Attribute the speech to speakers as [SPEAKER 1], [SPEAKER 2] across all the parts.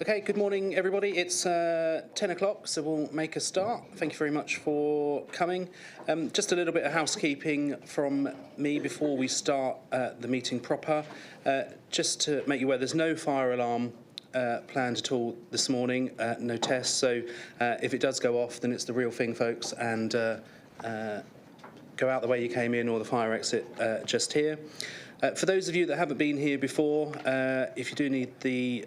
[SPEAKER 1] Okay, good morning everybody. It's 10 o'clock, so we'll make a start. Thank you very much for coming. Just a little bit of housekeeping from me before we start the meeting proper. Just to make you aware, there's no fire alarm planned at all this morning, no tests, so if it does go off, then it's the real thing, folks, and go out the way you came in or the fire exit just here. For those of you that haven't been here before, if you do need the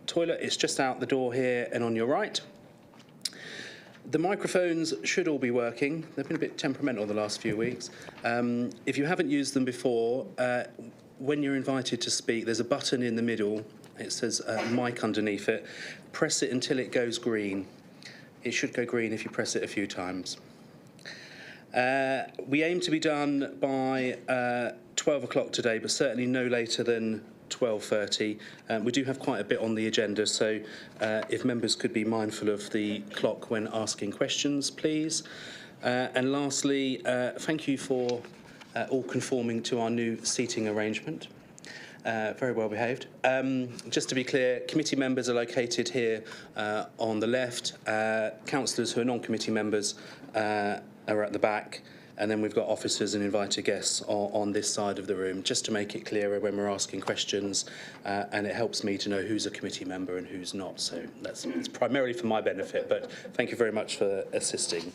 [SPEAKER 1] toilet, it's just out the door here and on your right. The microphones should all be working. They've been a bit temperamental the last few weeks. If you haven't used them before, when you're invited to speak, there's a button in the middle. It says mic underneath it. Press it until it goes green. It should go green if you press it a few times. We aim to be done by 12 o'clock today, but certainly no later than 12:30. We do have quite a bit on the agenda, so if members could be mindful of the clock when asking questions, please. And lastly, thank you for all conforming to our new seating arrangement. Very well behaved. Just to be clear, committee members are located here on the left. Councillors who are non-committee members are at the back. And then we've got officers and invited guests on this side of the room, just to make it clearer when we're asking questions, and it helps me to know who's a committee member and who's not. So it's primarily for my benefit, but thank you very much for assisting.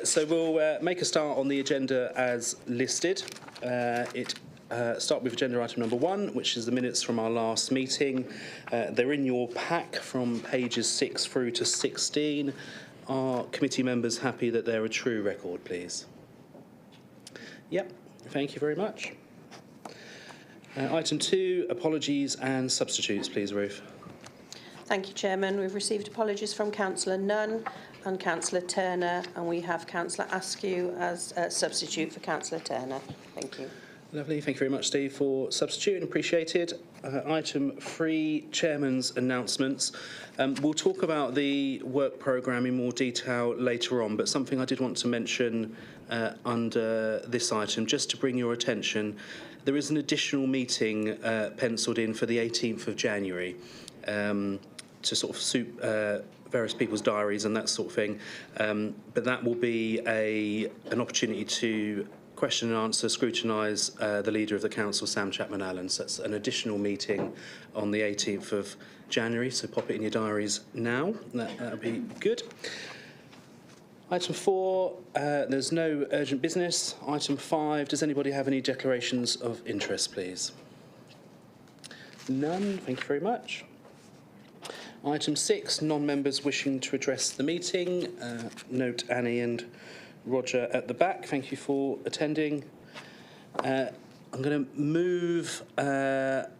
[SPEAKER 1] So we'll make a start on the agenda as listed. Start with agenda item number 1, which is the minutes from our last meeting. They're in your pack from pages 6 through to 16. Are committee members happy that they're a true record, please? Yep, thank you very much. Item 2, apologies and substitutes, please, Ruth.
[SPEAKER 2] Thank you, Chairman. We've received apologies from Councillor Nunn and Councillor Turner, and we have Councillor Askew as a substitute for Councillor Turner. Thank you.
[SPEAKER 1] Lovely, thank you very much, Steve, for substituting, appreciated. Item 3, Chairman's announcements. We'll talk about the work programme in more detail later on, but something I did want to mention under this item, just to bring your attention, there is an additional meeting pencilled in for the 18th of January to sort of suit various people's diaries and that sort of thing, but that will be an opportunity to question and answer, scrutinise the leader of the council, Sam Chapman-Allen. So that's an additional meeting on the 18th of January, so pop it in your diaries now. That'll be good. Item 4, there's no urgent business. Item 5, does anybody have any declarations of interest, please? None, thank you very much. Item 6, non-members wishing to address the meeting. Note Annie and Roger at the back, thank you for attending. I'm going to move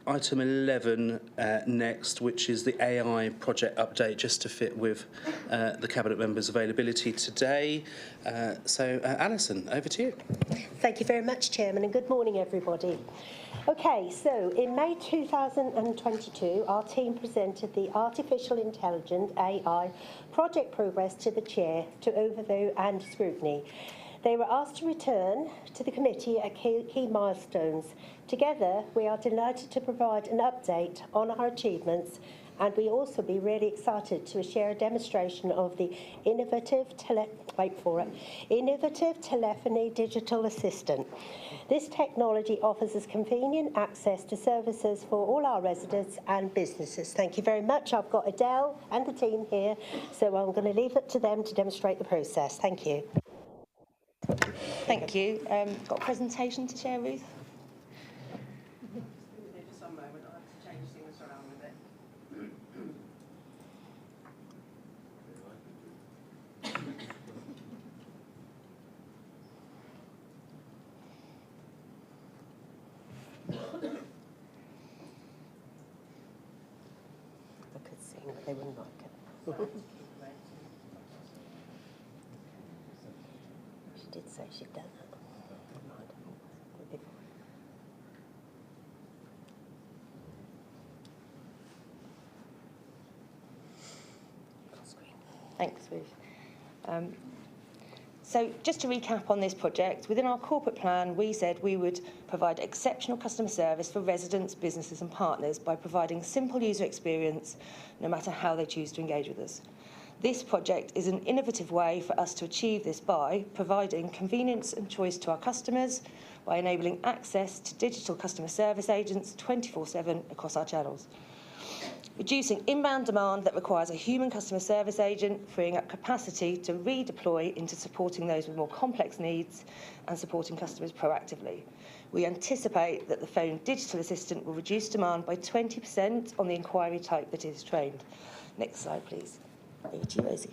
[SPEAKER 1] item 11 next, which is the AI project update, just to fit with the Cabinet members' availability today. So, Alison, over to you.
[SPEAKER 3] Thank you very much, Chairman, and good morning, everybody. Okay, so in May 2022, our team presented the Artificial Intelligence AI project progress to the Chair, to Overview and Scrutiny. They were asked to return to the committee at key milestones. Together, we are delighted to provide an update on our achievements, and we also be really excited to share a demonstration of the innovative telephony digital assistant. This technology offers us convenient access to services for all our residents and businesses. Thank you very much. I've got Adele and the team here, so I'm going to leave it to them to demonstrate the process. Thank you.
[SPEAKER 4] Thank you. Got a presentation to share, Ruth?
[SPEAKER 2] For some moment, I'll have to change things around with it.
[SPEAKER 3] I could sing, but they wouldn't like it. She did say she'd done that. Never mind.
[SPEAKER 4] Thanks, Ruth. So just to recap on this project, within our corporate plan, we said we would provide exceptional customer service for residents, businesses and partners by providing simple user experience, no matter how they choose to engage with us. This project is an innovative way for us to achieve this by providing convenience and choice to our customers, by enabling access to digital customer service agents 24/7 across our channels, reducing inbound demand that requires a human customer service agent, freeing up capacity to redeploy into supporting those with more complex needs and supporting customers proactively. We anticipate that the phone digital assistant will reduce demand by 20% on the inquiry type that is trained. Next slide, please. Over to you, Rosie.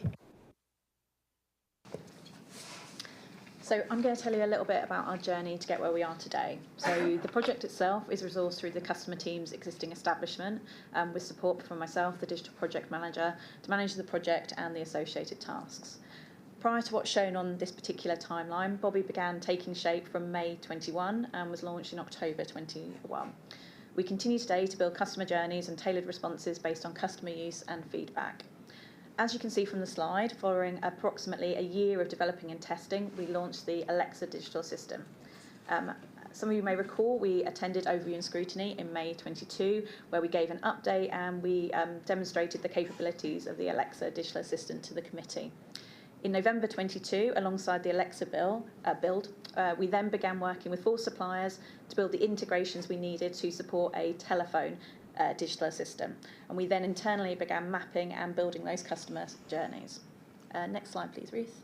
[SPEAKER 5] So I'm going to tell you a little bit about our journey to get where we are today. So the project itself is resourced through the customer team's existing establishment, with support from myself, the digital project manager, to manage the project and the associated tasks. Prior to what's shown on this particular timeline, Bobby began taking shape from May 21 and was launched in October 21. We continue today to build customer journeys and tailored responses based on customer use and feedback. As you can see from the slide, following approximately a year of developing and testing, we launched the Alexa digital assistant. Some of you may recall we attended Overview and Scrutiny in May 22, where we gave an update and we demonstrated the capabilities of the Alexa digital assistant to the committee. In November 22, alongside the Alexa build, we then began working with 4 suppliers to build the integrations we needed to support a telephone digital assistant, and we then internally began mapping and building those customer journeys. Next slide, please, Ruth.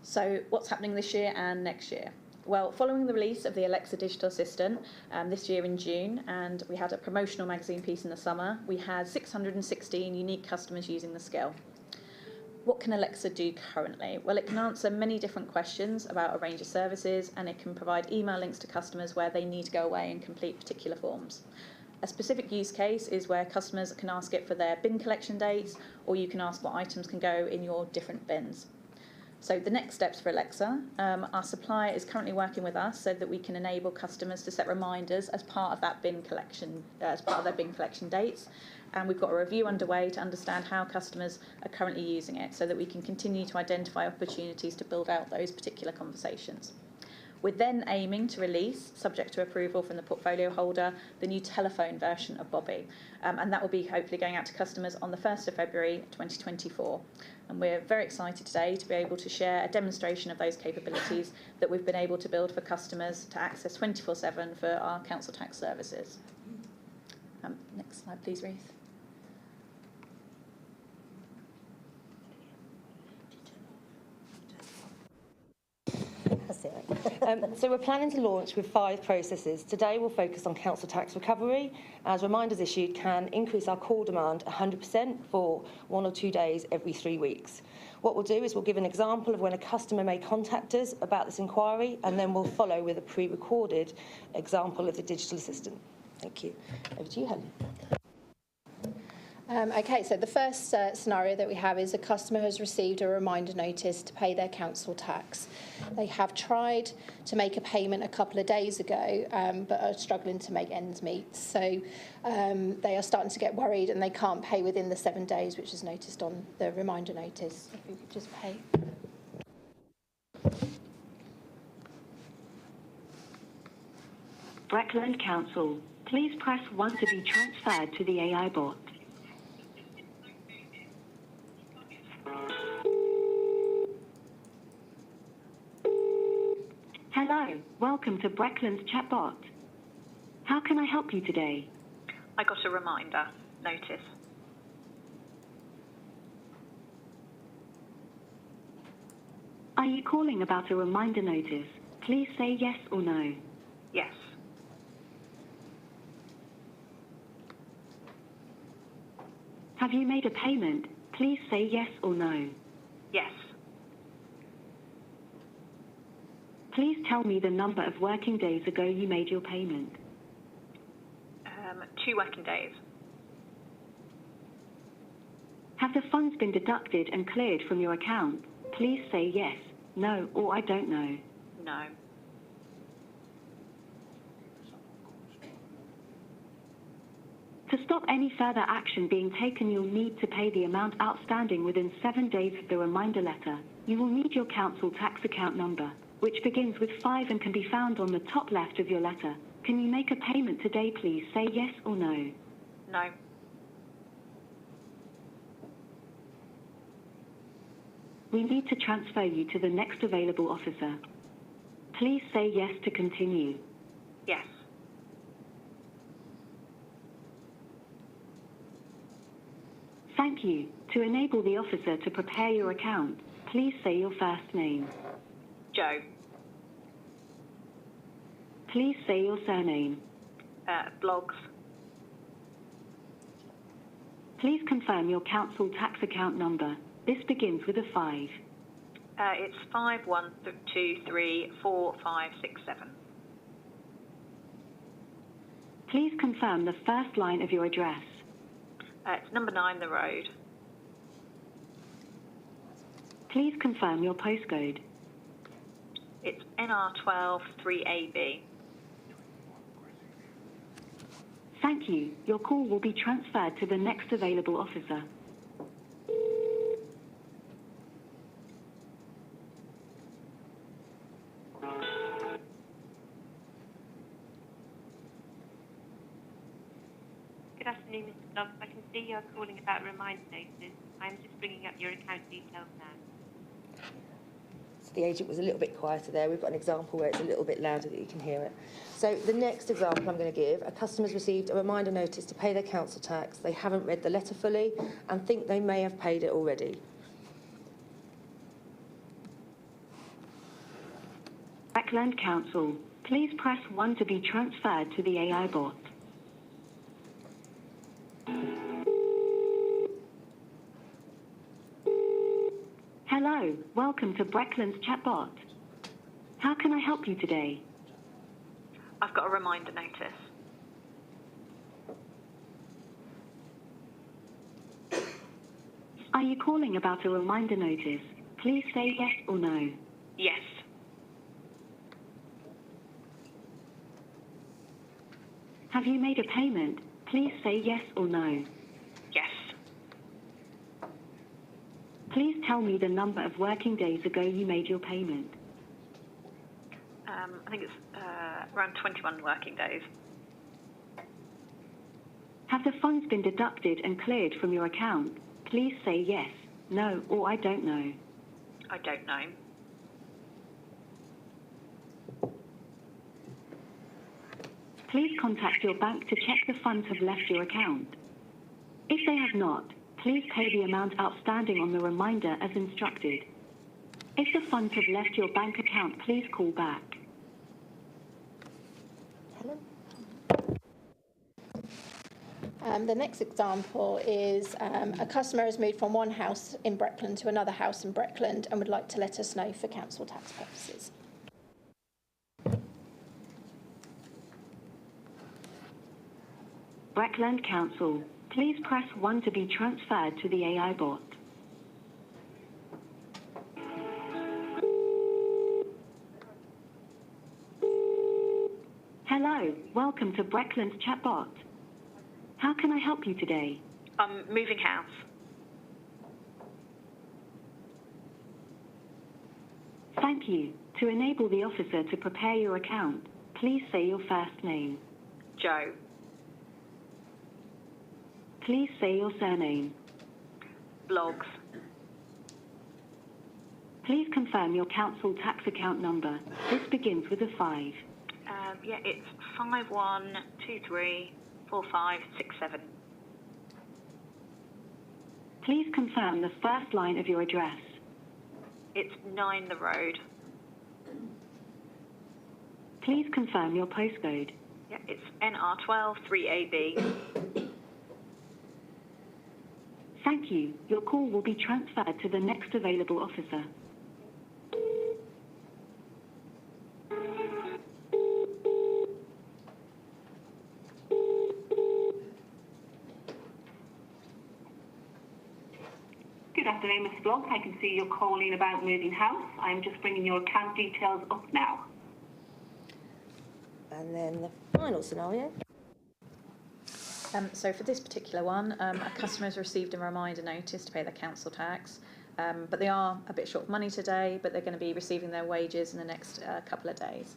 [SPEAKER 5] So what's happening this year and next year? Well, following the release of the Alexa digital assistant this year in June, and we had a promotional magazine piece in the summer, we had 616 unique customers using the skill. What can Alexa do currently? Well, it can answer many different questions about a range of services, and it can provide email links to customers where they need to go away and complete particular forms. A specific use case is where customers can ask it for their bin collection dates, or you can ask what items can go in your different bins. So the next steps for Alexa, our supplier is currently working with us so that we can enable customers to set reminders as part of that bin collection, as part of their bin collection dates. And we've got a review underway to understand how customers are currently using it so that we can continue to identify opportunities to build out those particular conversations. We're then aiming to release, subject to approval from the portfolio holder, the new telephone version of Bobby. And that will be hopefully going out to customers on the 1st of February 2024. And we're very excited today to be able to share a demonstration of those capabilities that we've been able to build for customers to access 24/7 for our council tax services. Next slide, please, Ruth.
[SPEAKER 4] So we're planning to launch with 5 processes. Today we'll focus on council tax recovery, as reminders issued can increase our call demand 100% for 1 or 2 days every 3 weeks. What we'll do is we'll give an example of when a customer may contact us about this inquiry, and then we'll follow with a pre-recorded example of the digital assistant. Thank you. Over to you, Helen.
[SPEAKER 6] Okay, so the first scenario that we have is a customer has received a reminder notice to pay their council tax. They have tried to make a payment a couple of days ago, but are struggling to make ends meet. So they are starting to get worried and they can't pay within the 7 days, which is noticed on the reminder notice. If we could just pay.
[SPEAKER 7] Breckland Council, please press 1 to be transferred to the AI bot. Hello, welcome to Breckland's chatbot. How can I help you today?
[SPEAKER 5] I got a reminder notice.
[SPEAKER 7] Are you calling about a reminder notice? Please say yes or no.
[SPEAKER 5] Yes.
[SPEAKER 7] Have you made a payment? Please say yes or no.
[SPEAKER 5] Yes.
[SPEAKER 7] Please tell me the number of working days ago you made your payment.
[SPEAKER 5] 2 working days.
[SPEAKER 7] Have the funds been deducted and cleared from your account? Please say yes, no, or I don't know.
[SPEAKER 5] No.
[SPEAKER 7] To stop any further action being taken, you'll need to pay the amount outstanding within 7 days of the reminder letter. You will need your council tax account number, which begins with 5 and can be found on the top left of your letter. Can you make a payment today, please? Say yes or no.
[SPEAKER 5] No.
[SPEAKER 7] We need to transfer you to the next available officer. Please say yes to continue.
[SPEAKER 5] Yes.
[SPEAKER 7] Thank you. To enable the officer to prepare your account, please say your first name.
[SPEAKER 5] Joe.
[SPEAKER 7] Please say your surname.
[SPEAKER 5] Blogs.
[SPEAKER 7] Please confirm your council tax account number. This begins with a 5.
[SPEAKER 5] It's 51234567.
[SPEAKER 7] Please confirm the first line of your address.
[SPEAKER 5] It's number 9 The Road.
[SPEAKER 7] Please confirm your postcode.
[SPEAKER 5] It's NR12 3AB.
[SPEAKER 7] Thank you. Your call will be transferred to the next available officer.
[SPEAKER 8] Good afternoon, Mr. Bloggs. I can see you're calling about a reminder notice. I'm just bringing up your account details now.
[SPEAKER 4] So the agent was a little bit quieter there. We've got an example where it's a little bit louder that you can hear it. So the next example I'm going to give, a customer's received a reminder notice to pay their council tax. They haven't read the letter fully and think they may have paid it already.
[SPEAKER 7] Breckland Council. Please press 1 to be transferred to the AI bot. Hello, welcome to Breckland's chatbot. How can I help you today?
[SPEAKER 5] I've got a reminder notice.
[SPEAKER 7] Are you calling about a reminder notice? Please say yes or no.
[SPEAKER 5] Yes.
[SPEAKER 7] Have you made a payment? Please say yes or no.
[SPEAKER 5] Yes.
[SPEAKER 7] Please tell me the number of working days ago you made your payment.
[SPEAKER 5] I think it's around 21 working days.
[SPEAKER 7] Have the funds been deducted and cleared from your account? Please say yes, no, or I don't know.
[SPEAKER 5] I don't know.
[SPEAKER 7] Please contact your bank to check the funds have left your account. If they have not, please pay the amount outstanding on the reminder as instructed. If the funds have left your bank account, please call back.
[SPEAKER 6] Helen? The next example is a customer has moved from one house in Breckland to another house in Breckland and would like to let us know for council tax purposes.
[SPEAKER 7] Breckland Council, please press 1 to be transferred to the AI bot. Hello, welcome to Breckland's chatbot. How can I help you today?
[SPEAKER 5] I'm moving house.
[SPEAKER 7] Thank you. To enable the officer to prepare your account, please say your first name.
[SPEAKER 5] Joe.
[SPEAKER 7] Please say your surname.
[SPEAKER 5] Blogs.
[SPEAKER 7] Please confirm your council tax account number. This begins with a 5.
[SPEAKER 5] Yeah, it's 51234567.
[SPEAKER 7] Please confirm the first line of your address.
[SPEAKER 5] It's 9 The Road.
[SPEAKER 7] Please confirm your postcode.
[SPEAKER 5] Yeah, it's NR12 3AB.
[SPEAKER 7] Thank you. Your call will be transferred to the next available officer.
[SPEAKER 8] Good afternoon, Mr. Bloggs. I can see you're calling about moving house. I'm just bringing your account details up now.
[SPEAKER 4] And then the final scenario.
[SPEAKER 5] So for this particular one, a customer has received a reminder notice to pay their council tax, but they are a bit short of money today, but they're going to be receiving their wages in the next couple of days.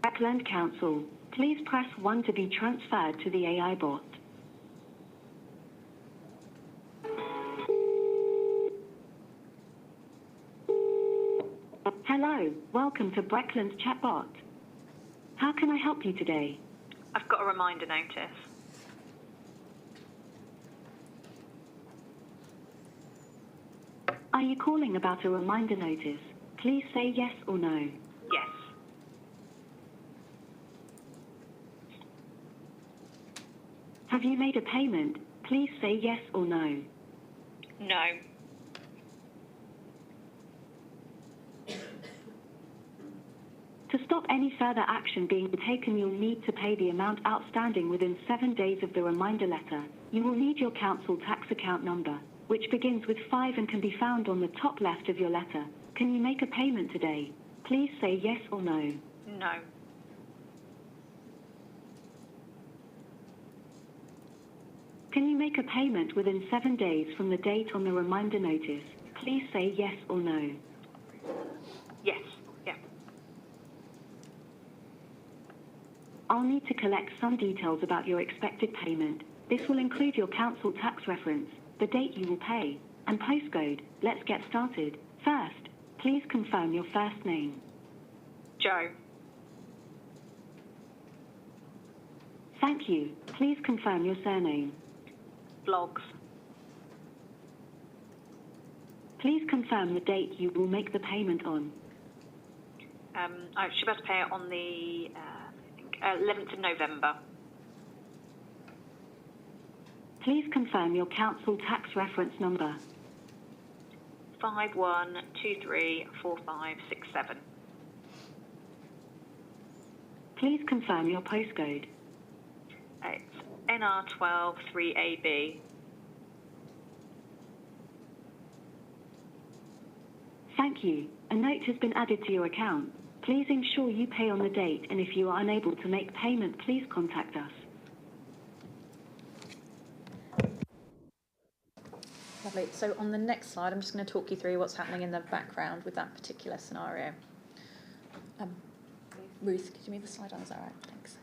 [SPEAKER 7] Breckland Council, please press 1 to be transferred to the AI bot. Hello, welcome to Breckland's chatbot. How can I help you today?
[SPEAKER 9] I've got a reminder notice.
[SPEAKER 7] Are you calling about a reminder notice? Please say yes or no.
[SPEAKER 9] Yes.
[SPEAKER 7] Have you made a payment? Please say yes or no.
[SPEAKER 9] No.
[SPEAKER 7] To stop any further action being taken, you'll need to pay the amount outstanding within 7 days of the reminder letter. You will need your council tax account number, which begins with 5 and can be found on the top left of your letter. Can you make a payment today? Please say yes or no.
[SPEAKER 9] No.
[SPEAKER 7] Can you make a payment within 7 days from the date on the reminder notice? Please say yes or no.
[SPEAKER 9] Yes. Yeah.
[SPEAKER 7] I'll need to collect some details about your expected payment. This will include your council tax reference, the date you will pay, and postcode. Let's get started. First, please confirm your first name.
[SPEAKER 9] Joe.
[SPEAKER 7] Thank you. Please confirm your surname.
[SPEAKER 9] Blogs.
[SPEAKER 7] Please confirm the date you will make the payment on.
[SPEAKER 9] I should be able to pay it on the 11th of November.
[SPEAKER 7] Please confirm your council tax reference number.
[SPEAKER 9] 51234567.
[SPEAKER 7] Please confirm your postcode.
[SPEAKER 9] It's NR12 3AB.
[SPEAKER 7] Thank you. A note has been added to your account. Please ensure you pay on the date, and if you are unable to make payment, please contact us.
[SPEAKER 5] Lovely. So on the next slide, I'm just going to talk you through what's happening in the background with that particular scenario. Ruth, could you move the slide on? Is that all right? Thanks.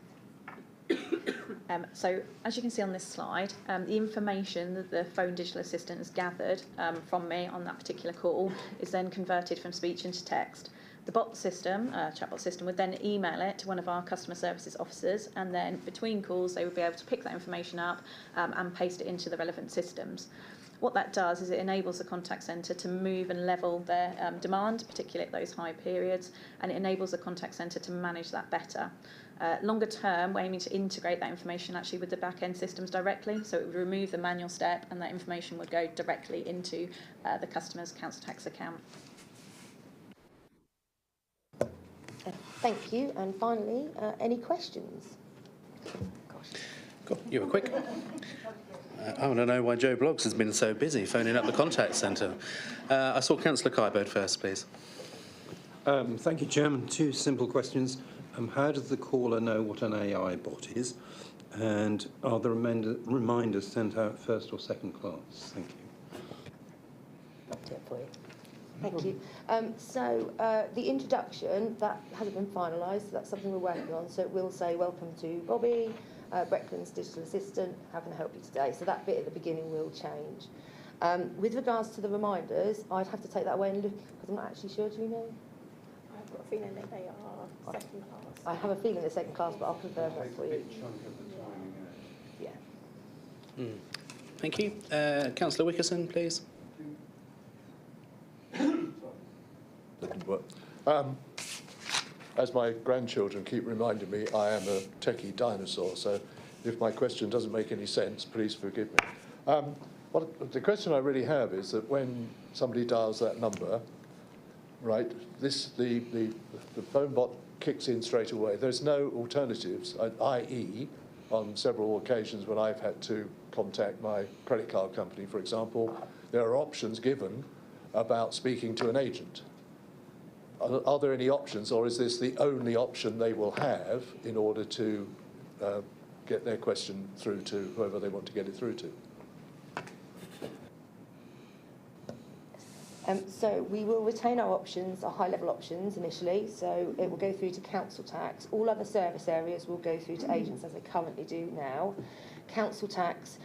[SPEAKER 5] So as you can see on this slide, the information that the phone digital assistant has gathered from me on that particular call is then converted from speech into text. The bot system, chatbot system, would then email it to one of our customer services officers, and then between calls they would be able to pick that information up and paste it into the relevant systems. What that does is it enables the contact centre to move and level their demand, particularly at those high periods, and it enables the contact centre to manage that better. Longer term, we're aiming to integrate that information actually with the back-end systems directly, so it would remove the manual step and that information would go directly into the customer's council tax account.
[SPEAKER 4] Thank you. And finally, any questions?
[SPEAKER 1] Cool. You were quick. I want to know why Joe Bloggs has been so busy phoning up the contact centre. I saw Councillor Kybode first, please.
[SPEAKER 10] Thank you, Chairman. Two simple questions. How does the caller know what an AI bot is? And are the reminders sent out first or second class? Thank you.
[SPEAKER 4] I'll do it for you. Thank you. So the introduction, that hasn't been finalised, so that's something we're working on. So it will say, welcome to Bobby, Breckland's digital assistant, how can I help you today? So that bit at the beginning will change. With regards to the reminders, I'd have to take that away and look, because I'm not actually sure, do you know?
[SPEAKER 6] I've got a feeling that they are second class.
[SPEAKER 4] I have a feeling they're second class, but I'll confirm that for you. Yeah.
[SPEAKER 1] Thank you. Councillor Wickerson, please.
[SPEAKER 11] As my grandchildren keep reminding me, I am a techie dinosaur, so if my question doesn't make any sense, please forgive me. The question I really have is that when somebody dials that number, right, the phone bot kicks in straight away. There's no alternatives, i.e., on several occasions when I've had to contact my credit card company, for example, there are options given about speaking to an agent. are there any options, or is this the only option they will have in order to get their question through to whoever they want to get it through to?
[SPEAKER 4] So we will retain our options, our high-level options initially, so it will go through to council tax. All other service areas will go through to agents as they currently do now. Council tax,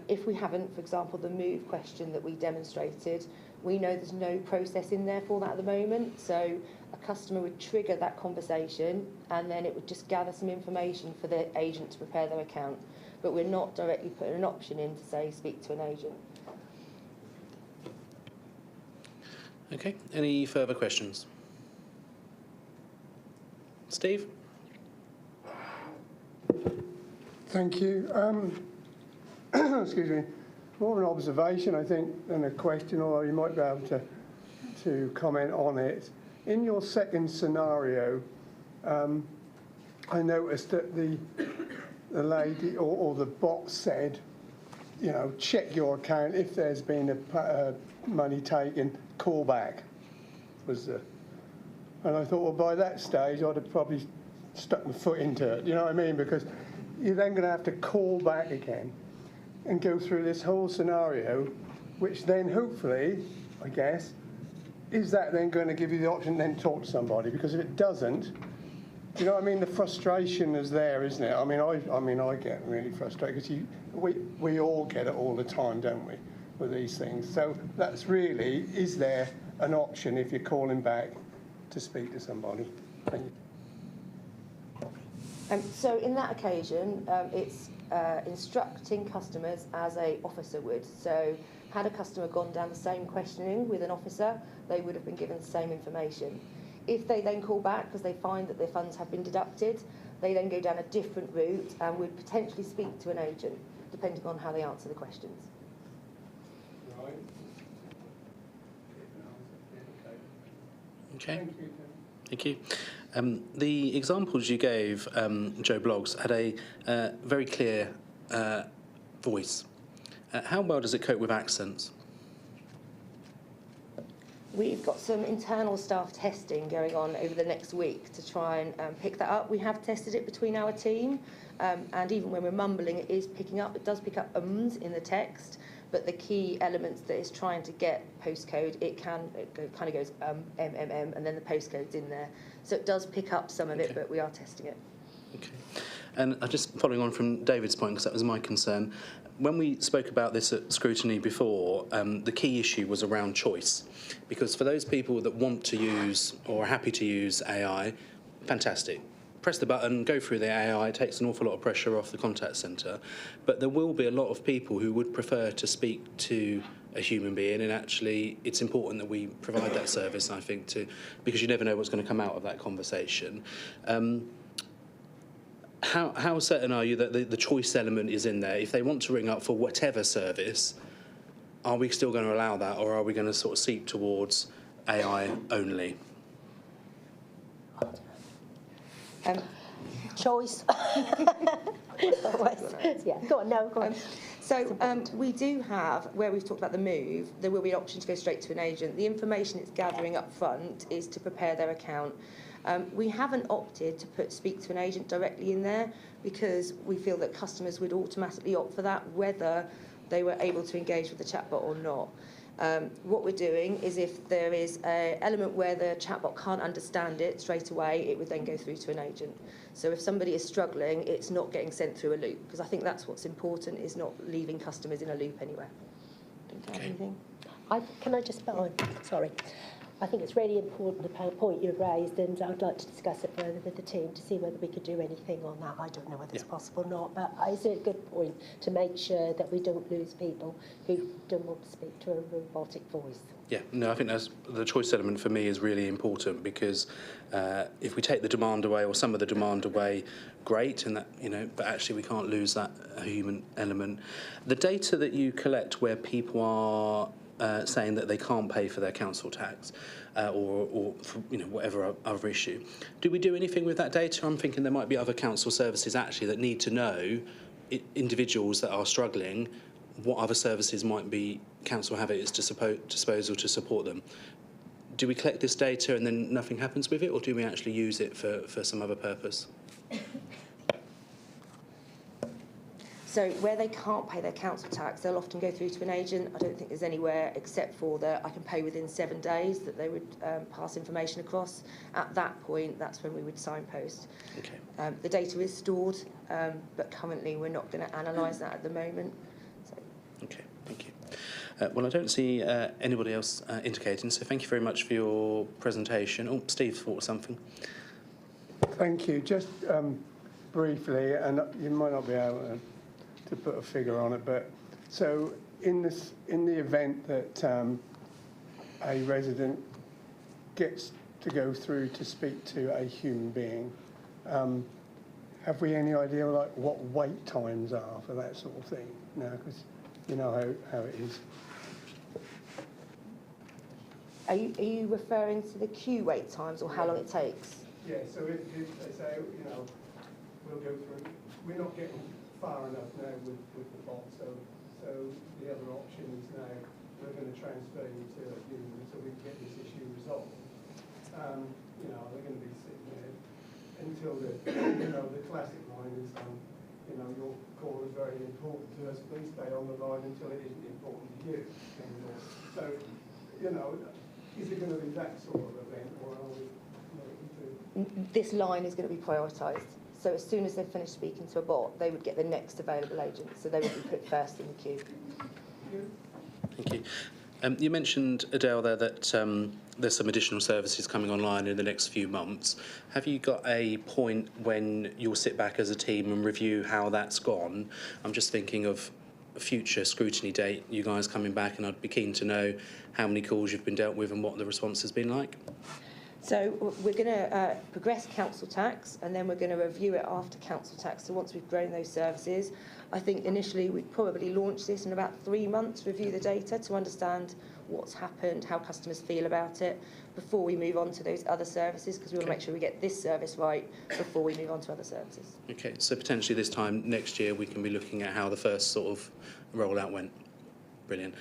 [SPEAKER 4] if we haven't, for example, the move question that we demonstrated, we know there's no process in there for that at the moment, so a customer would trigger that conversation and then it would just gather some information for the agent to prepare their account. But we're not directly putting an option in to say speak to an agent.
[SPEAKER 1] Okay, any further questions? Steve?
[SPEAKER 12] Thank you. Excuse me. More of an observation, I think, than a question, although you might be able to comment on it. In your second scenario, I noticed that the lady or the bot said, you know, check your account if there's been a money taken, call back. And I thought, well, by that stage, I'd have probably stuck my foot into it. You know what I mean? Because you're then going to have to call back again and go through this whole scenario, which then hopefully, I guess, is that then going to give you the option to then talk to somebody? Because if it doesn't, you know what I mean? The frustration is there, isn't it? I mean, I get really frustrated because we all get it all the time, don't we, with these things? So that's really, is there an option if you're calling back to speak to somebody? Thank you.
[SPEAKER 4] So in that occasion, it's instructing customers as a officer would. So had a customer gone down the same questioning with an officer, they would have been given the same information. If they then call back because they find that their funds have been deducted, they then go down a different route and would potentially speak to an agent, depending on how they answer the questions.
[SPEAKER 12] Right.
[SPEAKER 1] Okay. Thank you. The examples you gave, Joe Bloggs, had a very clear voice. How well does it cope with accents?
[SPEAKER 4] We've got some internal staff testing going on over the next week to try and pick that up. We have tested it between our team, and even when we're mumbling, it is picking up. It does pick up ums in the text, but the key elements that it's trying to get postcode, it kind of goes and then the postcode's in there. So it does pick up some of it, but we are testing it.
[SPEAKER 1] Okay. And just following on from David's point, because that was my concern, when we spoke about this at Scrutiny before, the key issue was around choice. Because for those people that want to use or are happy to use AI, fantastic. Press the button, go through the AI, it takes an awful lot of pressure off the contact centre. But there will be a lot of people who would prefer to speak to a human being, and actually it's important that we provide that service, I think, because you never know what's going to come out of that conversation. How certain are you that the choice element is in there? If they want to ring up for whatever service, are we still going to allow that, or are we going to sort of seep towards AI only?
[SPEAKER 3] Choice. Yeah, go on.
[SPEAKER 4] So we do have, where we've talked about the move, there will be an option to go straight to an agent. The information it's gathering up front is to prepare their account. We haven't opted to speak to an agent directly in there because we feel that customers would automatically opt for that, whether they were able to engage with the chatbot or not. What we're doing is if there is an element where the chatbot can't understand it straight away, it would then go through to an agent. So if somebody is struggling, it's not getting sent through a loop, because I think that's what's important, is not leaving customers in a loop anywhere. Don't you have anything?
[SPEAKER 3] Can I just, sorry. I think it's really important, the point you've raised, and I'd like to discuss it further with the team to see whether we could do anything on that. I don't know whether it's possible or not, but it's a good point to make sure that we don't lose people who don't want to speak to a robotic voice.
[SPEAKER 1] Yeah, no, I think the choice element for me is really important, because if we take the demand away or some of the demand away, great, and that, but actually we can't lose that human element. The data that you collect where people are saying that they can't pay for their council tax or for, whatever other issue. Do we do anything with that data? I'm thinking there might be other council services actually that need to know individuals that are struggling, what other services might be council have at its disposal to support them. do we collect this data and then nothing happens with it, or do we actually use it for some other purpose?
[SPEAKER 4] So where they can't pay their council tax, they'll often go through to an agent. I don't think there's anywhere except for that I can pay within 7 days that they would pass information across. At that point, that's when we would signpost.
[SPEAKER 1] Okay.
[SPEAKER 4] The data is stored, but currently we're not going to analyse that at the moment. So.
[SPEAKER 1] Okay, thank you. Well, I don't see anybody else indicating, so thank you very much for your presentation. Oh, Steve thought of something.
[SPEAKER 12] Thank you. Just briefly, and you might not be able to put a figure on it, but so in the event that a resident gets to go through to speak to a human being, have we any idea like what wait times are for that sort of thing? No, because you know how it is.
[SPEAKER 4] Are you referring to the queue wait times or how long it takes?
[SPEAKER 12] Yeah, so if they say, you know, we'll go through, we're not getting far enough now with the bot, so the other option is now we're going to transfer you to a human so we can get this issue resolved. You know, they're going to be sitting there until the classic line is, you know, your call is very important to us, please stay on the line until it isn't important to you anymore. So, you know, is it going to be that sort of event, or are we looking to...
[SPEAKER 4] This line is going to be prioritised. So as soon as they finish speaking to a bot, they would get the next available agent. So they would be put first in the queue.
[SPEAKER 1] Thank you. You mentioned, Adele, there that there's some additional services coming online in the next few months. Have you got a point when you'll sit back as a team and review how that's gone? I'm just thinking of a future scrutiny date, you guys coming back, and I'd be keen to know how many calls you've been dealt with and what the response has been like.
[SPEAKER 4] So we're going to progress council tax, and then we're going to review it after council tax. So once we've grown those services, I think initially we'd probably launch this in about 3 months, review the data to understand what's happened, how customers feel about it, before we move on to those other services, because we want to make sure we get this service right before we move on to other services.
[SPEAKER 1] Okay, so potentially this time next year we can be looking at how the first sort of rollout went. Brilliant.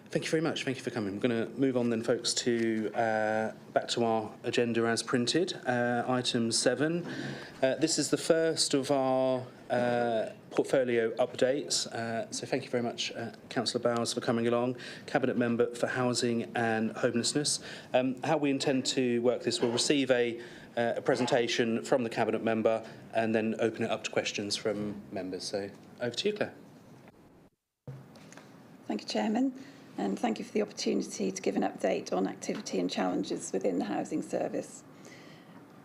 [SPEAKER 1] Thank you very much. Thank you for coming. We're going to move on then, folks, to back to our agenda as printed. Item 7. This is the first of our portfolio updates. So thank you very much, Councillor Bowers, for coming along. Cabinet Member for Housing and Homelessness. How we intend to work this, we'll receive a presentation from the Cabinet Member and then open it up to questions from members. So over to you, Claire.
[SPEAKER 13] Thank you, Chairman. And thank you for the opportunity to give an update on activity and challenges within the housing service.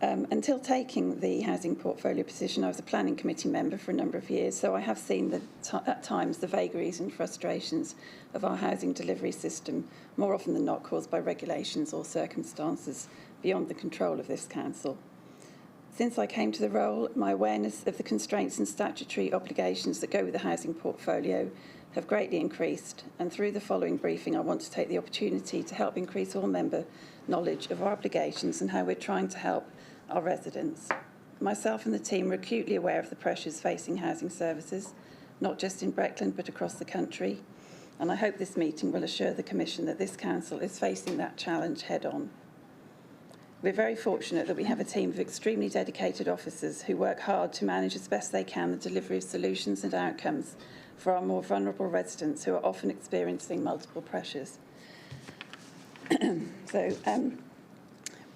[SPEAKER 13] Until taking the housing portfolio position, I was a planning committee member for a number of years, so I have seen at times the vagaries and frustrations of our housing delivery system, more often than not caused by regulations or circumstances beyond the control of this council. Since I came to the role, my awareness of the constraints and statutory obligations that go with the housing portfolio have greatly increased, and through the following briefing I want to take the opportunity to help increase all member knowledge of our obligations and how we're trying to help our residents. Myself and the team are acutely aware of the pressures facing housing services, not just in Breckland but across the country, and I hope this meeting will assure the Commission that this Council is facing that challenge head-on. We're very fortunate that we have a team of extremely dedicated officers who work hard to manage as best they can the delivery of solutions and outcomes for our more vulnerable residents who are often experiencing multiple pressures.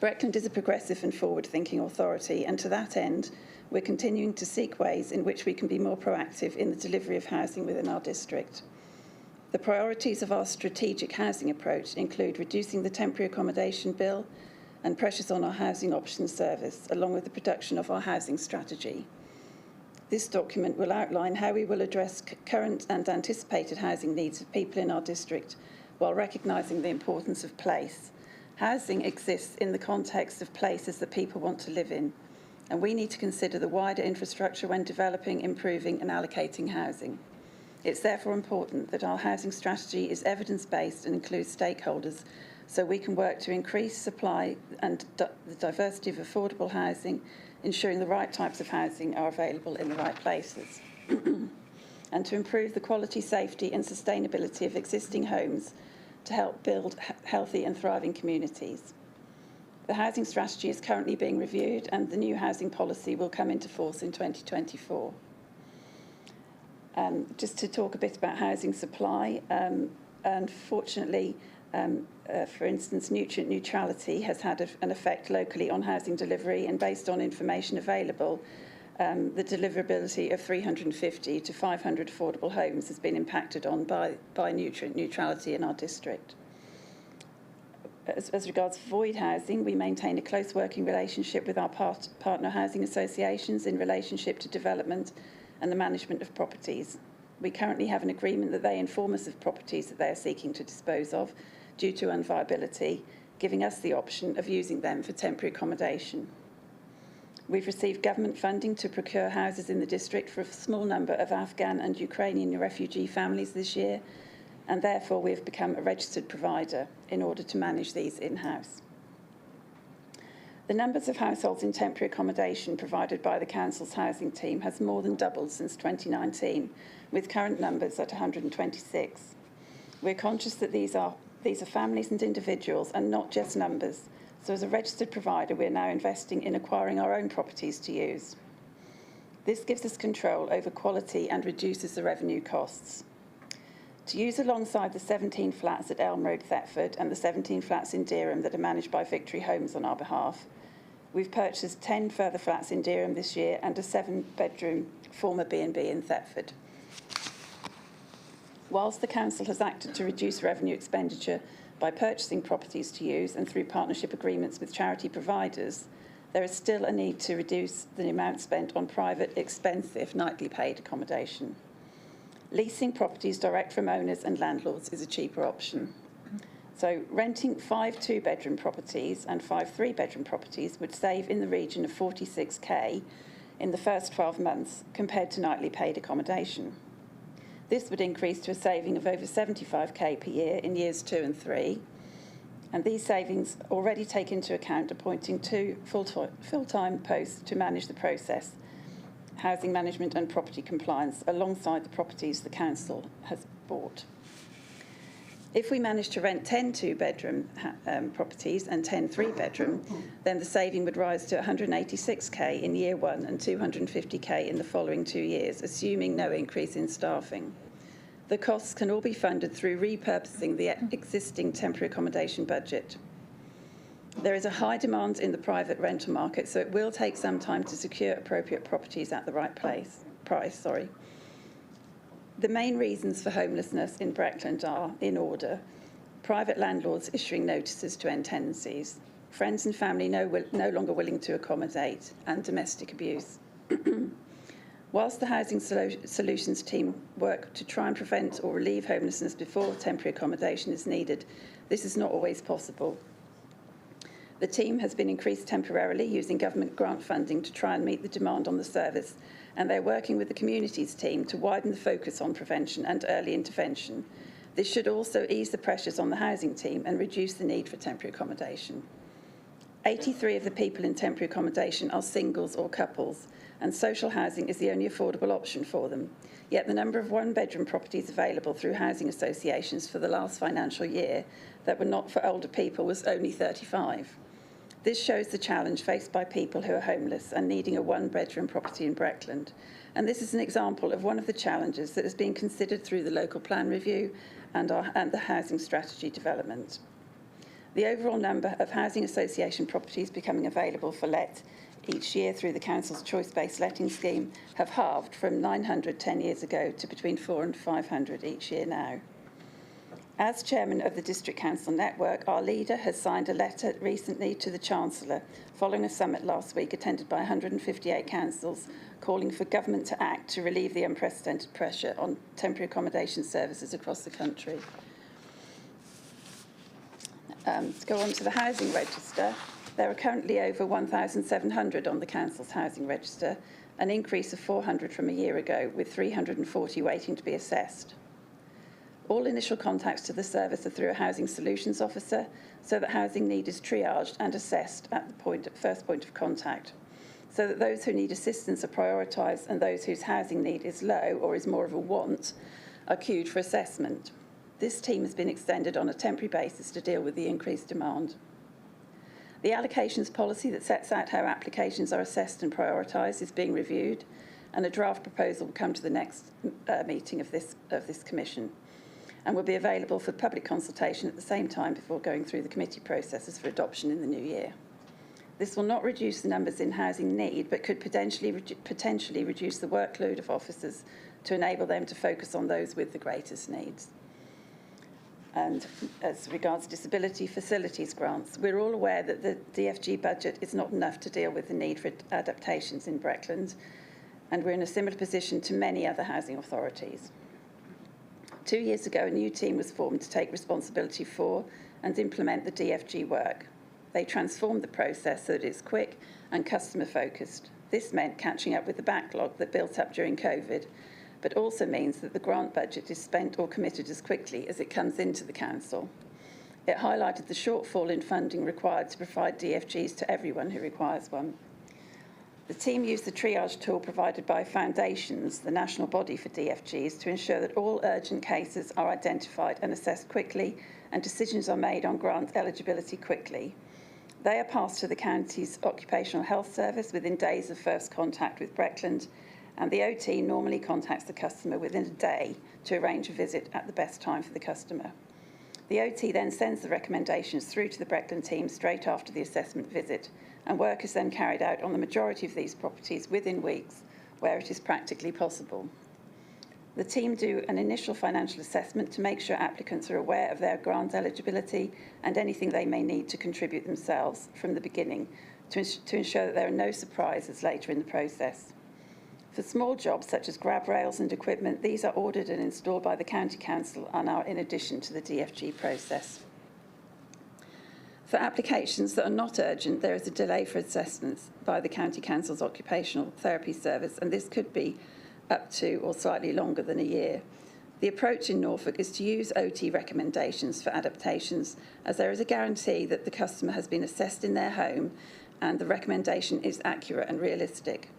[SPEAKER 13] Breckland is a progressive and forward-thinking authority, and to that end, we're continuing to seek ways in which we can be more proactive in the delivery of housing within our district. The priorities of our strategic housing approach include reducing the temporary accommodation bill and pressures on our housing options service, along with the production of our housing strategy. This document will outline how we will address current and anticipated housing needs of people in our district while recognising the importance of place. Housing exists in the context of places that people want to live in, and we need to consider the wider infrastructure when developing, improving and allocating housing. It's therefore important that our housing strategy is evidence-based and includes stakeholders so we can work to increase supply and the diversity of affordable housing, ensuring the right types of housing are available in the right places, and to improve the quality, safety and sustainability of existing homes, to help build healthy and thriving communities. The housing strategy is currently being reviewed and the new housing policy will come into force in 2024. Just to talk a bit about housing supply, unfortunately, for instance, nutrient neutrality has had an effect locally on housing delivery, and based on information available, the deliverability of 350 to 500 affordable homes has been impacted on by nutrient neutrality in our district. As regards void housing, we maintain a close working relationship with our partner housing associations in relationship to development and the management of properties. We currently have an agreement that they inform us of properties that they are seeking to dispose of due to unviability, giving us the option of using them for temporary accommodation. We've received government funding to procure houses in the district for a small number of Afghan and Ukrainian refugee families this year, and therefore we have become a registered provider in order to manage these in-house. The numbers of households in temporary accommodation provided by the Council's housing team has more than doubled since 2019, with current numbers at 126. We're conscious that these are families and individuals and not just numbers, so as a registered provider we're now investing in acquiring our own properties to use. This gives us control over quality and reduces the revenue costs. To use alongside the 17 flats at Elm Road, Thetford, and the 17 flats in Dereham that are managed by Victory Homes on our behalf, we've purchased 10 further flats in Dereham this year and a 7-bedroom former B&B in Thetford. Whilst the Council has acted to reduce revenue expenditure by purchasing properties to use and through partnership agreements with charity providers, there is still a need to reduce the amount spent on private, expensive, nightly paid accommodation. Leasing properties direct from owners and landlords is a cheaper option. So renting 5 2-bedroom properties and 5 3-bedroom properties would save in the region of 46k in the first 12 months compared to nightly paid accommodation. This would increase to a saving of over 75k per year in years 2 and 3. And these savings already take into account appointing 2 full-time posts to manage the process, housing management and property compliance, alongside the properties the Council has bought. If we manage to rent 10 2-bedroom properties and 10 3-bedroom, then the saving would rise to 186k in year 1 and 250k in the following 2 years, assuming no increase in staffing. The costs can all be funded through repurposing the existing temporary accommodation budget. There is a high demand in the private rental market, so it will take some time to secure appropriate properties at the right price. The main reasons for homelessness in Breckland are, in order, private landlords issuing notices to end tenancies, friends and family no longer willing to accommodate, and domestic abuse. Whilst the Housing Solutions team work to try and prevent or relieve homelessness before temporary accommodation is needed, this is not always possible. The team has been increased temporarily using government grant funding to try and meet the demand on the service, and they're working with the communities team to widen the focus on prevention and early intervention. This should also ease the pressures on the housing team and reduce the need for temporary accommodation. 83 of the people in temporary accommodation are singles or couples, and social housing is the only affordable option for them. Yet the number of 1-bedroom properties available through housing associations for the last financial year that were not for older people was only 35. This shows the challenge faced by people who are homeless and needing a 1-bedroom property in Breckland. And this is an example of one of the challenges that is being considered through the local plan review and the housing strategy development. The overall number of housing association properties becoming available for let each year through the Council's choice-based letting scheme have halved from 900 10 years ago to between 400 and 500 each year now. As Chairman of the District Council Network, our leader has signed a letter recently to the Chancellor following a summit last week attended by 158 councils calling for government to act to relieve the unprecedented pressure on temporary accommodation services across the country. To go on to the housing register, there are currently over 1,700 on the Council's housing register, an increase of 400 from a year ago, with 340 waiting to be assessed. All initial contacts to the service are through a housing solutions officer, so that housing need is triaged and assessed at the first point of contact, so that those who need assistance are prioritised and those whose housing need is low or is more of a want are queued for assessment. This team has been extended on a temporary basis to deal with the increased demand. The allocations policy that sets out how applications are assessed and prioritised is being reviewed, and a draft proposal will come to the next meeting of this commission and will be available for public consultation at the same time before going through the committee processes for adoption in the new year. This will not reduce the numbers in housing need, but could potentially reduce the workload of officers to enable them to focus on those with the greatest needs. And as regards disability facilities grants, we're all aware that the DFG budget is not enough to deal with the need for adaptations in Breckland, and we're in a similar position to many other housing authorities. 2 years ago, a new team was formed to take responsibility for and implement the DFG work. They transformed the process so that it's quick and customer-focused. This meant catching up with the backlog that built up during COVID, but also means that the grant budget is spent or committed as quickly as it comes into the council. It highlighted the shortfall in funding required to provide DFGs to everyone who requires one. The team used the triage tool provided by Foundations, the national body for DFGs, to ensure that all urgent cases are identified and assessed quickly and decisions are made on grant eligibility quickly. They are passed to the county's occupational health service within days of first contact with Breckland, and the OT normally contacts the customer within a day to arrange a visit at the best time for the customer. The OT then sends the recommendations through to the Breckland team straight after the assessment visit, and work is then carried out on the majority of these properties within weeks, where it is practically possible. The team do an initial financial assessment to make sure applicants are aware of their grant eligibility and anything they may need to contribute themselves from the beginning to ensure that there are no surprises later in the process. For small jobs such as grab rails and equipment, these are ordered and installed by the County Council and are in addition to the DFG process. For applications that are not urgent, there is a delay for assessments by the County Council's Occupational Therapy Service, and this could be up to or slightly longer than a year. The approach in Norfolk is to use OT recommendations for adaptations, as there is a guarantee that the customer has been assessed in their home and the recommendation is accurate and realistic.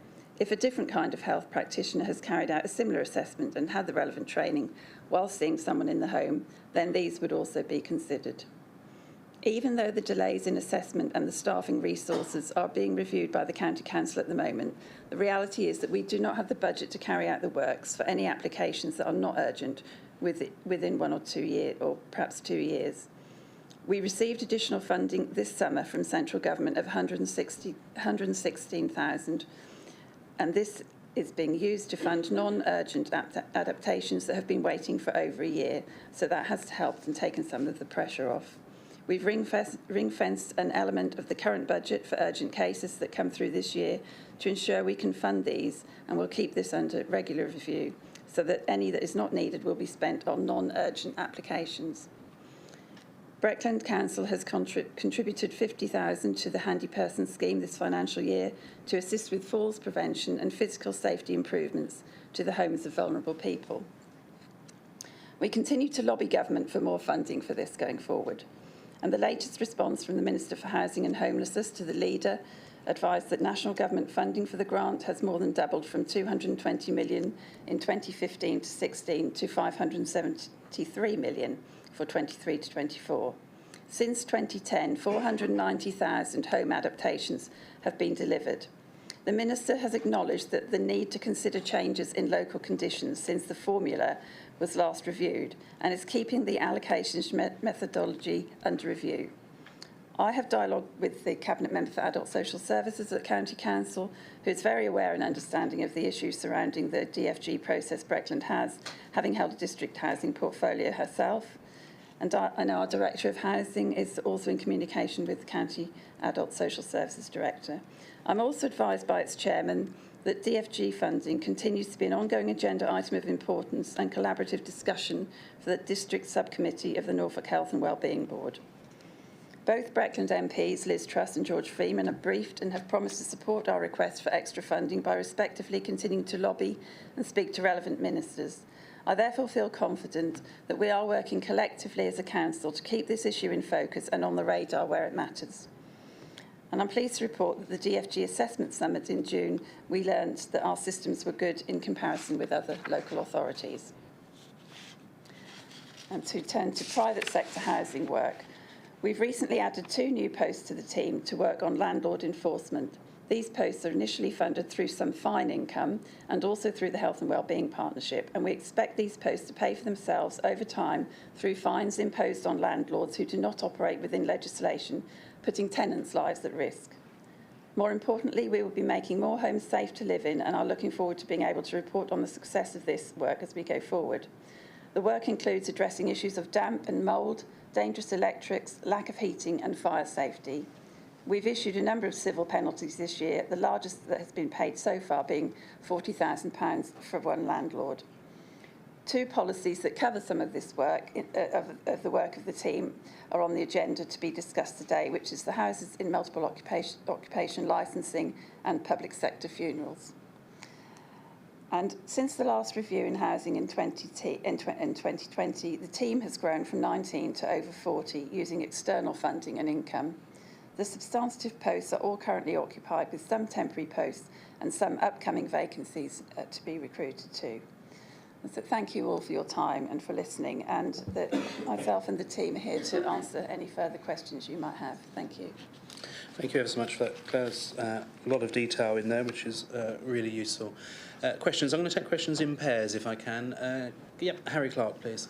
[SPEAKER 13] If a different kind of health practitioner has carried out a similar assessment and had the relevant training while seeing someone in the home, then these would also be considered. Even though the delays in assessment and the staffing resources are being reviewed by the County Council at the moment, the reality is that we do not have the budget to carry out the works for any applications that are not urgent within 1 or 2 years, or perhaps 2 years. We received additional funding this summer from central government of $116,000, and this is being used to fund non-urgent adaptations that have been waiting for over a year, so that has helped and taken some of the pressure off. We've ring-fenced an element of the current budget for urgent cases that come through this year to ensure we can fund these, and we'll keep this under regular review so that any that is not needed will be spent on non-urgent applications. Breckland Council has contributed $50,000 to the Handy Person scheme this financial year to assist with falls prevention and physical safety improvements to the homes of vulnerable people. We continue to lobby government for more funding for this going forward. And the latest response from the Minister for Housing and Homelessness to the Leader advised that national government funding for the grant has more than doubled from $220 million in 2015-16 to $573 million for 23 to 24. Since 2010, 490,000 home adaptations have been delivered. The Minister has acknowledged that the need to consider changes in local conditions since the formula was last reviewed and is keeping the allocations methodology under review. I have dialogued with the Cabinet Member for Adult Social Services at County Council, who is very aware and understanding of the issues surrounding the DFG process Breckland has, having held a district housing portfolio herself. And our Director of Housing is also in communication with the County Adult Social Services Director. I'm also advised by its Chairman that DFG funding continues to be an ongoing agenda item of importance and collaborative discussion for the District Subcommittee of the Norfolk Health and Wellbeing Board. Both Breckland MPs, Liz Truss and George Freeman, have briefed and have promised to support our request for extra funding by respectively continuing to lobby and speak to relevant ministers. I therefore feel confident that we are working collectively as a council to keep this issue in focus and on the radar where it matters. And I'm pleased to report that the DFG Assessment Summit in June, we learned that our systems were good in comparison with other local authorities. and to turn to private sector housing work. We've recently added 2 new posts to the team to work on landlord enforcement. These posts are initially funded through some fine income and also through the Health and Wellbeing Partnership, and we expect these posts to pay for themselves over time through fines imposed on landlords who do not operate within legislation, putting tenants' lives at risk. More importantly, we will be making more homes safe to live in and are looking forward to being able to report on the success of this work as we go forward. The work includes addressing issues of damp and mould, dangerous electrics, lack of heating and fire safety. We've issued a number of civil penalties this year, the largest that has been paid so far being £40,000 for one landlord. 2 policies that cover some of this work, of the work of the team, are on the agenda to be discussed today, which is the houses in multiple occupation licensing and public sector funerals. And since the last review in housing in 2020, the team has grown from 19 to over 40 using external funding and income. The substantive posts are all currently occupied, with some temporary posts and some upcoming vacancies to be recruited to. And so thank you all for your time and for listening, and myself and the team are here to answer any further questions you might have. Thank you.
[SPEAKER 1] Thank you ever so much for that. There's a lot of detail in there, which is really useful. Questions? I'm going to take questions in pairs if I can. Yep, Harry Clark, please.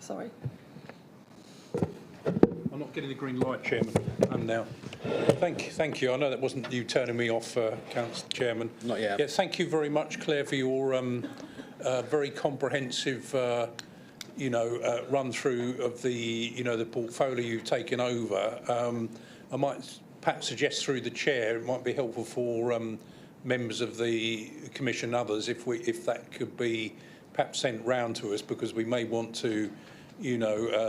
[SPEAKER 13] Sorry.
[SPEAKER 14] I'm not getting the green light, Chairman. I'm now. Thank you. I know that wasn't you turning me off, Council Chairman.
[SPEAKER 1] Not yet.
[SPEAKER 14] Yeah, thank you very much, Claire, for your very comprehensive, run through of the portfolio you've taken over. I might perhaps suggest through the chair it might be helpful for members of the Commission and others if that could be perhaps sent round to us, because we may want to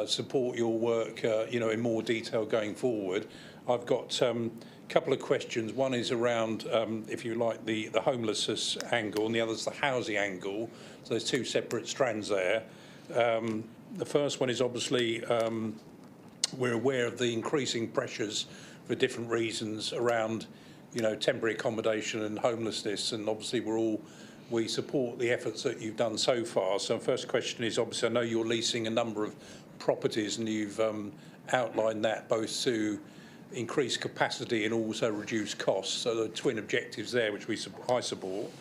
[SPEAKER 14] support your work, in more detail going forward. I've got a couple of questions. One is around, if you like, the homelessness angle, and the other's the housing angle. So there's 2 separate strands there. The first one is obviously we're aware of the increasing pressures for different reasons around, temporary accommodation and homelessness, and obviously we support the efforts that you've done so far. So the first question is, obviously, I know you're leasing a number of properties, and you've outlined that both to increase capacity and also reduce costs. So the twin objectives there, which I support.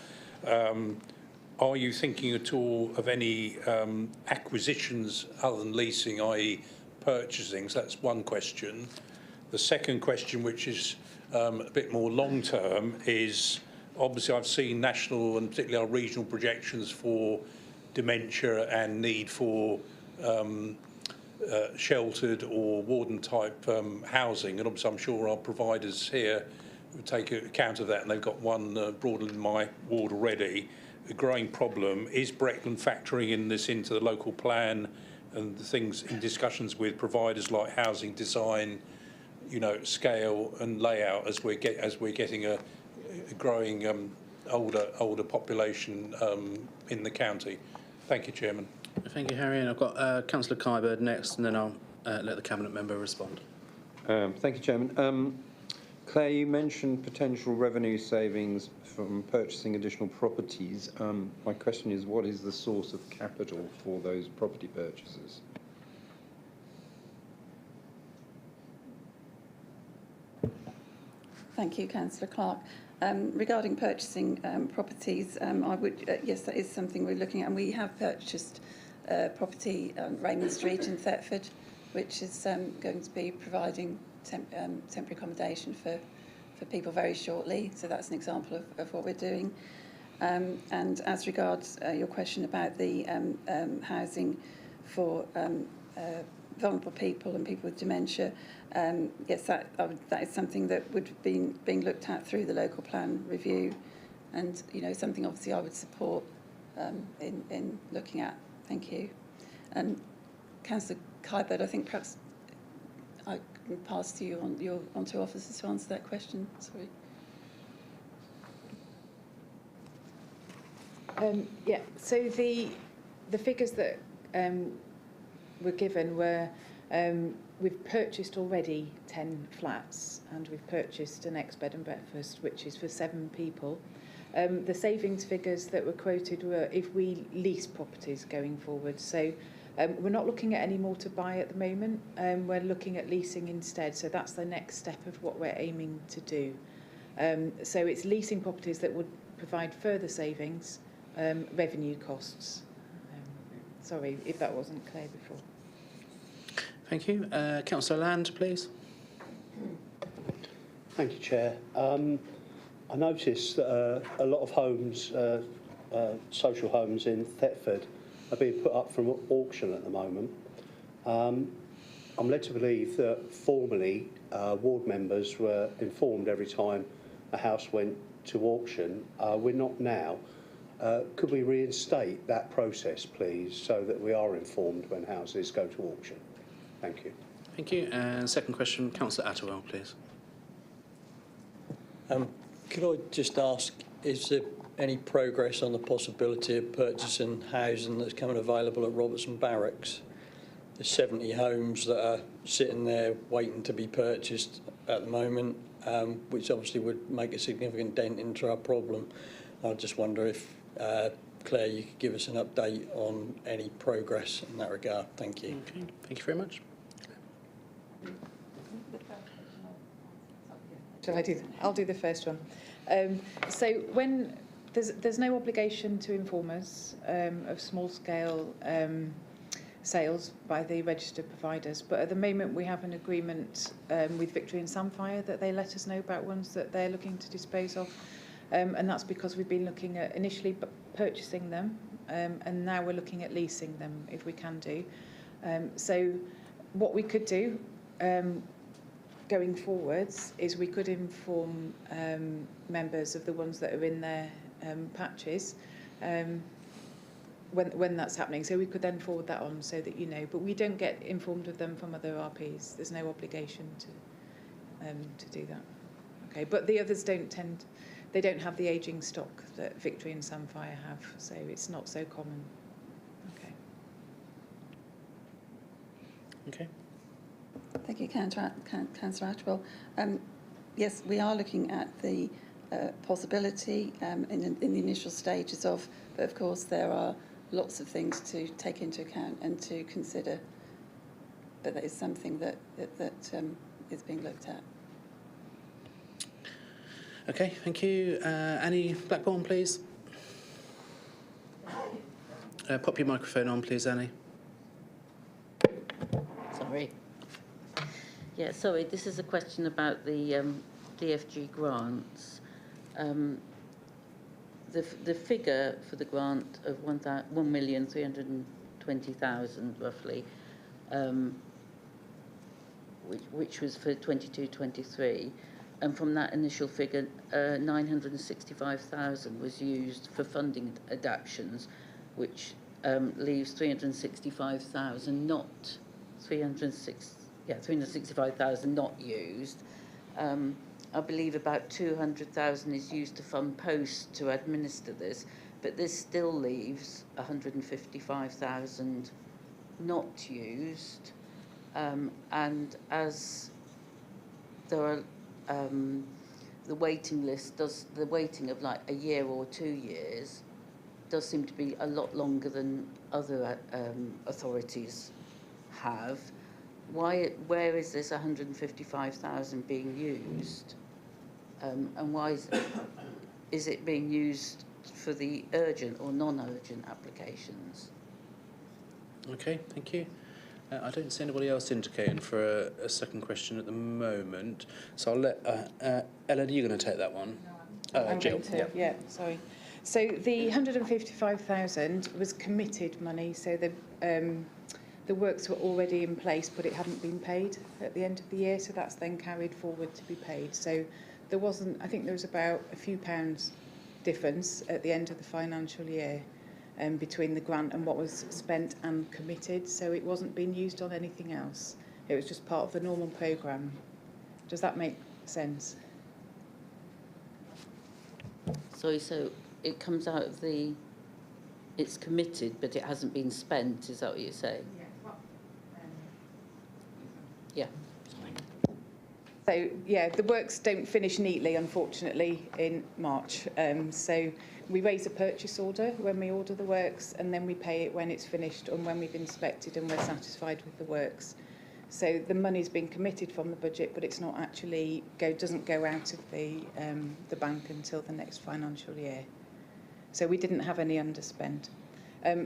[SPEAKER 14] Are you thinking at all of any acquisitions other than leasing, i.e. purchasing? So that's one question. The second question, which is a bit more long-term, is obviously I've seen national and particularly our regional projections for dementia and need for sheltered or warden-type housing, and obviously I'm sure our providers here would take account of that, and they've got one broadly in my ward already. A growing problem. Is Breckland factoring in this into the local plan and the things in discussions with providers like housing design, scale and layout as we're getting a growing older population in the county? Thank you, Chairman.
[SPEAKER 1] Thank you, Harry. And I've got Councillor Kybird next, and then I'll let the Cabinet Member respond.
[SPEAKER 10] Thank you, Chairman. Claire, you mentioned potential revenue savings from purchasing additional properties. My question is, what is the source of capital for those property purchases?
[SPEAKER 13] Thank you, Councillor Clark. Regarding purchasing properties, yes, that is something we're looking at, and we have purchased property on Raymond Street in Thetford, which is going to be providing temporary accommodation for people very shortly. So that's an example of what we're doing. And as regards your question about the housing for vulnerable people and people with dementia, yes, that is something that would be being looked at through the local plan review, and something obviously I would support in looking at. Thank you. And Councillor Kybird, I think perhaps I can pass to you on to officers to answer that question. Sorry.
[SPEAKER 15] So the figures that were given were We've purchased already 10 flats, and we've purchased an ex-bed and breakfast, which is for 7 people. The savings figures that were quoted were if we lease properties going forward. So we're not looking at any more to buy at the moment. We're looking at leasing instead. So that's the next step of what we're aiming to do. So it's leasing properties that would provide further savings, revenue costs. Sorry if that wasn't clear before.
[SPEAKER 1] Thank you. Councillor Land, please.
[SPEAKER 16] Thank you, Chair. I noticed that a lot of homes, social homes in Thetford, are being put up from auction at the moment. I'm led to believe that formerly ward members were informed every time a house went to auction. We're not now. Could we reinstate that process, please, so that we are informed when houses go to auction? Thank you.
[SPEAKER 1] Thank you. And second question, Councillor Attewell, please.
[SPEAKER 17] Could I just ask, is there any progress on the possibility of purchasing housing that's coming available at Robertson Barracks? There's 70 homes that are sitting there waiting to be purchased at the moment, which obviously would make a significant dent into our problem. I just wonder if, Claire, you could give us an update on any progress in that regard. Thank you.
[SPEAKER 1] Okay. Thank you very much.
[SPEAKER 15] Shall I do? I'll do the first one. So when there's no obligation to inform us of small-scale sales by the registered providers, but at the moment we have an agreement with Victory and Samphire that they let us know about ones that they're looking to dispose of, and that's because we've been looking at initially purchasing them, and now we're looking at leasing them if we can do. So what we could do going forwards is we could inform members of the ones that are in their patches when that's happening. So we could then forward that on so that you know. But we don't get informed of them from other RPs. There's no obligation to do that. Okay, but the others they don't have the ageing stock that Victory and Samphire have, so it's not so common. Okay.
[SPEAKER 1] Okay.
[SPEAKER 13] Thank you, Councillor Attewell. Yes, we are looking at the possibility in the initial stages of, but of course there are lots of things to take into account and to consider. But that is something that is being looked at.
[SPEAKER 1] Okay, thank you. Annie Blackburn, please. Pop your microphone on, please, Annie.
[SPEAKER 18] Sorry. Yeah, sorry, this is a question about the DFG grants. The figure for the grant of 1,320,000 roughly, which was for 22-23, and from that initial figure, 965,000 was used for funding adaptations, which leaves 365,000 not 365,000 not used. I believe about 200,000 is used to fund posts to administer this, but this still leaves 155,000 not used. And as there are the waiting list the waiting of like a year or 2 years does seem to be a lot longer than other authorities have. Where is this 155,000 being used, and why is it being used for the urgent or non-urgent applications?
[SPEAKER 1] Okay, thank you. I don't see anybody else indicating for a second question at the moment, so I'll let Ellen. Are you going to take that one?
[SPEAKER 15] I'm
[SPEAKER 1] Jill.
[SPEAKER 15] going to, yeah, sorry. So the 155,000 was committed money, so the works were already in place, but it hadn't been paid at the end of the year, so that's then carried forward to be paid. So there wasn't, I think there was about a few pounds difference at the end of the financial year between the grant and what was spent and committed, so it wasn't being used on anything else. It was just part of the normal programme. Does that make sense?
[SPEAKER 18] Sorry, so it comes out of it's committed, but it hasn't been spent, is that what you're saying? Yeah.
[SPEAKER 15] So, yeah, the works don't finish neatly, unfortunately, in March. So we raise a purchase order when we order the works, and then we pay it when it's finished and when we've inspected and we're satisfied with the works. So the money's been committed from the budget, but it's not actually doesn't go out of the bank until the next financial year. So we didn't have any underspend.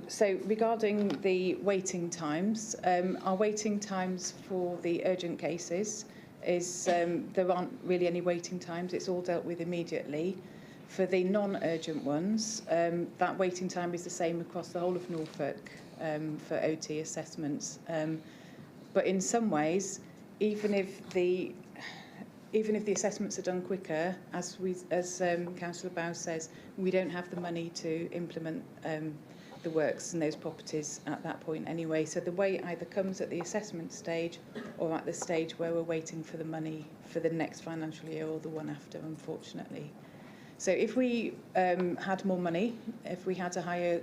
[SPEAKER 15] So regarding the waiting times, our waiting times for the urgent cases is there aren't really any waiting times. It's all dealt with immediately. For the non-urgent ones, that waiting time is the same across the whole of Norfolk for OT assessments. But in some ways, even if the assessments are done quicker, as Councillor Bow says, we don't have the money to implement the works and those properties at that point anyway. So the wait either comes at the assessment stage or at the stage where we're waiting for the money for the next financial year or the one after, unfortunately. So if we had more money, if we had a higher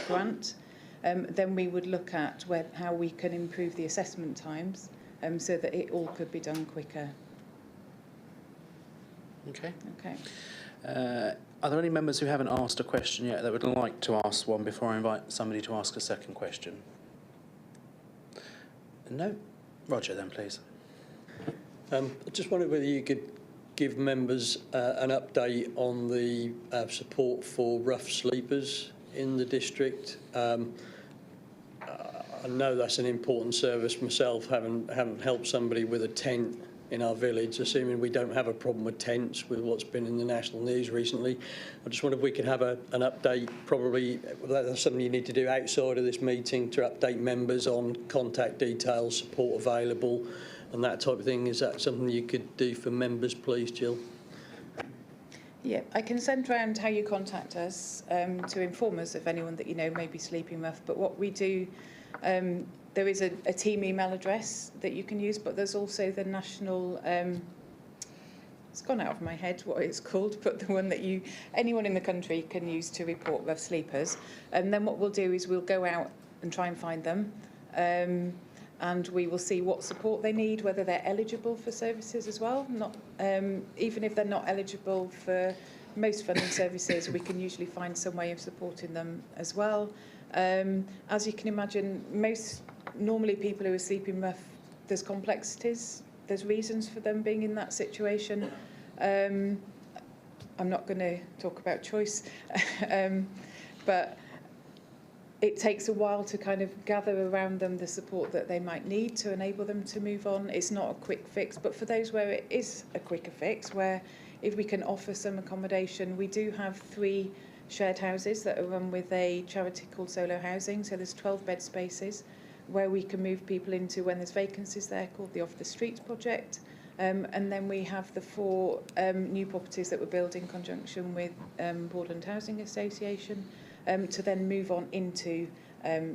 [SPEAKER 15] grant, then we would look at how we can improve the assessment times so that it all could be done quicker.
[SPEAKER 1] Okay.
[SPEAKER 15] Okay.
[SPEAKER 1] Are there any members who haven't asked a question yet that would like to ask one before I invite somebody to ask a second question? No? Roger, then, please.
[SPEAKER 17] I just wondered whether you could give members an update on the support for rough sleepers in the district. I know that's an important service myself, having helped somebody with a tent in our village, assuming we don't have a problem with tents with what's been in the national news recently. I just wondered if we could have an update, probably that's something you need to do outside of this meeting, to update members on contact details, support available and that type of thing. Is that something you could do for members, please, Jill?
[SPEAKER 15] Yeah, I can send round how you contact us to inform us of anyone that you know may be sleeping rough. But what we do, there is a team email address that you can use, but there's also the national, it's gone out of my head what it's called, but the one that anyone in the country can use to report rough sleepers. And then what we'll do is we'll go out and try and find them. And we will see what support they need, whether they're eligible for services as well. Even if they're not eligible for most funding services, we can usually find some way of supporting them as well. As you can imagine, normally people who are sleeping rough, there's complexities, there's reasons for them being in that situation. I'm not going to talk about choice, but it takes a while to kind of gather around them the support that they might need to enable them to move on. It's not a quick fix, but for those where it is a quicker fix, where if we can offer some accommodation, we do have 3 shared houses that are run with a charity called Solo Housing. So there's 12 bed spaces where we can move people into when there's vacancies there, called the Off the Streets project. And then we have the 4 new properties that we're building in conjunction with Broadland Housing Association, to then move on into,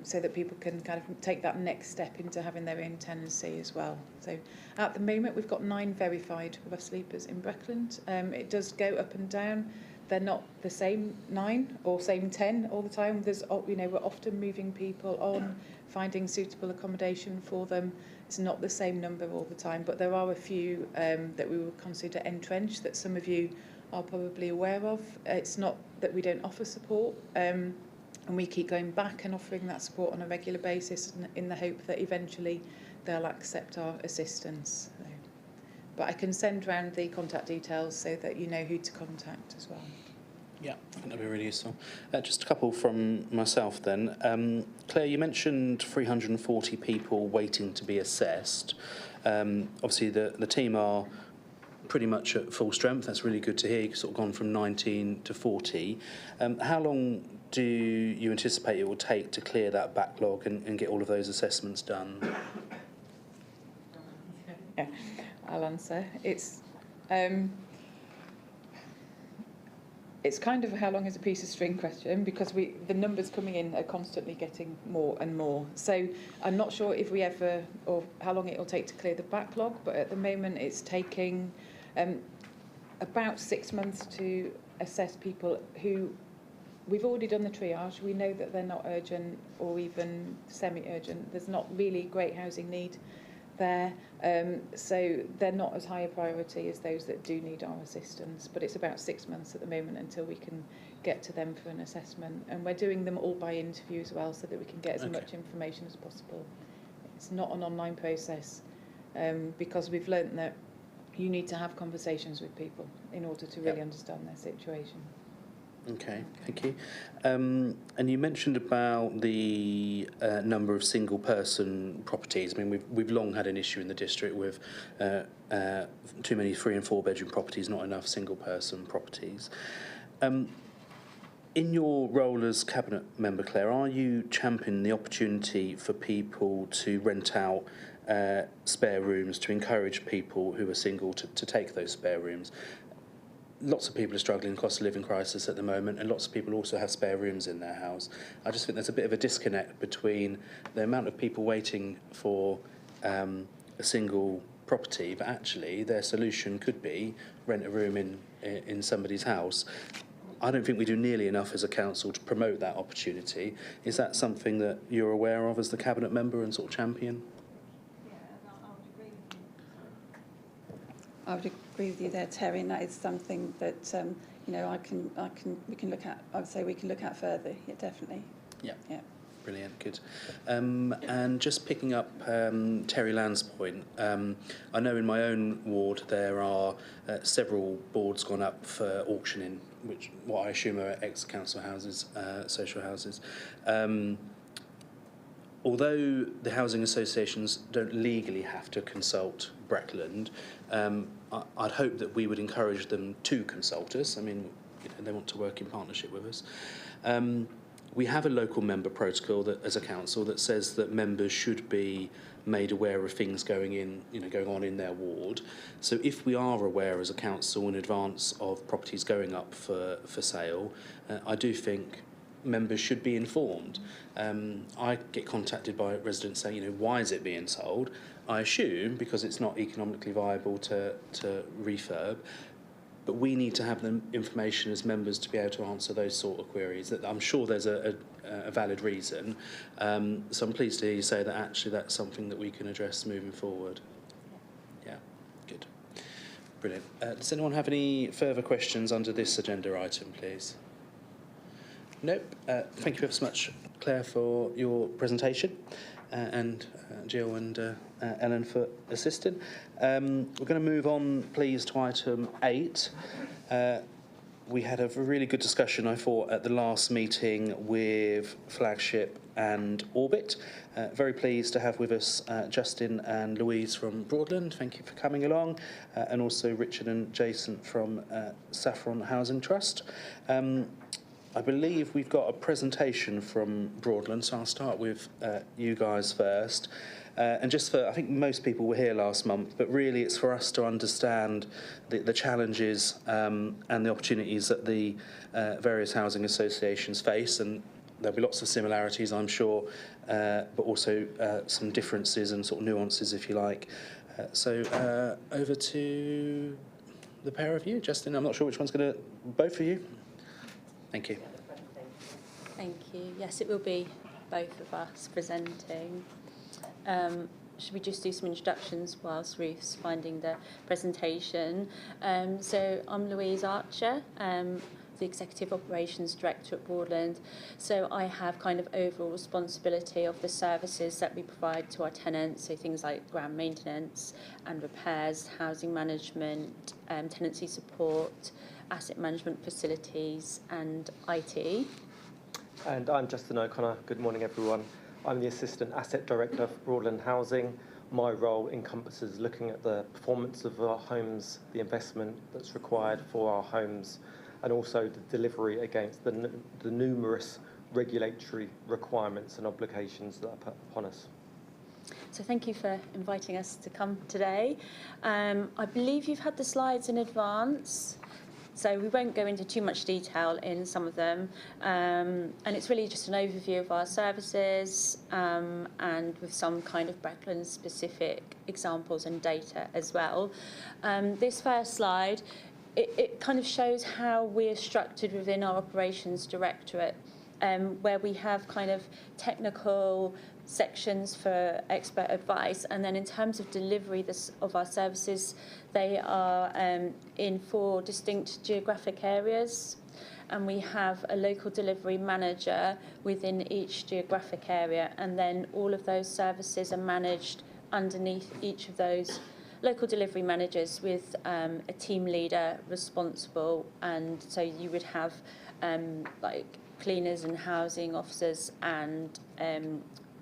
[SPEAKER 15] so that people can kind of take that next step into having their own tenancy as well. So at the moment we've got 9 verified rough sleepers in Breckland. It does go up and down. They're not the same 9 or same 10 all the time. We're often moving people on, finding suitable accommodation for them. It's not the same number all the time, but there are a few that we would consider entrenched that some of you are probably aware of. It's not that we don't offer support, and we keep going back and offering that support on a regular basis in the hope that eventually they'll accept our assistance. But I can send round the contact details so that you know who to contact as well.
[SPEAKER 1] Yeah, I think that'd be really useful. Just a couple from myself then. Claire, you mentioned 340 people waiting to be assessed. Obviously, the team are pretty much at full strength. That's really good to hear. You've sort of gone from 19 to 40. How long do you anticipate it will take to clear that backlog and get all of those assessments done?
[SPEAKER 15] Yeah, I'll answer. It's kind of how long is a piece of string question, because the numbers coming in are constantly getting more and more. So I'm not sure if we ever, or how long it will take to clear the backlog, but at the moment it's taking about 6 months to assess people who we've already done the triage. We know that they're not urgent or even semi-urgent. There's not really great housing need. there. So they're not as high a priority as those that do need our assistance, but it's about 6 months at the moment until we can get to them for an assessment. And we're doing them all by interview as well, so that we can get as much information as possible. It's not an online process, because we've learnt that you need to have conversations with people in order to really understand their situation.
[SPEAKER 1] Okay, thank you. And you mentioned about the number of single-person properties. I mean, we've long had an issue in the district with too many 3- and 4-bedroom properties, not enough single-person properties. In your role as Cabinet Member, Claire, are you championing the opportunity for people to rent out spare rooms, to encourage people who are single to take those spare rooms? Lots of people are struggling with cost of living crisis at the moment, and lots of people also have spare rooms in their house. I just think there's a bit of a disconnect between the amount of people waiting for a single property, but actually their solution could be rent a room in somebody's house. I don't think we do nearly enough as a council to promote that opportunity. Is that something that you're aware of as the Cabinet Member and sort of champion?
[SPEAKER 13] I would agree with you there, Terry, and that is something that you know we can look at. I would say we can look at further. Yeah, definitely.
[SPEAKER 1] Yeah.
[SPEAKER 13] Yeah.
[SPEAKER 1] Brilliant, good. And just picking up Terry Land's point, I know in my own ward there are several boards gone up for auctioning, which what I assume are ex-council houses, social houses. Although the housing associations don't legally have to consult Breckland, I'd hope that we would encourage them to consult us. I mean, you know, they want to work in partnership with us. We have a local member protocol that, as a council, that says that members should be made aware of things going on in their ward. So if we are aware as a council in advance of properties going up for sale, I do think members should be informed. I get contacted by residents saying, you know, why is it being sold? I assume because it's not economically viable to refurb. But we need to have the information as members to be able to answer those sort of queries. That I'm sure there's a valid reason. So I'm pleased to hear you say that actually that's something that we can address moving forward. Yeah, good. Brilliant. Does anyone have any further questions under this agenda item, please? Nope. Thank you ever so much, Claire, for your presentation, and Jill and Ellen for assisting. We're going to move on, please, to item 8. We had a really good discussion, I thought, at the last meeting with Flagship and Orbit. Very pleased to have with us Justin and Louise from Broadland. Thank you for coming along, and also Richard and Jason from Saffron Housing Trust. I believe we've got a presentation from Broadland, so I'll start with you guys first. And just for, I think most people were here last month, but really it's for us to understand the challenges and the opportunities that the various housing associations face, and there'll be lots of similarities, I'm sure, but also some differences and sort of nuances, if you like. So over to the pair of you. Justin, I'm not sure which one's going to, both of you. Thank you.
[SPEAKER 19] Thank you. Yes, it will be both of us presenting. Should we just do some introductions whilst Ruth's finding the presentation? So I'm Louise Archer, the Executive Operations Director at Broadland. So I have kind of overall responsibility of the services that we provide to our tenants, so things like ground maintenance and repairs, housing management, tenancy support, asset management facilities and IT.
[SPEAKER 20] And I'm Justin O'Connor. Good morning, everyone. I'm the Assistant Asset Director for Broadland Housing. My role encompasses looking at the performance of our homes, the investment that's required for our homes, and also the delivery against the numerous regulatory requirements and obligations that are put upon us.
[SPEAKER 19] So thank you for inviting us to come today. I believe you've had the slides in advance, so we won't go into too much detail in some of them. And it's really just an overview of our services and with some kind of Breckland specific examples and data as well. This first slide, it kind of shows how we're structured within our operations directorate, where we have kind of technical sections for expert advice. And then in terms of delivery of our services, they are in 4 distinct geographic areas. And we have a local delivery manager within each geographic area, and then all of those services are managed underneath each of those local delivery managers with a team leader responsible. And so you would have like cleaners and housing officers and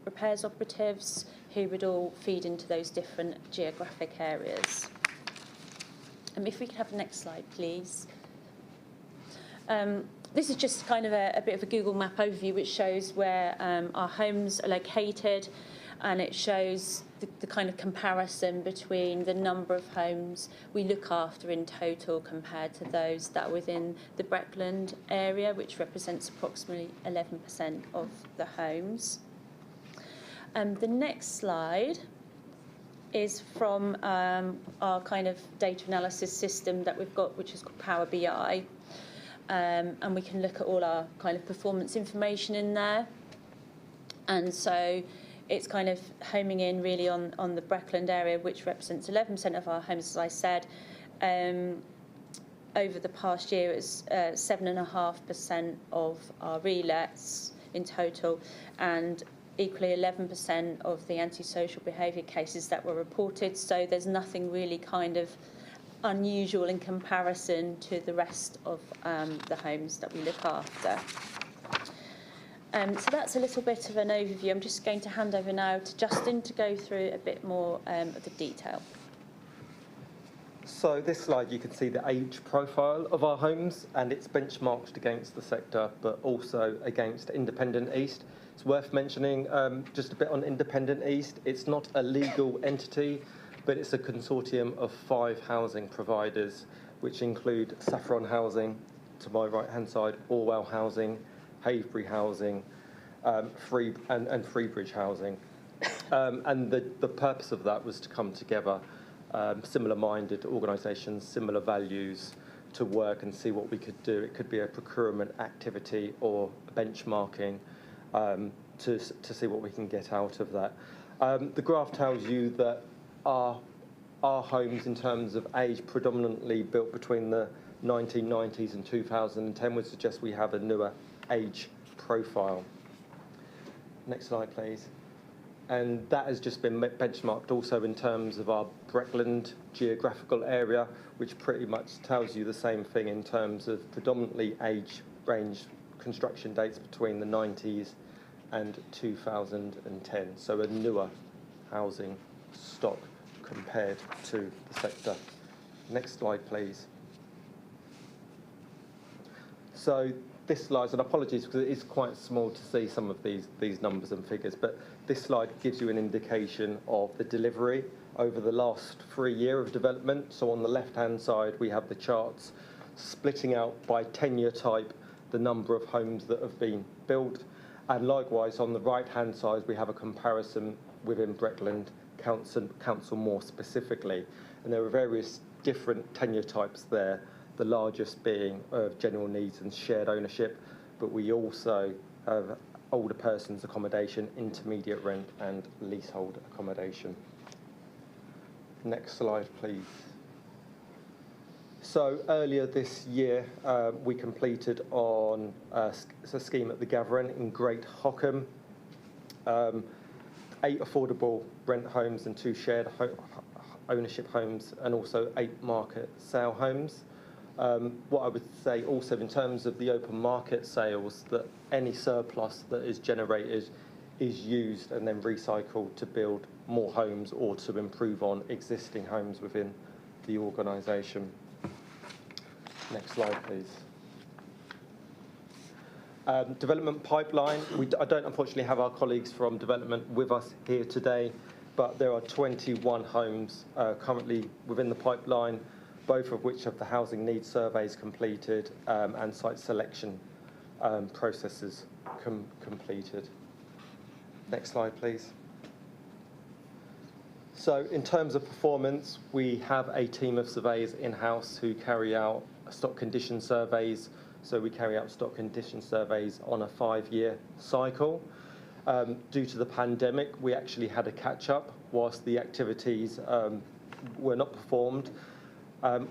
[SPEAKER 19] repairs operatives who would all feed into those different geographic areas. If we could have the next slide, please. This is just kind of a bit of a Google Map overview, which shows where our homes are located, and it shows the kind of comparison between the number of homes we look after in total compared to those that are within the Breckland area, which represents approximately 11% of the homes. The next slide is from our kind of data analysis system that we've got, which is called Power BI. And we can look at all our kind of performance information in there. And so it's kind of homing in really on the Breckland area, which represents 11% of our homes, as I said. Over the past year, it's 7.5% of our relets in total, and equally 11% of the antisocial behaviour cases that were reported. So there's nothing really kind of unusual in comparison to the rest of the homes that we look after. So that's a little bit of an overview. I'm just going to hand over now to Justin to go through a bit more of the detail.
[SPEAKER 20] So this slide, you can see the age profile of our homes, and it's benchmarked against the sector, but also against Independent East. It's worth mentioning just a bit on Independent East. It's not a legal entity, but it's a consortium of 5 housing providers, which include Saffron Housing, to my right-hand side, Orwell Housing, Havebury Housing, Freebridge Housing. And the purpose of that was to come together, similar-minded organisations, similar values, to work and see what we could do. It could be a procurement activity or benchmarking to see what we can get out of that. The graph tells you that our homes, in terms of age, predominantly built between the 1990s and 2010, would suggest we have a newer age profile. Next slide, please. And that has just been benchmarked also in terms of our Breckland geographical area, which pretty much tells you the same thing in terms of predominantly age range construction dates between the 90s and 2010. So a newer housing stock compared to the sector. Next slide, please. So this slide, and apologies because it is quite small to see some of these numbers and figures, but this slide gives you an indication of the delivery over the last 3 years of development. So on the left-hand side, we have the charts splitting out by tenure type the number of homes that have been built. And likewise, on the right-hand side, we have a comparison within Breckland Council more specifically. And there are various different tenure types there, the largest being of general needs and shared ownership, but we also have older persons accommodation, intermediate rent and leasehold accommodation. Next slide, please. So earlier this year, we completed on a scheme at the Gathering in Great Hockham. 8 affordable rent homes and 2 shared ownership homes, and also 8 market sale homes. What I would say also in terms of the open market sales, that any surplus that is generated is used and then recycled to build more homes or to improve on existing homes within the organisation. Next slide, please. Development pipeline. I don't unfortunately have our colleagues from development with us here today, but there are 21 homes currently within the pipeline, both of which have the housing needs surveys completed and site selection processes completed. Next slide, please. So in terms of performance, we have a team of surveyors in-house who carry out stock condition surveys. So we carry out stock condition surveys on a 5-year cycle. Due to the pandemic, we actually had a catch-up whilst the activities were not performed.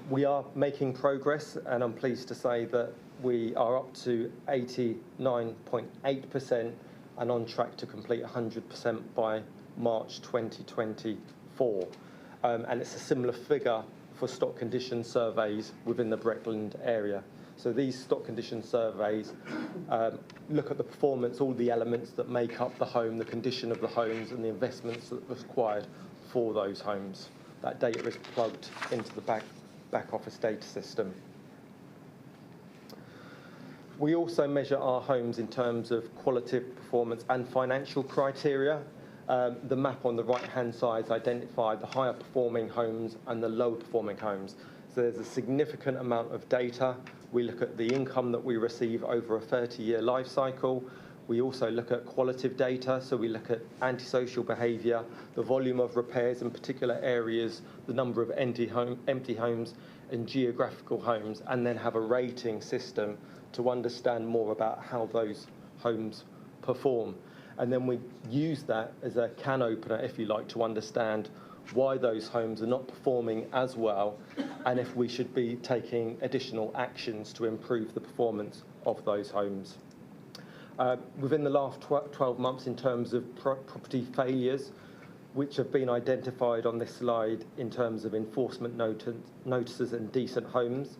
[SPEAKER 20] We are making progress, and I'm pleased to say that we are up to 89.8% and on track to complete 100% by March 2024. And it's a similar figure for stock condition surveys within the Breckland area. So these stock condition surveys look at the performance, all the elements that make up the home, the condition of the homes and the investments that are required for those homes. That data is plugged into the back office data system. We also measure our homes in terms of qualitative performance and financial criteria. The map on the right-hand side identifies the higher performing homes and the lower performing homes. So there's a significant amount of data. We look at the income that we receive over a 30-year life cycle. We also look at qualitative data, so we look at antisocial behaviour, the volume of repairs in particular areas, the number of empty homes and geographical homes, and then have a rating system to understand more about how those homes perform. And then we use that as a can opener, if you like, to understand why those homes are not performing as well and if we should be taking additional actions to improve the performance of those homes. Within the last 12 months, in terms of property failures, which have been identified on this slide in terms of enforcement notices and decent homes,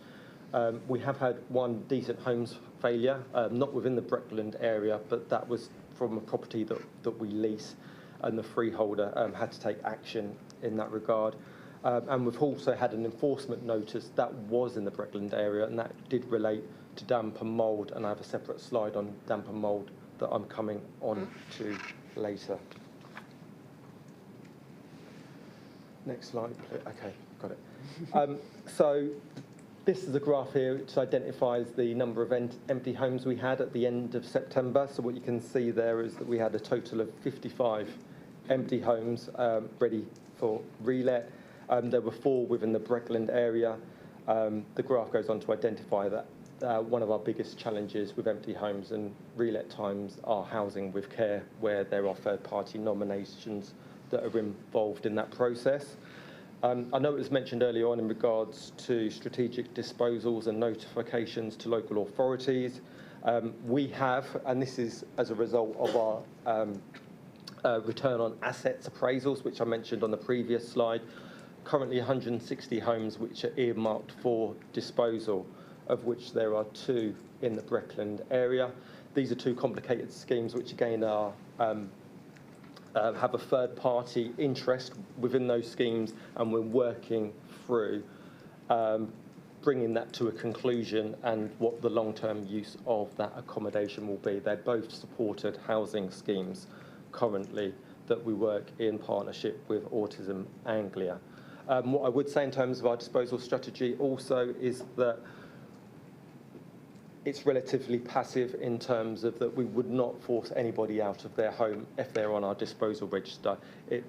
[SPEAKER 20] we have had one decent homes failure, not within the Breckland area, but that was from a property that we lease, and the freeholder had to take action in that regard. And we've also had an enforcement notice that was in the Breckland area, and that did relate to damp and mould, and I have a separate slide on damp and mould that I'm coming on to later. Next slide, please. Okay, got it. So this is a graph here which identifies the number of empty homes we had at the end of September. So what you can see there is that we had a total of 55 empty homes ready for relet. There were 4 within the Breckland area. The graph goes on to identify that one of our biggest challenges with empty homes and relet times are housing with care, where there are third-party nominations that are involved in that process. I know it was mentioned earlier on in regards to strategic disposals and notifications to local authorities. We have, and this is as a result of our return on assets appraisals, which I mentioned on the previous slide, currently 160 homes which are earmarked for disposal, of which there are 2 in the Breckland area. These are 2 complicated schemes which again are have a third-party interest within those schemes, and we're working through bringing that to a conclusion and what the long-term use of that accommodation will be. They're both supported housing schemes currently that we work in partnership with Autism Anglia. What I would say in terms of our disposal strategy also is that it's relatively passive in terms of that we would not force anybody out of their home if they're on our disposal register. It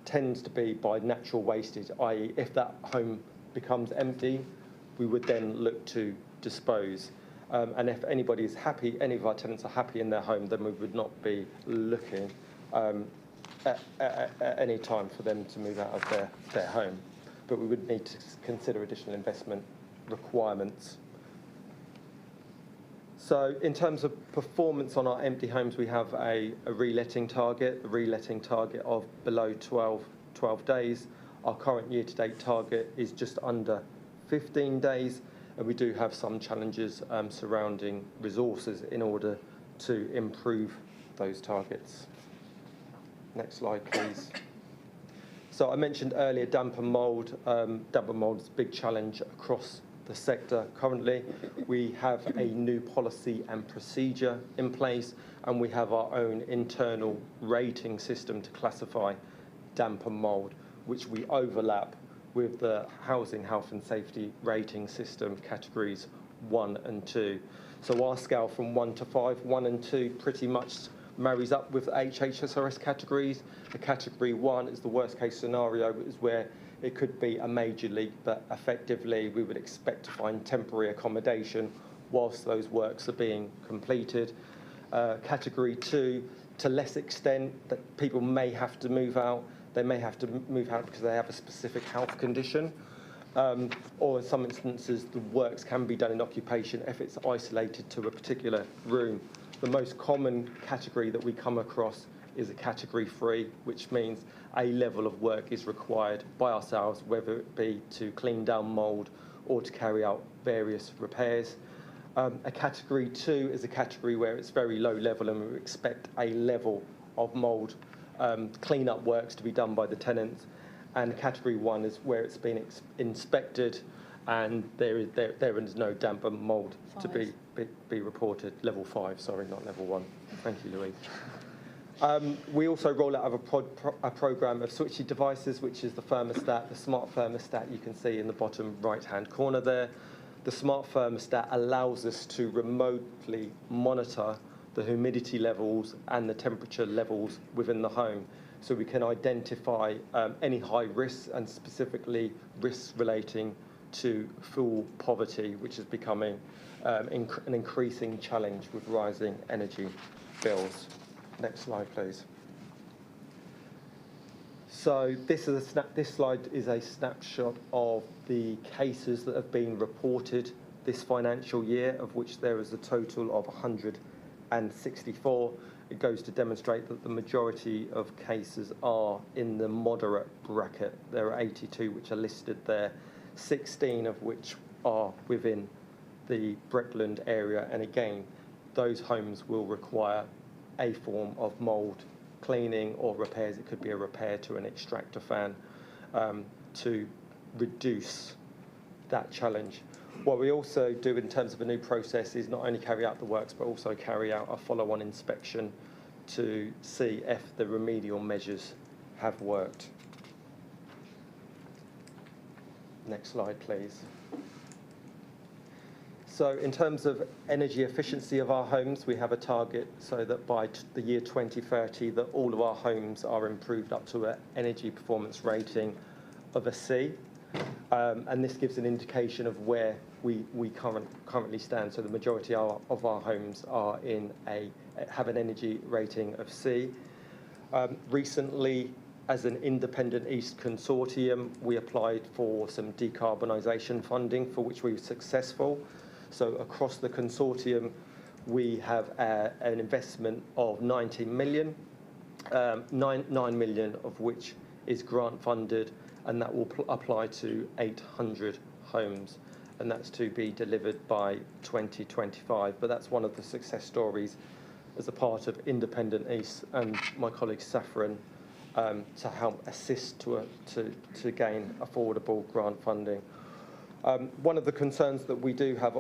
[SPEAKER 20] tends to be by natural wastage, i.e. if that home becomes empty, we would then look to dispose. And if anybody is happy, any of our tenants are happy in their home, then we would not be looking at any time for them to move out of their home. But we would need to consider additional investment requirements. So in terms of performance on our empty homes, we have a reletting target of below 12 days. Our current year-to-date target is just under 15 days, and we do have some challenges surrounding resources in order to improve those targets. Next slide, please. So I mentioned earlier damp and mould. Damp and mould is a big challenge across the sector currently. We have a new policy and procedure in place, and we have our own internal rating system to classify damp and mould, which we overlap with the Housing Health and Safety Rating System categories 1 and 2. So our scale from 1 to 5, 1 and 2 pretty much marries up with HHSRS categories. The category 1 is the worst case scenario, is where it could be a major leak, but effectively we would expect to find temporary accommodation whilst those works are being completed. Category 2 to less extent that people may have to move out. They may have to move out because they have a specific health condition. Or in some instances, the works can be done in occupation if it's isolated to a particular room. The most common category that we come across is a category 3, which means a level of work is required by ourselves, whether it be to clean down mould or to carry out various repairs. A category 2 is a category where it's very low level and we expect a level of mould clean-up works to be done by the tenants. And category 1 is where it's been inspected and there is no damp and mould to be reported. Level 5, sorry, not level 1. Thank you, Louise. We also roll out a programme of switchy devices, which is the thermostat, the smart thermostat you can see in the bottom right-hand corner there. The smart thermostat allows us to remotely monitor the humidity levels and the temperature levels within the home. So we can identify any high risks and specifically risks relating to fuel poverty, which is becoming an increasing challenge with rising energy bills. Next slide, please. So this slide is a snapshot of the cases that have been reported this financial year, of which there is a total of 164. It goes to demonstrate that the majority of cases are in the moderate bracket. There are 82 which are listed there, 16 of which are within the Breckland area. And again, those homes will require a form of mould cleaning or repairs. It could be a repair to an extractor fan to reduce that challenge. What we also do in terms of a new process is not only carry out the works, but also carry out a follow-on inspection to see if the remedial measures have worked. Next slide, please. So in terms of energy efficiency of our homes, we have a target so that by the year 2030 that all of our homes are improved up to an energy performance rating of a C. And this gives an indication of where we currently stand. So the majority of our homes are have an energy rating of C. Recently, as an independent East consortium, we applied for some decarbonisation funding, for which we were successful. So across the consortium, we have an investment of 19 million, 9 million of which is grant funded, and that will apply to 800 homes, and that's to be delivered by 2025. But that's one of the success stories as a part of Independent East and my colleague Saffron to help assist to gain affordable grant funding. One of the concerns that we do have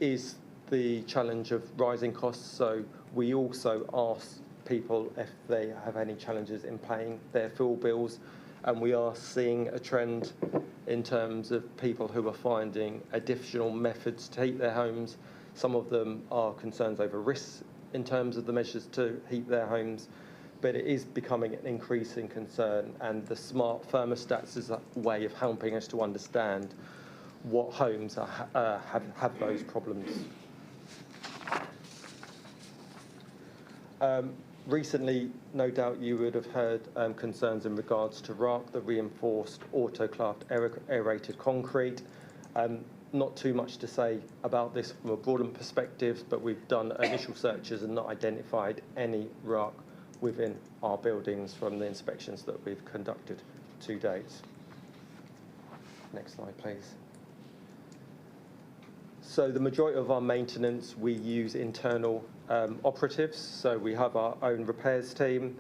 [SPEAKER 20] is the challenge of rising costs, so we also ask people if they have any challenges in paying their fuel bills. And we are seeing a trend in terms of people who are finding additional methods to heat their homes. Some of them are concerns over risks in terms of the measures to heat their homes, but it is becoming an increasing concern, and the smart thermostats is a way of helping us to understand what homes have those problems. Recently, no doubt you would have heard concerns in regards to RARC, the reinforced autoclaved aerated concrete. Not too much to say about this from a Broadland perspective, but we've done initial searches and not identified any RARC within our buildings from the inspections that we've conducted to date. Next slide, please. So the majority of our maintenance, we use internal operatives. So we have our own repairs team.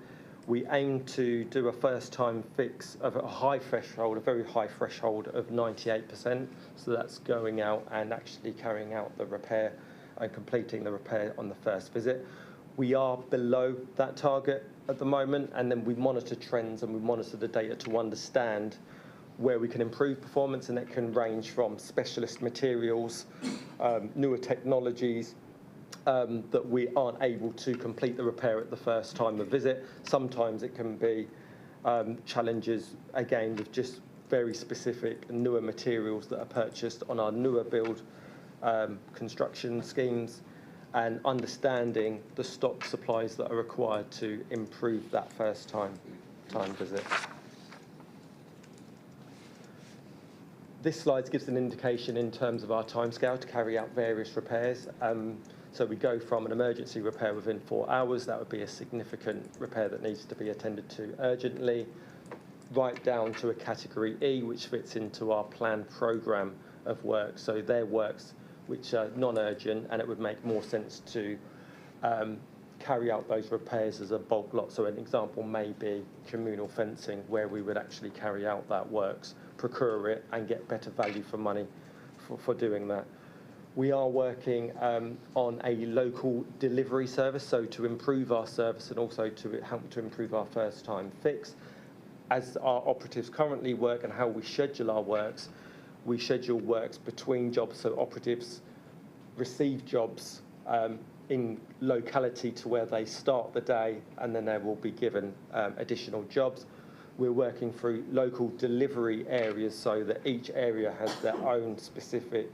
[SPEAKER 20] We aim to do a first-time fix of a high threshold, a very high threshold of 98%. So that's going out and actually carrying out the repair and completing the repair on the first visit. We are below that target at the moment, and then we monitor trends and we monitor the data to understand where we can improve performance, and it can range from specialist materials, newer technologies, that we aren't able to complete the repair at the first time of visit. Sometimes it can be challenges, again, with just very specific newer materials that are purchased on our newer build construction schemes. and understanding the stock supplies that are required to improve that first time visit. This slide gives an indication in terms of our timescale to carry out various repairs. So we go from an emergency repair within 4 hours, that would be a significant repair that needs to be attended to urgently, right down to a category E, which fits into our planned programme of work. So they're works which are non-urgent, and it would make more sense to carry out those repairs as a bulk lot. So an example may be communal fencing, where we would actually carry out that works, procure it, and get better value for money for doing that. We are working on a local delivery service, so to improve our service and also to help to improve our first time fix. As our operatives currently work and how we schedule our works, we schedule works between jobs, so operatives receive jobs in locality to where they start the day, and then they will be given additional jobs. We're working through local delivery areas so that each area has their own specific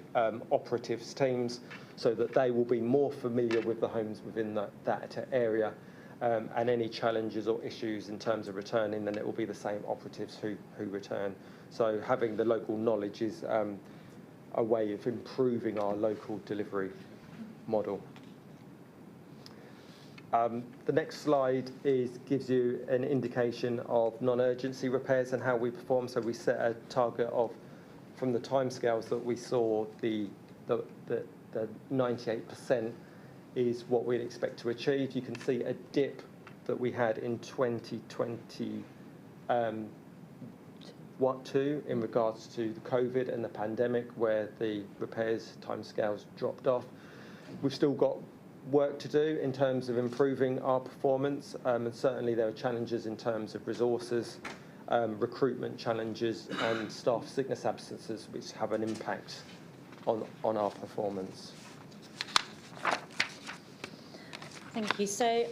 [SPEAKER 20] operatives teams, so that they will be more familiar with the homes within that area, and any challenges or issues in terms of returning, then it will be the same operatives who return. So having the local knowledge is a way of improving our local delivery model. The next slide gives you an indication of non-urgency repairs and how we perform. So we set a target of, from the timescales that we saw, the 98% is what we'd expect to achieve. You can see a dip that we had in 2022 in regards to the COVID and the pandemic, where the repairs timescales dropped off. We've still got work to do in terms of improving our performance, and certainly there are challenges in terms of resources, recruitment challenges and staff sickness absences, which have an impact on our performance.
[SPEAKER 19] Thank you. So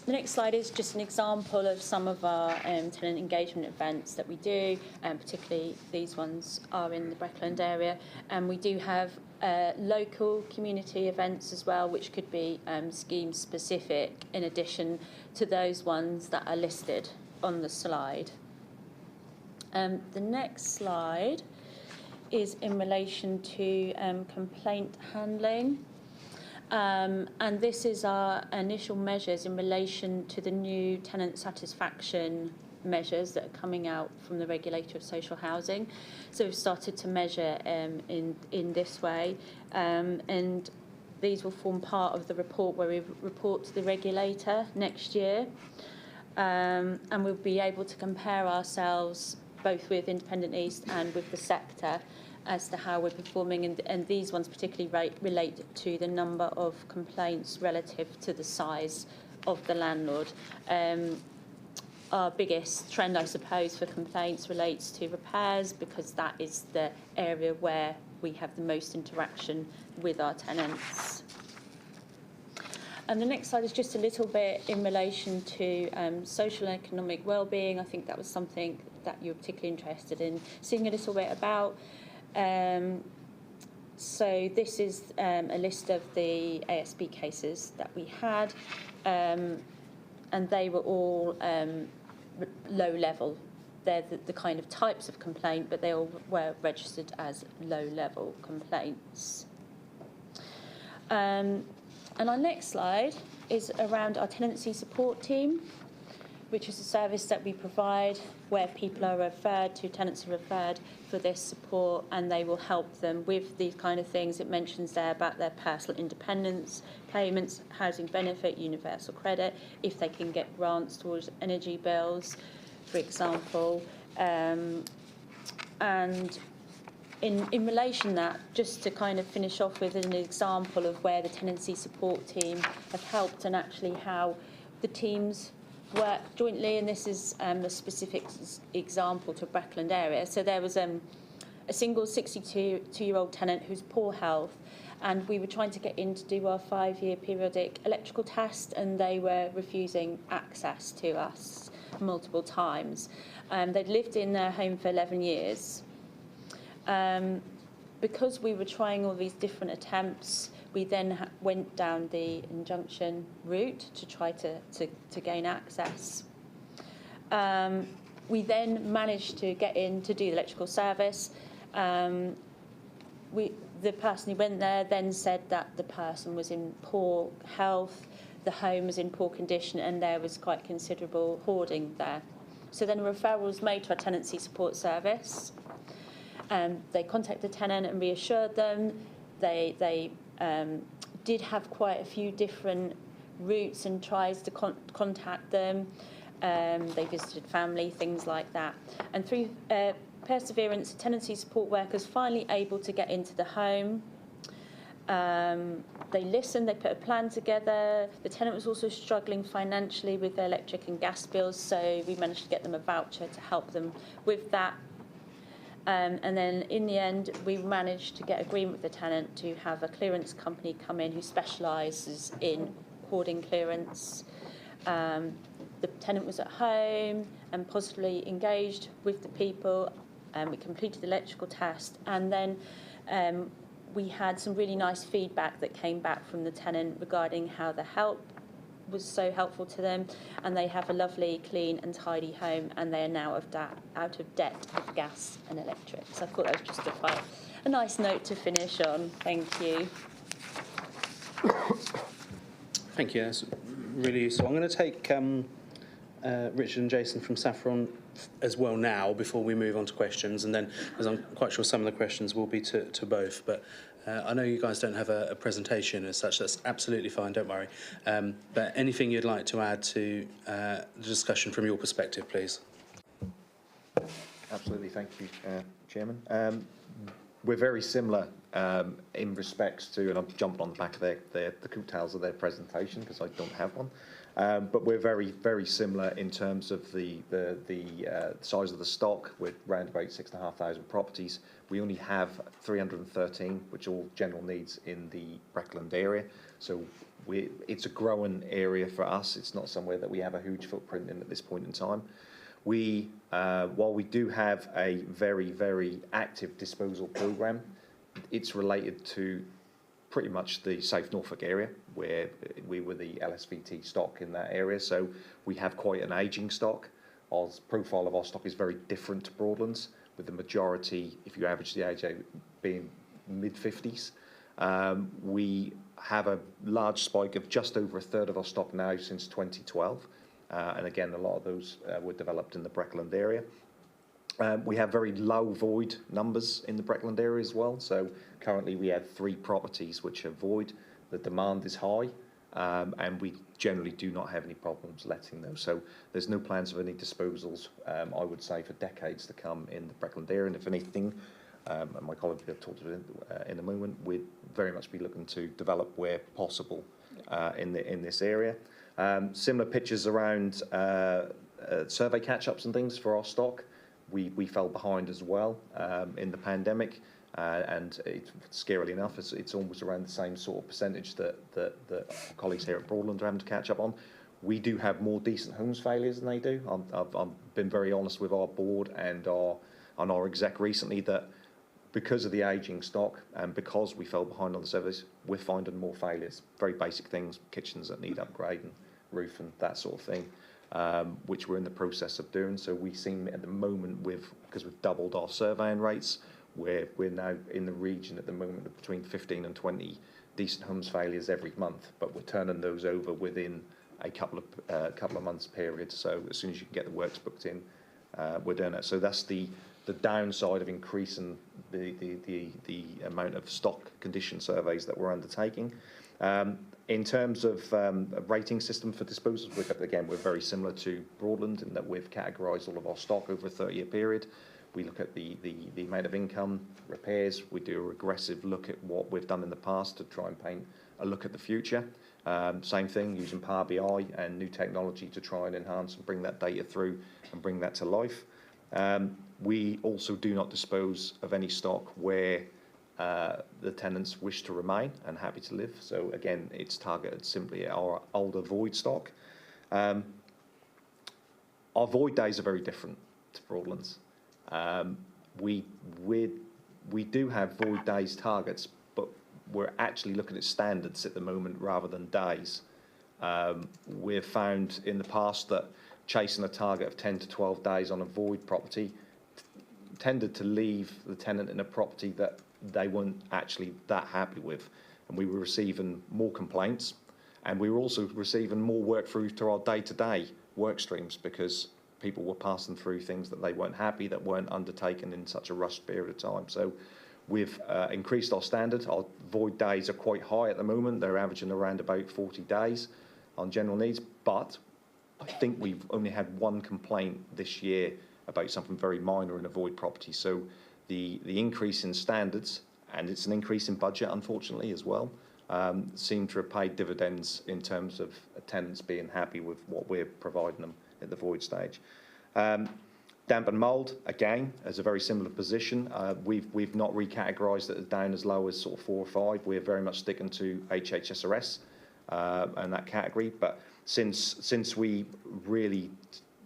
[SPEAKER 19] the next slide is just an example of some of our tenant engagement events that we do, and particularly these ones are in the Breckland area. And we do have local community events as well, which could be scheme specific in addition to those ones that are listed on the slide. The next slide is in relation to complaint handling. And this is our initial measures in relation to the new tenant satisfaction measures that are coming out from the regulator of social housing. So we've started to measure in this way, and these will form part of the report where we report to the regulator next year, and we'll be able to compare ourselves both with Independent East and with the sector as to how we're performing, and these ones particularly relate to the number of complaints relative to the size of the landlord. Our biggest trend, I suppose, for complaints relates to repairs, because that is the area where we have the most interaction with our tenants. And the next slide is just a little bit in relation to social and economic well-being. I think that was something that you're particularly interested in seeing a little bit about. So this is a list of the ASB cases that we had, and they were all low level. They're the kind of types of complaint, but they all were registered as low level complaints. And our next slide is around our tenancy support team, which is a service that we provide where people are referred to, tenants are referred for this support, and they will help them with these kind of things. It mentions there about their personal independence, payments, housing benefit, universal credit, if they can get grants towards energy bills, for example. And in relation to that, just to kind of finish off with an example of where the tenancy support team have helped and actually how the teams work jointly, and this is a specific example to Breckland area. So there was a single 62-year-old tenant who's poor health, and we were trying to get in to do our 5-year periodic electrical test, and they were refusing access to us multiple times. They'd lived in their home for 11 years. because we were trying all these different attempts, we then went down the injunction route to try to gain access. We then managed to get in to do the electrical service. The person who went there then said that the person was in poor health, the home was in poor condition, and there was quite considerable hoarding there. So then a referral was made to our tenancy support service. They contacted the tenant and reassured them. They did have quite a few different routes and tries to contact them. They visited family, things like that. And through perseverance, tenancy support workers finally able to get into the home. They listened, they put a plan together. The tenant was also struggling financially with their electric and gas bills, so we managed to get them a voucher to help them with that. And then in the end, we managed to get agreement with the tenant to have a clearance company come in who specialises in hoarding clearance. The tenant was at home and positively engaged with the people. We completed the electrical test, and then we had some really nice feedback that came back from the tenant regarding how the help was so helpful to them, and they have a lovely, clean and tidy home, and they are now out of debt with gas and electric. So I thought that was just quite a nice note to finish on. Thank you.
[SPEAKER 1] Thank you. That's really useful. I'm going to take Richard and Jason from Saffron as well now before we move on to questions, and then, as I'm quite sure some of the questions will be to both, but I know you guys don't have a presentation as such. That's absolutely fine, don't worry. But anything you'd like to add to the discussion from your perspective, please?
[SPEAKER 21] Absolutely, thank you, Chairman. We're very similar in respects to, and I'm jumping on the back of the coattails of their presentation because I don't have one. But we're very, very similar in terms of the size of the stock. We're around about 6,500 properties. We only have 313, which are all general needs in the Breckland area. So it's a growing area for us. It's not somewhere that we have a huge footprint in at this point in time. While we do have a very, very active disposal programme, it's related to pretty much the Safe Norfolk area, where we were the LSVT stock in that area. So we have quite an ageing stock. Our profile of our stock is very different to Broadlands, with the majority, if you average the age, being mid-50s. We have a large spike of just over a third of our stock now since 2012. And again, a lot of those were developed in the Breckland area. We have very low void numbers in the Breckland area as well. So currently we have 3 properties which are void. The demand is high, and we generally do not have any problems letting those. So there's no plans of any disposals, I would say, for decades to come in the Breckland area. And if anything, and my colleague will talk to it in a moment, we'd very much be looking to develop where possible in this area. Similar pictures around survey catch-ups and things for our stock. We fell behind as well in the pandemic, and scarily enough, it's almost around the same sort of percentage that our colleagues here at Broadland are having to catch up on. We do have more decent homes failures than they do. I've been very honest with our board and our exec recently that because of the ageing stock and because we fell behind on the service, we're finding more failures. Very basic things, kitchens that need upgrading, roof and that sort of thing. Which we're in the process of doing. So we seem at the moment because we've doubled our surveying rates, we're now in the region at the moment of between 15 and 20 decent homes failures every month, but we're turning those over within a couple of months period. So as soon as you can get the works booked in, we're doing that. So that's the downside of increasing the amount of stock condition surveys that we're undertaking. In terms of a rating system for disposals, we're very similar to Broadland in that we've categorised all of our stock over a 30-year period. We look at the amount of income, repairs. We do a regressive look at what we've done in the past to try and paint a look at the future. Same thing, using Power BI and new technology to try and enhance and bring that data through and bring that to life. We also do not dispose of any stock where the tenants wish to remain and happy to live. So again, it's targeted simply at our older void stock. Our void days are very different to Broadlands. we do have void days targets, but we're actually looking at standards at the moment rather than days. We've found in the past that chasing a target of 10 to 12 days on a void property tended to leave the tenant in a property that they weren't actually that happy with. And we were receiving more complaints, and we were also receiving more work through to our day-to-day work streams because people were passing through things that they weren't happy, that weren't undertaken in such a rushed period of time. So we've increased our standard. Our void days are quite high at the moment. They're averaging around about 40 days on general needs, but I think we've only had one complaint this year about something very minor in a void property. So the increase in standards, and it's an increase in budget, unfortunately, as well, seem to have paid dividends in terms of tenants being happy with what we're providing them at the void stage. Damp and mould, again, is a very similar position. We've not recategorised it down as low as sort of 4 or 5. We're very much sticking to HHSRS and that category. But since we really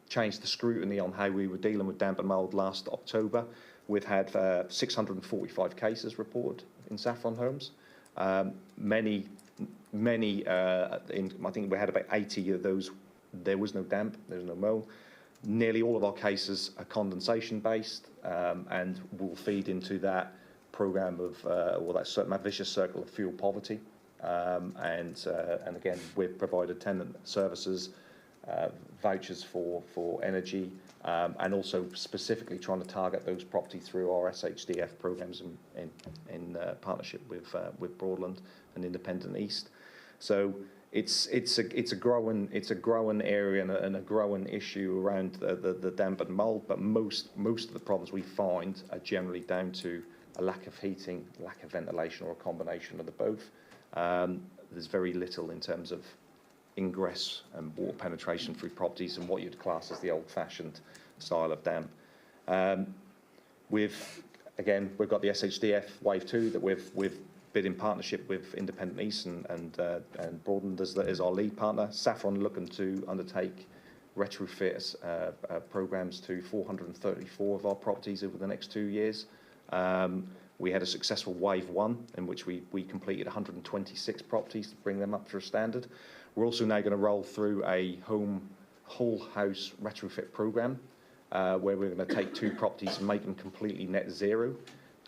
[SPEAKER 21] changed the scrutiny on how we were dealing with damp and mould last October, we've had 645 cases reported in Saffron Homes. I think we had about 80 of those. There was no damp, there was no mould. Nearly all of our cases are condensation based and will feed into that programme of, or that vicious circle of fuel poverty. And again, we've provided tenant services, vouchers for energy, and also specifically trying to target those properties through our SHDF programmes in partnership with Breckland and Independent East. So it's a growing area and a growing issue around the damp and mould. But most of the problems we find are generally down to a lack of heating, lack of ventilation, or a combination of the both. There's very little in terms of ingress and water penetration through properties and what you'd class as the old-fashioned style of damp. We've got the SHDF Wave 2 that we've bid in partnership with Independent East and Breckland as our lead partner. Saffron looking to undertake retrofit programmes to 434 of our properties over the next 2 years. We had a successful Wave 1 in which we completed 126 properties to bring them up to a standard. We're also now going to roll through a whole house retrofit programme where we're going to take 2 properties and make them completely net zero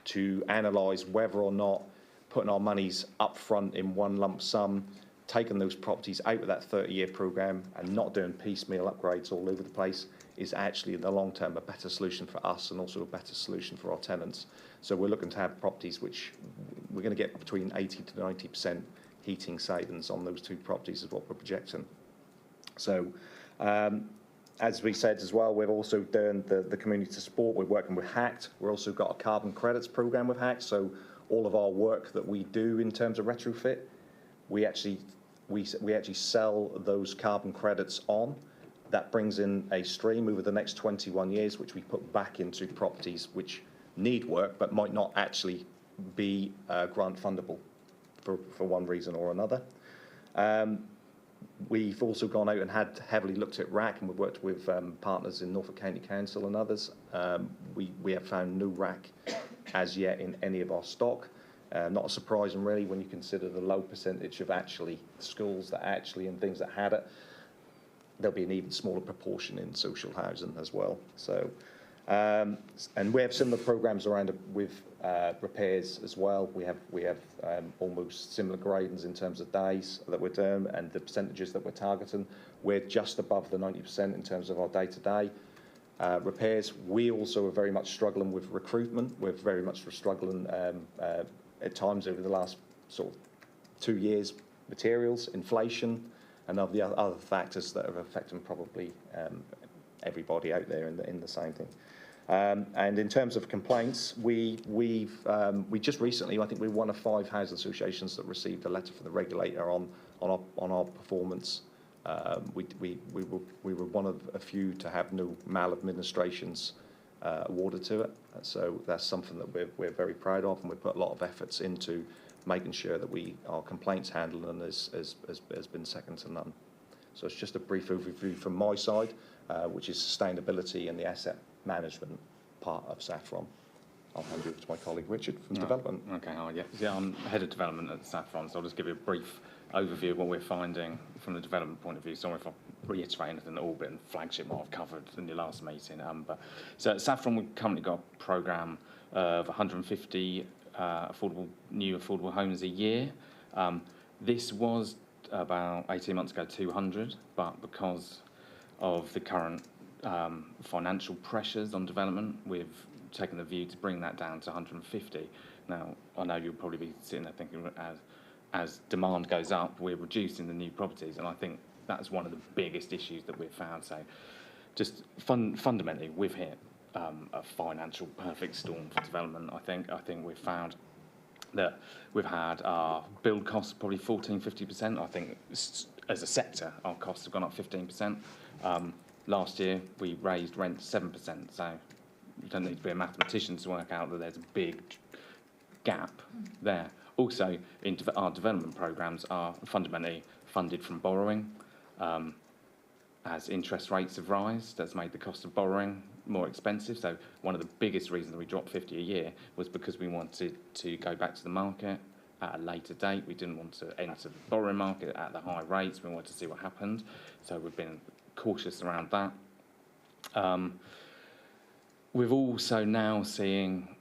[SPEAKER 21] to analyse whether or not putting our monies up front in one lump sum, taking those properties out of that 30-year programme and not doing piecemeal upgrades all over the place is actually in the long term a better solution for us and also a better solution for our tenants. So we're looking to have properties which we're going to get between 80 to 90% heating savings on those 2 properties is what we're projecting. So as we said as well, we've also done the community support. We're working with HACT. We've also got a carbon credits programme with HACT. So all of our work that we do in terms of retrofit, we actually sell those carbon credits on. That brings in a stream over the next 21 years, which we put back into properties which need work but might not actually be grant fundable for one reason or another. We've also gone out and had heavily looked at RAC, and we've worked with partners in Norfolk County Council and others. We have found no RAC as yet in any of our stock. Not a surprising really when you consider the low percentage of actually schools that actually and things that had it. There'll be an even smaller proportion in social housing as well. So, and we have similar programs around with repairs as well. We have almost similar gradings in terms of days that we're doing and the percentages that we're targeting. We're just above the 90% in terms of our day-to-day repairs. We also are very much struggling with recruitment. We're very much struggling at times over the last sort of 2 years, materials, inflation, and of the other factors that are affecting probably everybody out there in the same thing. And in terms of complaints, we just recently, I think we're one of 5 housing associations that received a letter from the regulator on our performance. We were one of a few to have no maladministrations awarded to it. So that's something that we're very proud of, and we put a lot of efforts into making sure that our complaints handling has been second to none. So it's just a brief overview from my side, which is sustainability and the asset management part of Saffron.
[SPEAKER 2] I'll hand you over to my colleague Richard from Development.
[SPEAKER 22] Okay, yeah, I'm Head of Development at Saffron, so I'll just give you a brief overview of what we're finding from the development point of view. Sorry if I reiterate anything that Orbit and Flagship might have covered in the last meeting. So at Saffron, we've currently got a programme of 150 new affordable homes a year. This was about 18 months ago 200, but because of the current financial pressures on development, we've taken the view to bring that down to 150. Now, I know you'll probably be sitting there thinking, as demand goes up, we're reducing the new properties, and I think that's one of the biggest issues that we've found. So, just fundamentally, we've hit a financial perfect storm for development. I think we've found that we've had our build costs probably 14–50%. I think as a sector, our costs have gone up 15%. Last year, we raised rent 7%, so you don't need to be a mathematician to work out that there's a big gap there. Also, our development programmes are fundamentally funded from borrowing. As interest rates have risen, that's made the cost of borrowing more expensive. So one of the biggest reasons we dropped 50 a year was because we wanted to go back to the market at a later date. We didn't want to enter the borrowing market at the high rates. We wanted to see what happened. So we've been cautious around that. We've also now seeing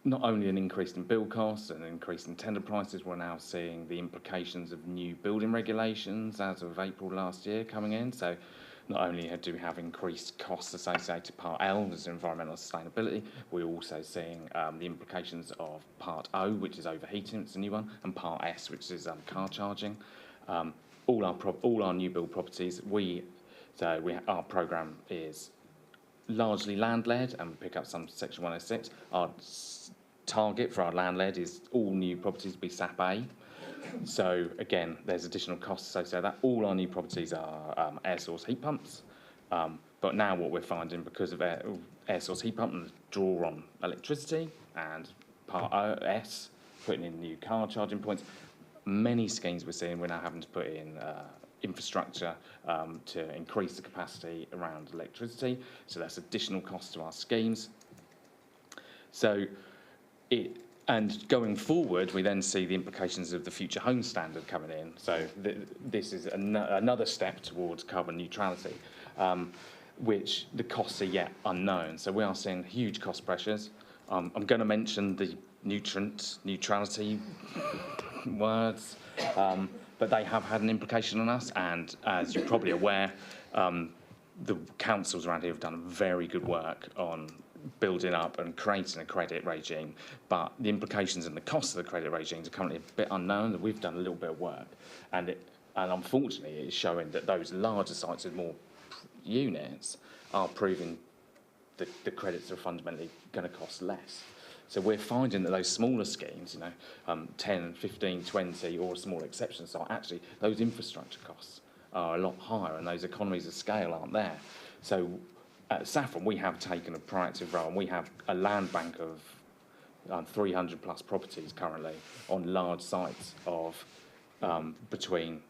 [SPEAKER 22] not only an increase in build costs and an increase in tender prices, we're now seeing the implications of new building regulations as of April last year coming in. So not only do we have increased costs associated to Part L, which is environmental sustainability, we're also seeing the implications of Part O, which is overheating, it's a new one, and Part S, which is car charging. All our new build properties, our programme is largely land-led, and we pick up some Section 106. Our target for our land-led is all new properties to be SAP A. So again, there's additional costs associated with that. All our new properties are air source heat pumps. But now what we're finding, because of air source heat pump and the draw on electricity, and Part S, putting in new car charging points, many schemes we're seeing, we're now having to put in infrastructure to increase the capacity around electricity. So that's additional costs to our schemes. And going forward, we then see the implications of the Future Home Standard coming in. So this is another step towards carbon neutrality, which the costs are yet unknown. So we are seeing huge cost pressures. I'm going to mention the nutrient neutrality words, but they have had an implication on us. And as you're probably aware, the councils around here have done very good work on building up and creating a credit regime, but the implications and the costs of the credit regimes are currently a bit unknown. We've done a little bit of work, and unfortunately it's showing that those larger sites with more units are proving that the credits are fundamentally going to cost less. So we're finding that those smaller schemes, 10, 15, 20, or a small exception site, actually those infrastructure costs are a lot higher, and those economies of scale aren't there. So at Saffron, we have taken a proactive role, and we have a land bank of 300 plus properties currently on large sites of between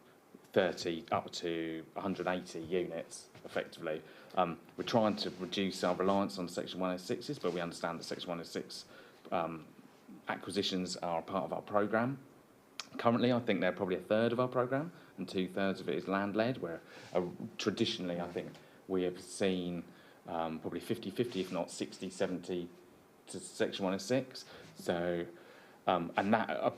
[SPEAKER 22] 30 up to 180 units, effectively. We're trying to reduce our reliance on Section 106s, but we understand that Section 106 acquisitions are a part of our programme. Currently, I think they're probably a third of our programme, and 2/3 of it is land-led, where traditionally, I think we have seen probably 50-50, if not 60-70 to Section 106. So, and that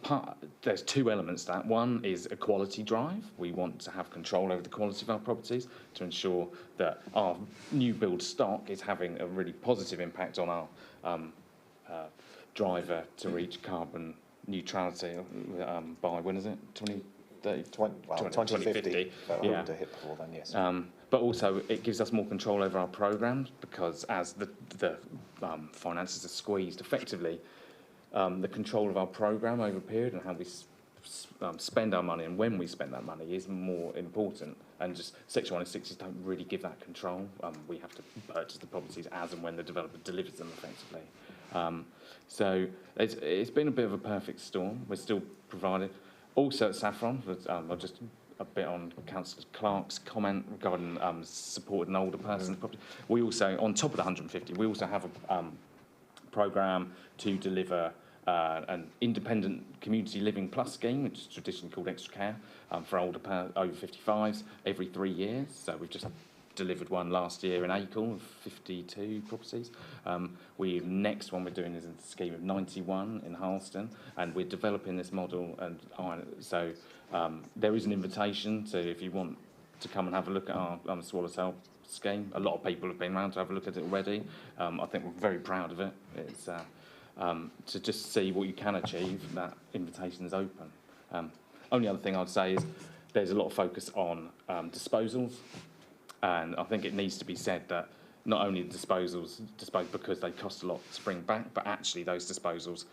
[SPEAKER 22] there's two elements to that. One is a quality drive. We want to have control over the quality of our properties to ensure that our new build stock is having a really positive impact on our driver to reach carbon neutrality by, when is it, 2050?
[SPEAKER 2] Yeah. To hit before then, yes.
[SPEAKER 22] But also, it gives us more control over our programmes, because as the finances are squeezed effectively, the control of our programme over a period and how we spend our money and when we spend that money is more important. And just Section 106s don't really give that control. We have to purchase the properties as and when the developer delivers them effectively. So it's been a bit of a perfect storm. We're still providing. Also at Saffron, I'll just a bit on Councillor Clark's comment regarding supporting an older person property. We also, on top of the 150, we also have programme to deliver an independent community living plus scheme, which is traditionally called extra care, for older over 55s every 3 years. So we've just delivered one last year in Acle of 52 properties. Next one we're doing is a scheme of 91 in Harleston, and we're developing this model. And so there is an invitation to, if you want to come and have a look at our Swallowtail scheme. A lot of people have been around to have a look at it already. I think we're very proud of it. It's to just see what you can achieve. That invitation is open. Only other thing I'd say is there's a lot of focus on disposals. And I think it needs to be said that not only disposals dispose because they cost a lot to bring back, but actually those disposals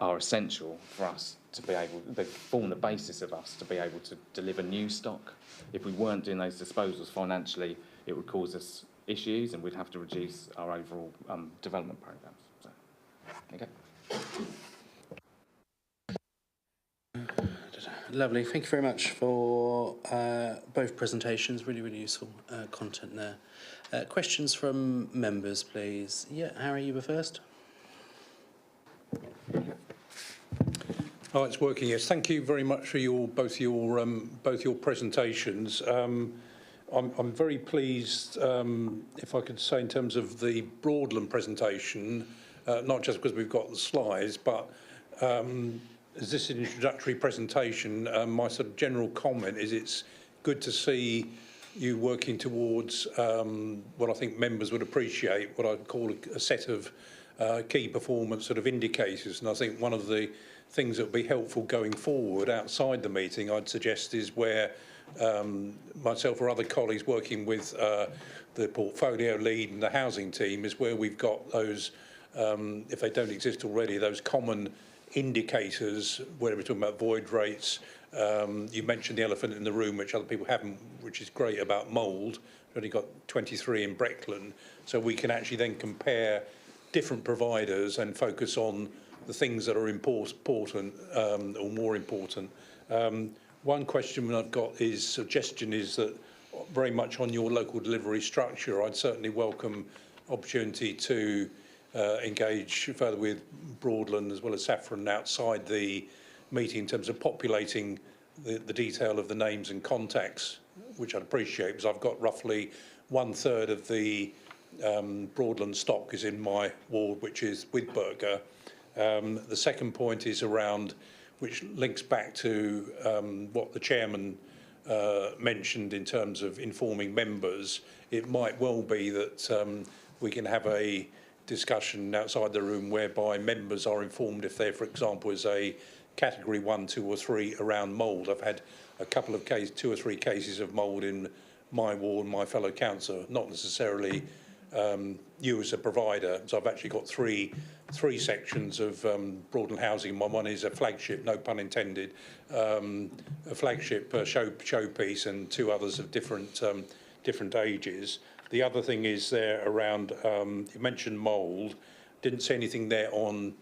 [SPEAKER 22] are essential for us to be able, they form the basis of us to be able to deliver new stock. If we weren't doing those disposals financially, it would cause us issues and we'd have to reduce our overall development programmes. So, okay.
[SPEAKER 1] Lovely. Thank you very much for both presentations. Really, really useful content there. Questions from members, please. Yeah, Harry, you were first.
[SPEAKER 14] Oh, it's working. Yes, thank you very much for both your presentations. I'm very pleased, if I could say, in terms of the Breckland presentation, not just because we've got the slides, but as this is an introductory presentation, my sort of general comment is it's good to see you working towards what I think members would appreciate, what I'd call a set of key performance sort of indicators. And I think one of the things that would be helpful going forward outside the meeting, I'd suggest, is where myself or other colleagues working with the portfolio lead and the housing team is where we've got those, if they don't exist already, those common indicators, whether we're talking about void rates. You mentioned the elephant in the room, which other people haven't, which is great, about mould. We've only got 23 in Breckland, so we can actually then compare different providers and focus on the things that are important or more important. One question I've got is, suggestion is that very much on your local delivery structure, I'd certainly welcome opportunity to engage further with Breckland as well as Saffron outside the meeting in terms of populating the detail of the names and contacts, which I'd appreciate, because I've got roughly 1/3 of the Breckland stock is in my ward, which is with Burger. The second point is around, which links back to what the chairman mentioned in terms of informing members. It might well be that we can have a discussion outside the room whereby members are informed if there, for example, is a category 1, 2 or 3 around mould. I've had a couple of cases, 2 or 3 cases of mould in my ward, my fellow councillor, not necessarily you as a provider. So I've actually got three sections of Breckland housing. One is a flagship, no pun intended, a flagship showpiece, and 2 others of different ages. The other thing is there around, you mentioned mould, didn't see anything there on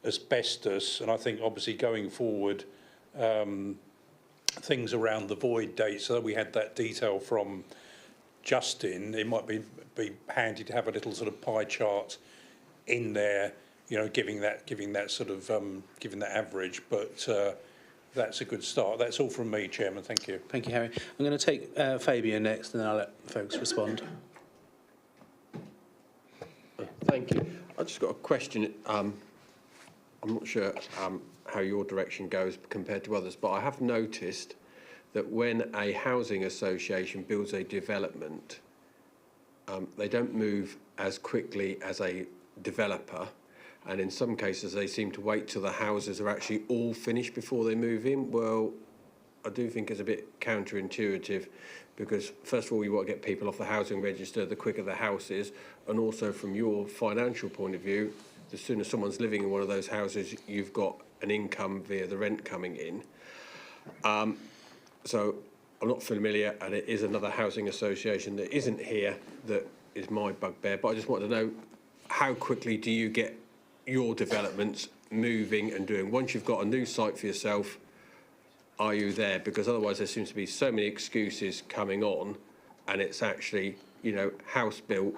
[SPEAKER 14] asbestos, and I think obviously going forward, things around the void date, so that we had that detail from Justin, it might be handy to have a little sort of pie chart in there, you know, giving that sort of, giving that average, but that's a good start. That's all from me, Chairman. Thank you.
[SPEAKER 1] Thank you, Harry. I'm going to take Fabian next, and then I'll let folks respond.
[SPEAKER 8] Thank you. I've just got a question. I'm not sure how your direction goes compared to others, but I have noticed that when a housing association builds a development, they don't move as quickly as a developer. And in some cases, they seem to wait till the houses are actually all finished before they move in. Well, I do think it's a bit counterintuitive because, first of all, you want to get people off the housing register the quicker the house is. And also, from your financial point of view, the sooner someone's living in one of those houses, you've got an income via the rent coming in. So I'm not familiar, and it is another housing association that isn't here that is my bugbear. But I just want to know, how quickly do you get your developments moving and doing? Once you've got a new site for yourself, are you there? Because otherwise there seems to be so many excuses coming on, and it's actually, you know, house built,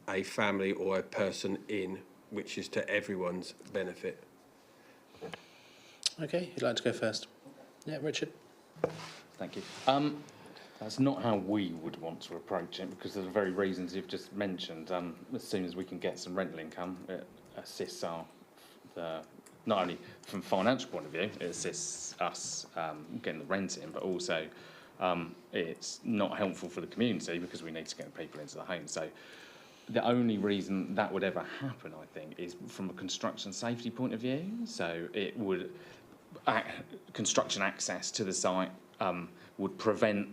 [SPEAKER 8] a family or a person in which is to everyone's benefit.
[SPEAKER 1] Okay, you'd like to go first? Yeah, Richard.
[SPEAKER 22] Thank you. That's not how we would want to approach it, because of the very reasons you've just mentioned. As soon as we can get some rental income, it assists not only from a financial point of view, it assists us getting the rent in, but also it's not helpful for the community because we need to get people into the home. So the only reason that would ever happen, I think, is from a construction safety point of view. So it would construction access to the site would prevent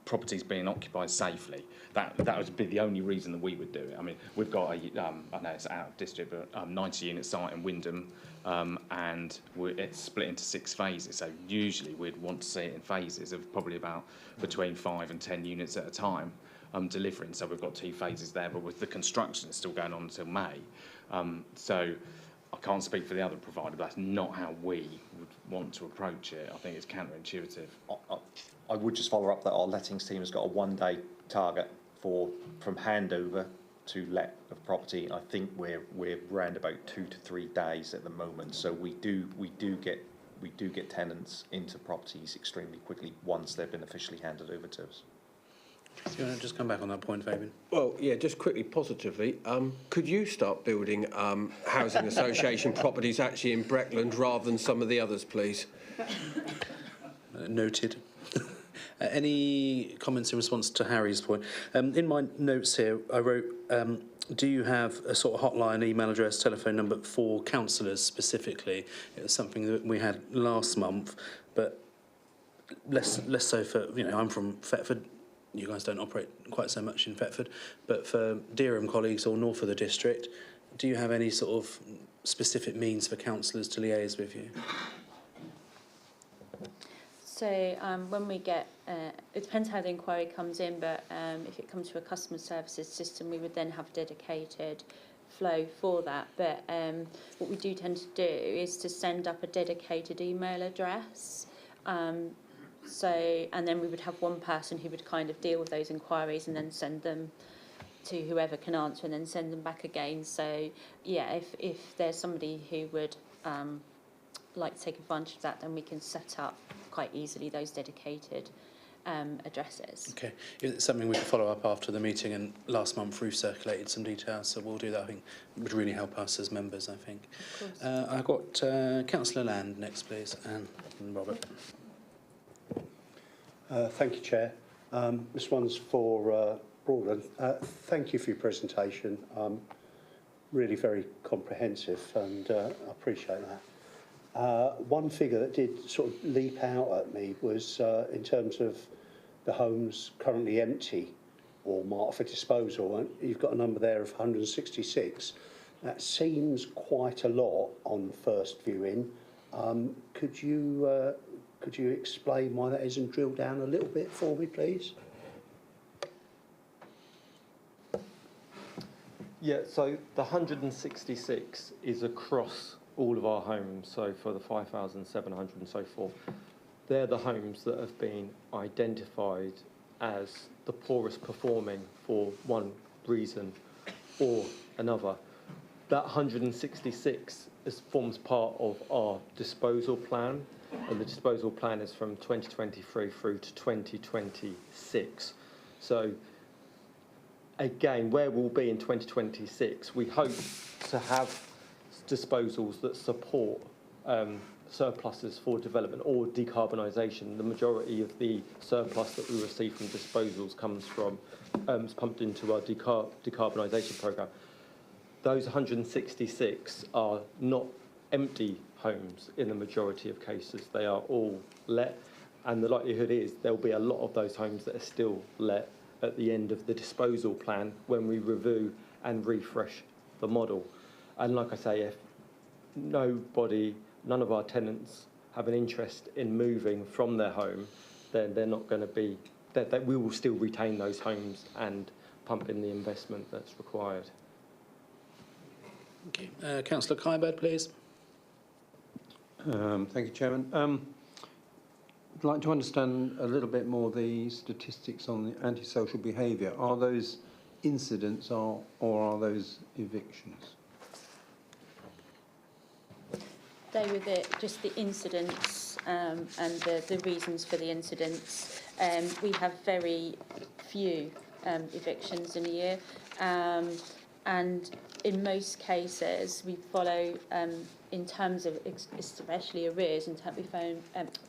[SPEAKER 22] properties being occupied safely. That would be the only reason that we would do it. I mean, we've got I know it's out of district, but 90-unit site in Wyndham, and it's split into 6 phases. So usually we'd want to see it in phases of probably about between 5 and 10 units at a time delivering. So we've got 2 phases there, but with the construction it's still going on until May. So I can't speak for the other provider, but that's not how we would want to approach it. I think it's counterintuitive.
[SPEAKER 21] I would just follow up that our lettings team has got a 1-day target from handover to let of property. I think we're around about 2 to 3 days at the moment. So we do get tenants into properties extremely quickly once they've been officially handed over to us.
[SPEAKER 1] Do you want to just come back on that point, Fabian?
[SPEAKER 8] Well, yeah, just quickly, positively, could you start building housing association properties actually in Breckland rather than some of the others, please?
[SPEAKER 1] Noted. Any comments in response to Harry's point? In my notes here, I wrote, do you have a sort of hotline, email address, telephone number for councillors specifically? It was something that we had last month, but less so for, I'm from Thetford. You guys don't operate quite so much in Thetford, but for Dereham colleagues or north of the district, do you have any sort of specific means for councillors to liaise with you?
[SPEAKER 19] So when we get, it depends how the inquiry comes in, but if it comes to a customer services system, we would then have a dedicated flow for that. But what we do tend to do is to send up a dedicated email address. And then we would have one person who would kind of deal with those inquiries and then send them to whoever can answer and then send them back again. So yeah, if there's somebody who would like to take advantage of that, then we can set up quite easily those dedicated addresses.
[SPEAKER 1] Okay, it's something we could follow up after the meeting, and last month Ruth circulated some details, so we'll do that. I think it would really help us as members, I think.
[SPEAKER 19] Of course.
[SPEAKER 1] I've got Councillor Land next, please, and Robert.
[SPEAKER 16] Thank you, Chair. This one's for Breckland. Thank you for your presentation. Really very comprehensive, and I appreciate that. One figure that did sort of leap out at me was in terms of the homes currently empty or marked for disposal. And you've got a number there of 166. That seems quite a lot on first viewing. Could you explain why that isn't drilled down a little bit for me, please?
[SPEAKER 20] Yeah, so the 166 is across all of our homes, so for the 5,700 and so forth. They're the homes that have been identified as the poorest performing for one reason or another. That 166 forms part of our disposal plan, and the disposal plan is from 2023 through to 2026. So again, where we'll be in 2026, we hope to have disposals that support surpluses for development or decarbonisation. The majority of the surplus that we receive from disposals comes from is pumped into our decarbonisation programme. Those 166 are not empty homes in the majority of cases. They are all let, and the likelihood is there'll be a lot of those homes that are still let at the end of the disposal plan when we review and refresh the model. And like I say, if none of our tenants have an interest in moving from their home, then they're not going to be, that we will still retain those homes and pump in the investment that's required.
[SPEAKER 1] Okay. Councillor Kybird, please.
[SPEAKER 10] Thank you, Chairman. I'd like to understand a little bit more the statistics on the antisocial behaviour. Are those incidents or are those evictions?
[SPEAKER 19] stay with it, just the incidents and the reasons for the incidents. We have very few evictions in a year, and in most cases we follow, in terms of especially arrears, we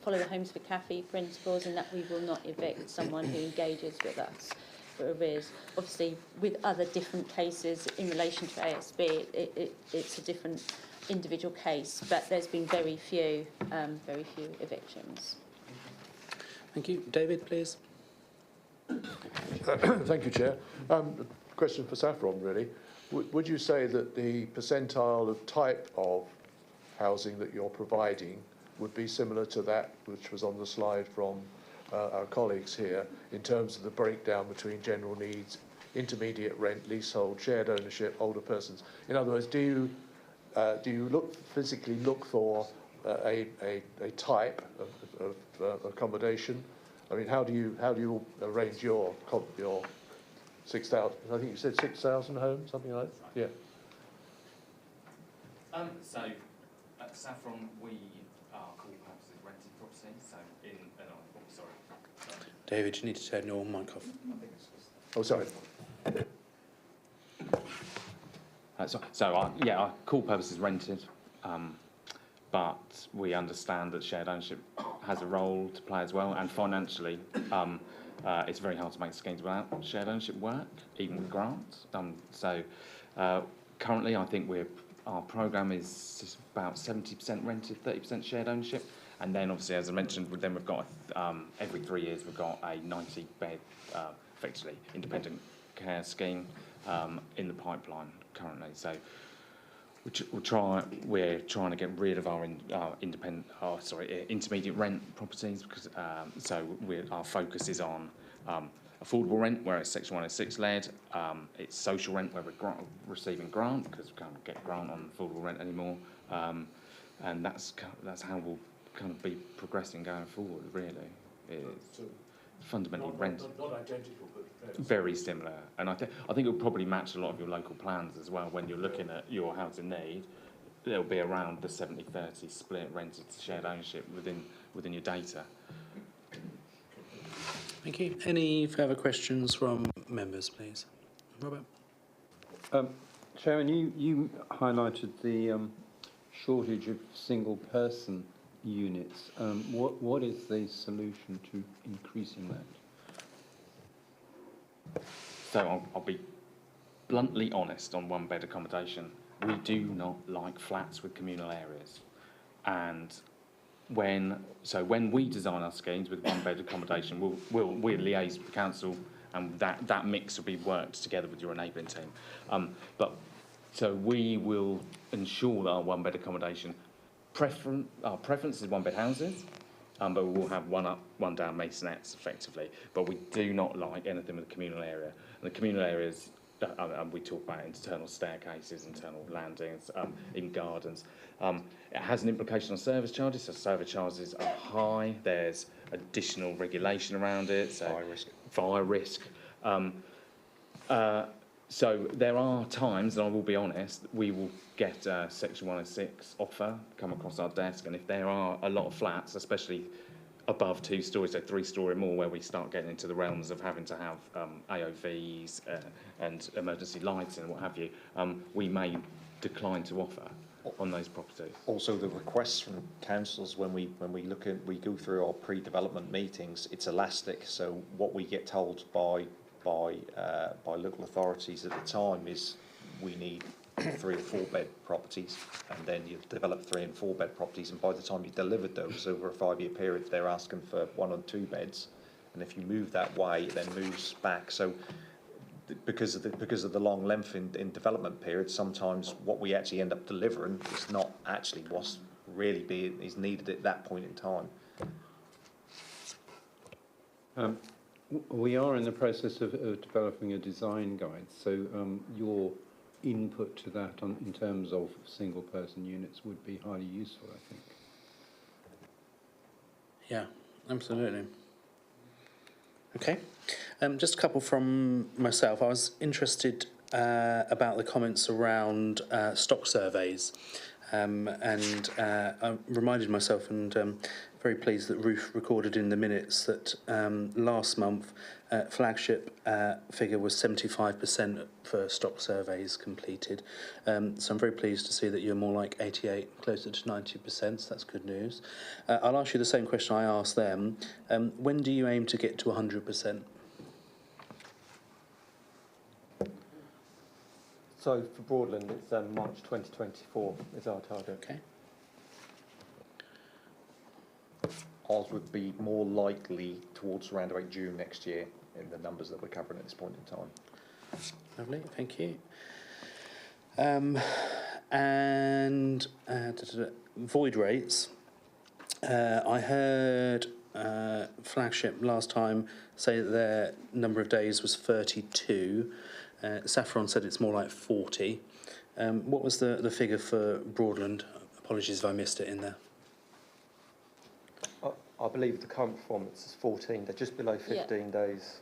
[SPEAKER 19] follow the Homes for Cafe principles, and that we will not evict someone who engages with us for arrears. Obviously, with other different cases in relation to ASB, it's a different individual case, but there's been very few evictions.
[SPEAKER 1] Thank you. David, please.
[SPEAKER 11] Thank you, Chair. Question for Saffron, really. Would you say that the percentile of type of housing that you're providing would be similar to that which was on the slide from our colleagues here, in terms of the breakdown between general needs, intermediate rent, leasehold, shared ownership, older persons? In other words, do you physically look for a type of accommodation? I mean, how do you arrange your 6,000? I think you said 6,000 homes, something like that. Yeah.
[SPEAKER 22] So at Saffron, we are called purposes rented property. So sorry.
[SPEAKER 1] David, you need to turn your mic off.
[SPEAKER 11] Oh, sorry.
[SPEAKER 22] Our call purpose is rented, but we understand that shared ownership has a role to play as well, and financially, it's very hard to make schemes without shared ownership work, even with grants. Currently, I think our programme is about 70% rented, 30% shared ownership, and then obviously, as I mentioned, we've got every 3 years we've got a 90-bed, effectively independent care scheme in the pipeline currently. So we're trying to get rid of our intermediate rent properties, because our focus is on affordable rent, where it's Section 106 led. It's social rent, where we're receiving grant, because we can't get grant on affordable rent anymore, and that's how we'll kind of be progressing going forward. Really, it's fundamentally rent.
[SPEAKER 11] Not identical, but
[SPEAKER 22] very similar, and I think it'll probably match a lot of your local plans as well. When you're looking at your housing need, there'll be around the 70-30 split rented to shared ownership within your data.
[SPEAKER 1] Thank you. Any further questions from members, please? Robert.
[SPEAKER 10] Chairman, you highlighted the shortage of single-person units. What is the solution to increasing that?
[SPEAKER 22] So I'll be bluntly honest on one-bed accommodation. We do not like flats with communal areas, and when we design our schemes with one-bed accommodation, we'll liaise with the council, and that mix will be worked together with your enabling team. So we will ensure that our one-bed accommodation our preference is one-bed houses, but we will have one up, one down masonettes effectively. But we do not like anything with a communal area. And the communal areas, we talk about internal staircases, internal landings, in gardens. It has an implication on service charges. So service charges are high. There's additional regulation around it. So fire risk. So there are times, and I will be honest, we will get a Section 106 offer come across our desk, and if there are a lot of flats, especially above 2 stories, so 3-story or more, where we start getting into the realms of having to have AOVs and emergency lighting and what have you, we may decline to offer on those properties.
[SPEAKER 21] Also, the requests from councils when we go through our pre-development meetings, it's elastic. So what we get told by local authorities at the time is we need 3 or 4 bed properties, and then you've developed 3 and 4 bed properties, and by the time you've delivered those over a 5-year period, they're asking for 1 or 2 beds, and if you move that way, it then moves back. So because of the long length in development periods, sometimes what we actually end up delivering is not actually what's really is needed at that point in time.
[SPEAKER 10] We are in the process of developing a design guide, so your input to that in terms of single-person units would be highly useful, I think.
[SPEAKER 1] Yeah, absolutely. Okay, just a couple from myself. I was interested about the comments around stock surveys. I reminded myself, and very pleased that Ruth recorded in the minutes that last month flagship figure was 75% for stock surveys completed. So I'm very pleased to see that you're more like 88, closer to 90%, so that's good news. I'll ask you the same question I asked them. When do you aim to get to 100%?
[SPEAKER 20] So for Broadland, it's March 2024 is our target.
[SPEAKER 1] Okay.
[SPEAKER 21] Ours would be more likely towards around about June next year in the numbers that we're covering at this point in time.
[SPEAKER 1] Lovely, thank you. Void rates. I heard flagship last time say that their number of days was 32. Saffron said it's more like 40. What was the figure for Broadland? Apologies if I missed it in there.
[SPEAKER 20] I believe the current performance is 14. They're just below 15 days.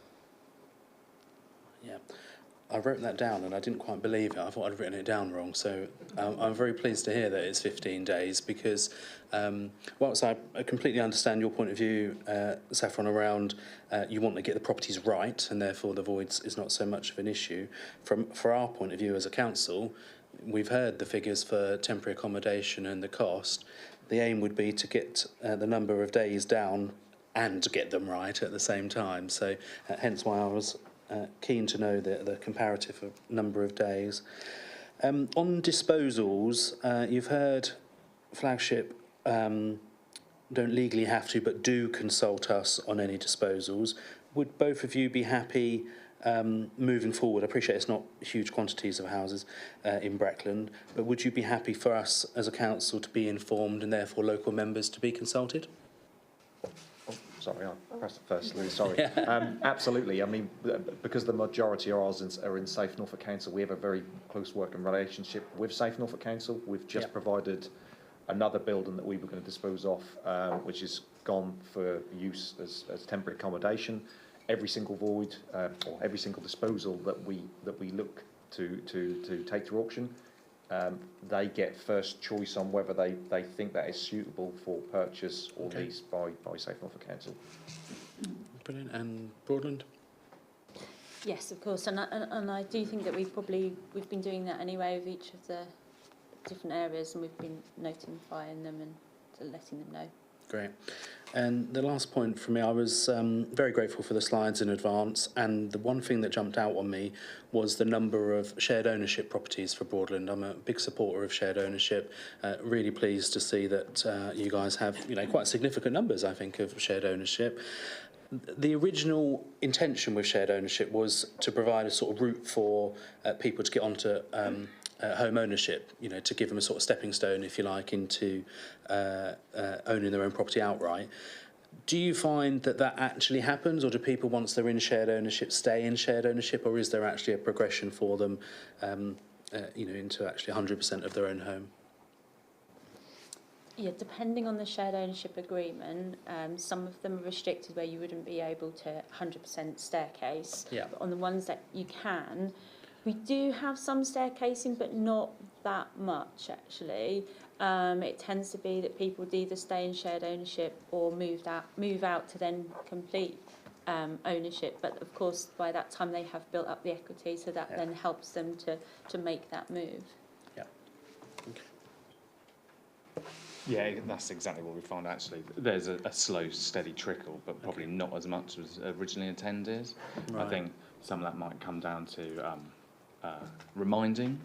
[SPEAKER 1] Yeah, I wrote that down and I didn't quite believe it. I thought I'd written it down wrong. So I'm very pleased to hear that it's 15 days because whilst I completely understand your point of view, Saffron, around you want to get the properties right and therefore the voids is not so much of an issue. For our point of view as a council, we've heard the figures for temporary accommodation and the cost. The aim would be to get the number of days down and get them right at the same time. So hence why I was keen to know the comparative number of days. On disposals, you've heard flagship don't legally have to, but do consult us on any disposals. Would both of you be happy moving forward? I appreciate it's not huge quantities of houses in Breckland, but would you be happy for us as a council to be informed and therefore local members to be consulted?
[SPEAKER 21] Sorry, I pressed it first, Lou, sorry. Absolutely. I mean, because the majority of ours are in Safe Norfolk Council, we have a very close working relationship with Safe Norfolk Council. We've just provided another building that we were going to dispose of, which is gone for use as temporary accommodation. Every single void or every single disposal that we look to take to auction, they get first choice on whether they think that is suitable for purchase or lease by Safe Norfolk Council.
[SPEAKER 1] Brilliant. And Broadland?
[SPEAKER 19] Yes, of course, and I do think that we've been doing that anyway with each of the different areas, and we've been notifying them and letting them know.
[SPEAKER 1] Great. And the last point for me, I was very grateful for the slides in advance, and the one thing that jumped out on me was the number of shared ownership properties for Broadland. I'm a big supporter of shared ownership. Really pleased to see that you guys have, quite significant numbers, I think, of shared ownership. The original intention with shared ownership was to provide a sort of route for people to get onto home ownership, to give them a sort of stepping stone, if you like, into owning their own property outright. Do you find that actually happens, or do people, once they're in shared ownership, stay in shared ownership, or is there actually a progression for them, into actually 100% of their own home?
[SPEAKER 19] Yeah, depending on the shared ownership agreement, some of them are restricted where you wouldn't be able to 100% staircase.
[SPEAKER 1] Yeah.
[SPEAKER 19] But on the ones that you can, we do have some staircasing, but not that much, actually. It tends to be that people would either stay in shared ownership or move out to then complete ownership. But of course, by that time, they have built up the equity, so that then helps them to make that move.
[SPEAKER 1] Yeah. Okay.
[SPEAKER 22] Yeah, that's exactly what we found, actually. There's a slow, steady trickle, but probably not as much as originally intended.
[SPEAKER 1] Right.
[SPEAKER 22] I think some of that might come down to reminding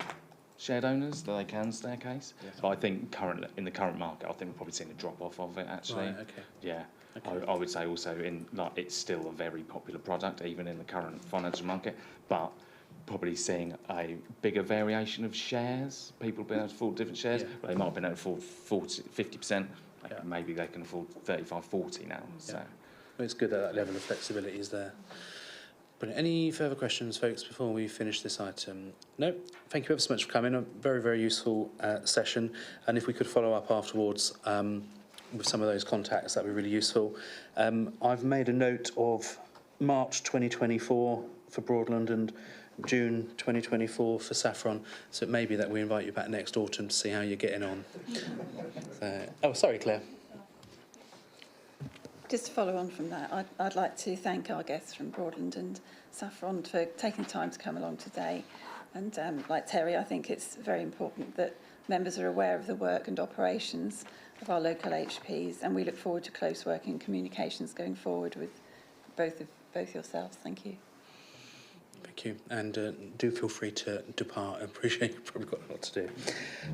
[SPEAKER 22] shared owners that they can staircase. Yes. But I think in the current market, I think we're probably seeing a drop-off of it, actually.
[SPEAKER 1] Right, okay.
[SPEAKER 22] Yeah.
[SPEAKER 1] Okay.
[SPEAKER 22] I would say also it's still a very popular product, even in the current financial market, but probably seeing a bigger variation of shares. People being able to afford different shares.
[SPEAKER 1] Yeah.
[SPEAKER 22] But they might have been able to afford 50%. Yeah. Maybe they can afford 35, 40 now. So.
[SPEAKER 1] Well, it's good that level of flexibility is there. Brilliant. Any further questions, folks, before we finish this item? No? Thank you ever so much for coming. A very, very useful session. And if we could follow up afterwards with some of those contacts, that would be really useful. I've made a note of March 2024 for Broadland, and June 2024 for Saffron, so it may be that we invite you back next autumn to see how you're getting on. Oh, sorry, Claire.
[SPEAKER 13] Just to follow on from that, I'd like to thank our guests from Breckland and Saffron for taking the time to come along today. And like Terry, I think it's very important that members are aware of the work and operations of our local HPs, and we look forward to close working communications going forward with both yourselves. Thank you.
[SPEAKER 1] Thank you, and do feel free to depart. I appreciate you've probably got a lot to do.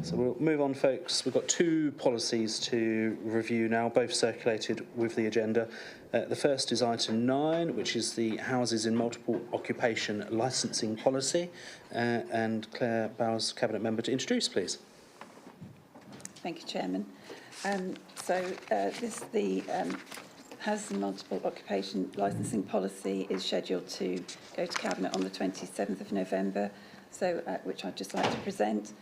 [SPEAKER 1] So we'll move on, folks. We've got 2 policies to review now, both circulated with the agenda. The first is item 9, which is the Houses in Multiple Occupation Licensing Policy. And Claire Bowers, Cabinet Member, to introduce, please.
[SPEAKER 13] Thank you, Chairman. The Houses and Multiple Occupation Licensing Policy is scheduled to go to Cabinet on the 27th of November, which I'd just like to present.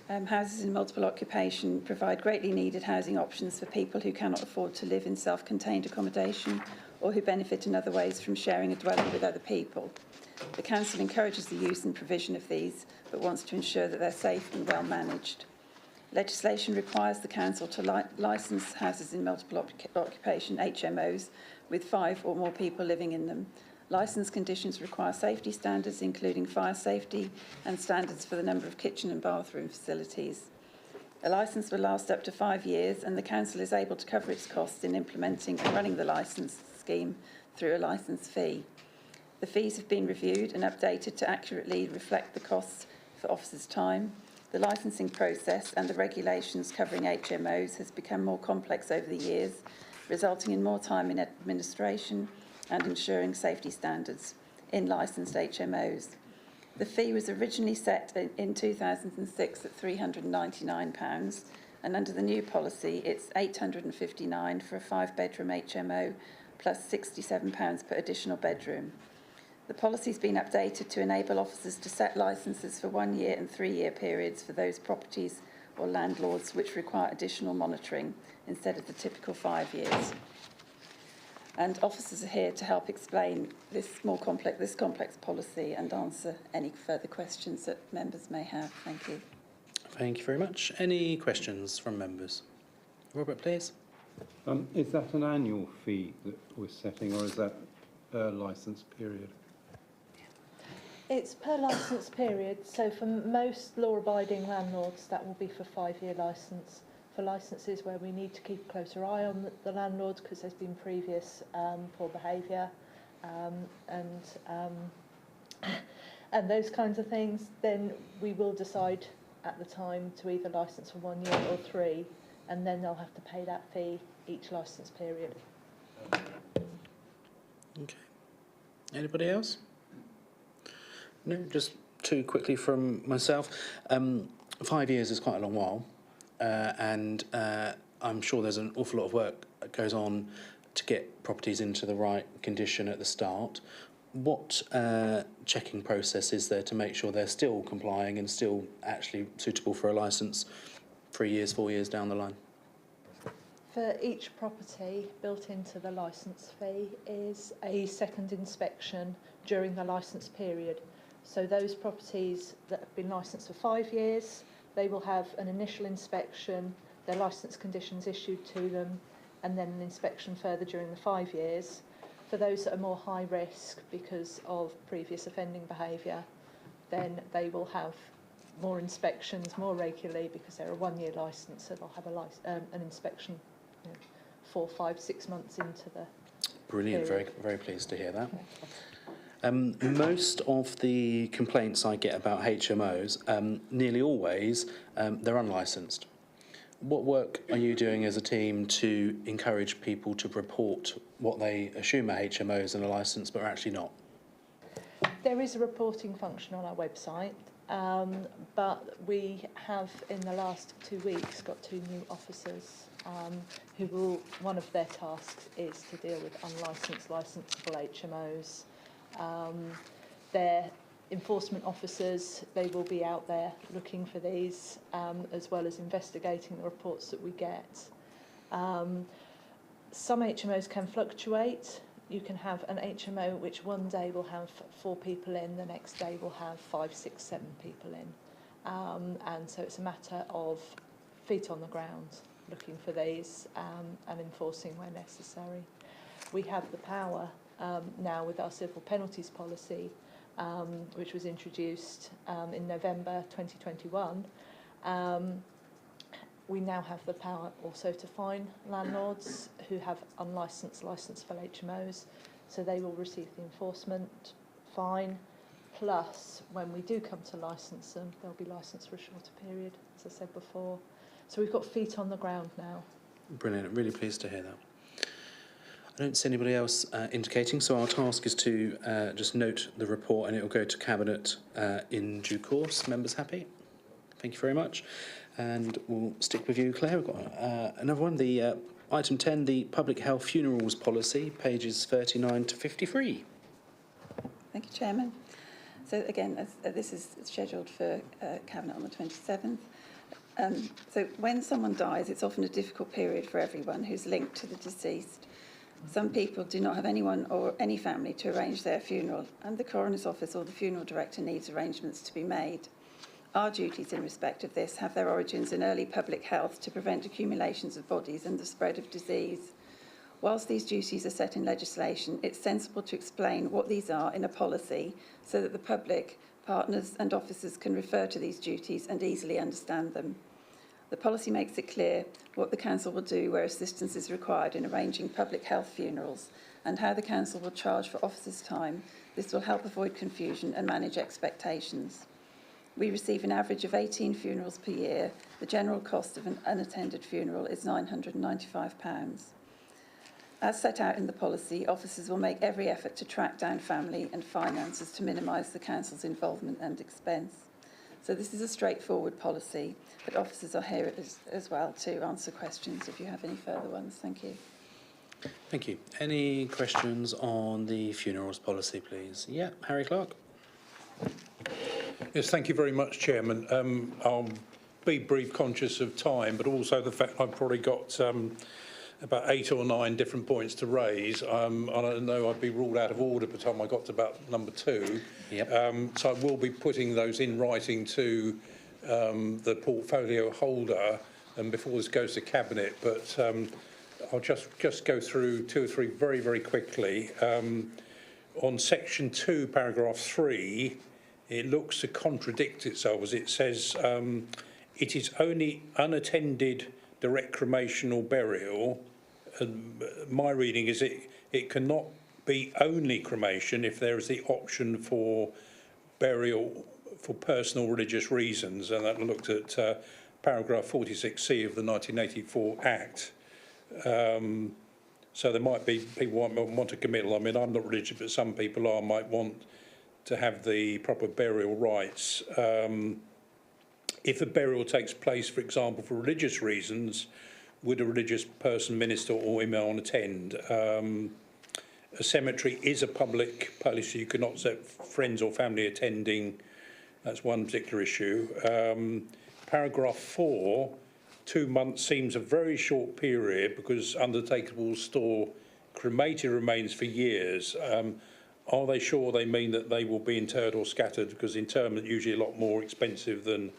[SPEAKER 13] Houses in multiple occupation provide greatly needed housing options for people who cannot afford to live in self-contained accommodation or who benefit in other ways from sharing a dwelling with other people. The Council encourages the use and provision of these, but wants to ensure that they're safe and well managed. Legislation requires the Council to licence houses in multiple occupation HMOs with 5 or more people living in them. Licence conditions require safety standards, including fire safety and standards for the number of kitchen and bathroom facilities. A licence will last up to 5 years, and the Council is able to cover its costs in implementing and running the licence scheme through a licence fee. The fees have been reviewed and updated to accurately reflect the costs for officers' time. The licensing process and the regulations covering HMOs has become more complex over the years, resulting in more time in administration and ensuring safety standards in licensed HMOs. The fee was originally set in 2006 at £399, and under the new policy, it's £859 for a 5-bedroom HMO, plus £67 per additional bedroom. The policy's been updated to enable officers to set licences for 1-year and 3-year periods for those properties or landlords which require additional monitoring instead of the typical 5 years. And officers are here to help explain this complex policy and answer any further questions that members may have. Thank you.
[SPEAKER 1] Thank you very much. Any questions from members? Robert, please.
[SPEAKER 10] Is that an annual fee that we're setting, or is that a licence period?
[SPEAKER 7] It's per licence period, so for most law-abiding landlords that will be for 5-year licence. For licences where we need to keep a closer eye on the landlords because there's been previous poor behaviour and those kinds of things, then we will decide at the time to either licence for 1 year or 3, and then they'll have to pay that fee each licence period.
[SPEAKER 1] Okay. Anybody else? No, just 2 quickly from myself. 5 years is quite a long while, and I'm sure there's an awful lot of work that goes on to get properties into the right condition at the start. What checking process is there to make sure they're still complying and still actually suitable for a licence 3 years, 4 years down the line?
[SPEAKER 7] For each property, built into the licence fee is a second inspection during the licence period. So those properties that have been licensed for 5 years, they will have an initial inspection, their licence conditions issued to them, and then an inspection further during the 5 years. For those that are more high risk because of previous offending behaviour, then they will have more inspections more regularly because they're a 1-year licence, so they'll have an inspection 4, 5, 6 months into the
[SPEAKER 1] Brilliant,
[SPEAKER 7] period.
[SPEAKER 1] very pleased to hear that. Most of the complaints I get about HMOs, nearly always, they're unlicensed. What work are you doing as a team to encourage people to report what they assume are HMOs and a licence but are actually not?
[SPEAKER 7] There is a reporting function on our website, but we have in the last 2 weeks got 2 new officers who will, one of their tasks is to deal with unlicensed licensable HMOs. They're enforcement officers, they will be out there looking for these as well as investigating the reports that we get. Some HMOs can fluctuate. you can have an HMO which one day will have 4 people in, the next day will have 5, 6, 7 people in. And so it's a matter of feet on the ground, looking for these and enforcing where necessary. We have the power now with our civil penalties policy, which was introduced in November 2021. We now have the power also to fine landlords who have unlicensed licenseful HMOs, so they will receive the enforcement fine, plus when we do come to licence them, they'll be licensed for a shorter period, as I said before. So we've got feet on the ground now.
[SPEAKER 1] Brilliant, really pleased to hear that. I don't see anybody else indicating, so our task is to just note the report and it will go to Cabinet in due course. Members happy? Thank you very much. And we'll stick with you, Claire. We've got another one, the item 10, the Public Health Funerals Policy, pages 39 to 53.
[SPEAKER 13] Thank you, Chairman. So again, this is scheduled for Cabinet on the 27th. So when someone dies, it's often a difficult period for everyone who's linked to the deceased. Some people do not have anyone or any family to arrange their funeral, and the Coroner's Office or the funeral director needs arrangements to be made. Our duties in respect of this have their origins in early public health to prevent accumulations of bodies and the spread of disease. Whilst these duties are set in legislation, it's sensible to explain what these are in a policy so that the public, partners and officers can refer to these duties and easily understand them. The policy makes it clear what the Council will do where assistance is required in arranging public health funerals and how the Council will charge for officers' time. This will help avoid confusion and manage expectations. We receive an average of 18 funerals per year. The general cost of an unattended funeral is £995. As set out in the policy, officers will make every effort to track down family and finances to minimise the Council's involvement and expense. So this is a straightforward policy, but officers are here as well to answer questions if you have any further ones. Thank you.
[SPEAKER 1] Thank you. Any questions on the funerals policy, please? Yeah, Harry Clark.
[SPEAKER 14] Yes, thank you very much, Chairman. I'll be brief, conscious of time, but also the fact I've probably got about 8 or 9 different points to raise. I don't know, I'd be ruled out of order by the time I got to about number 2.
[SPEAKER 1] Yep.
[SPEAKER 14] So I will be putting those in writing to the portfolio holder and before this goes to Cabinet, but I'll just go through 2 or 3 very, very quickly. On section 2, paragraph 3, it looks to contradict itself as it says, it is only unattended direct cremation or burial. And my reading is it cannot be only cremation if there is the option for burial for personal religious reasons. And that looked at paragraph 46C of the 1984 Act. So there might be people who want a committal. I mean, I'm not religious, but some people are, might want to have the proper burial rites. If a burial takes place, for example, for religious reasons, would a religious person, minister or imam attend? A cemetery is a public place, so you cannot set friends or family attending. That's one particular issue. Paragraph 4, 2 months seems a very short period because undertakers will store cremated remains for years. Are they sure they mean that they will be interred or scattered? Because interment is usually a lot more expensive than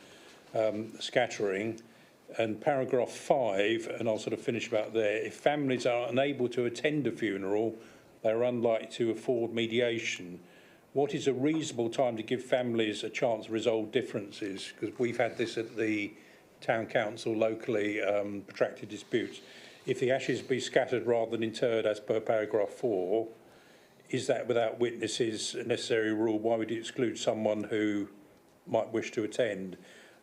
[SPEAKER 14] scattering. And paragraph 5, and I'll sort of finish about there, if families are unable to attend a funeral, they are unlikely to afford mediation. What is a reasonable time to give families a chance to resolve differences? Because we've had this at the Town Council locally, protracted disputes. If the ashes be scattered rather than interred as per paragraph 4, is that without witnesses a necessary rule? Why would it exclude someone who might wish to attend?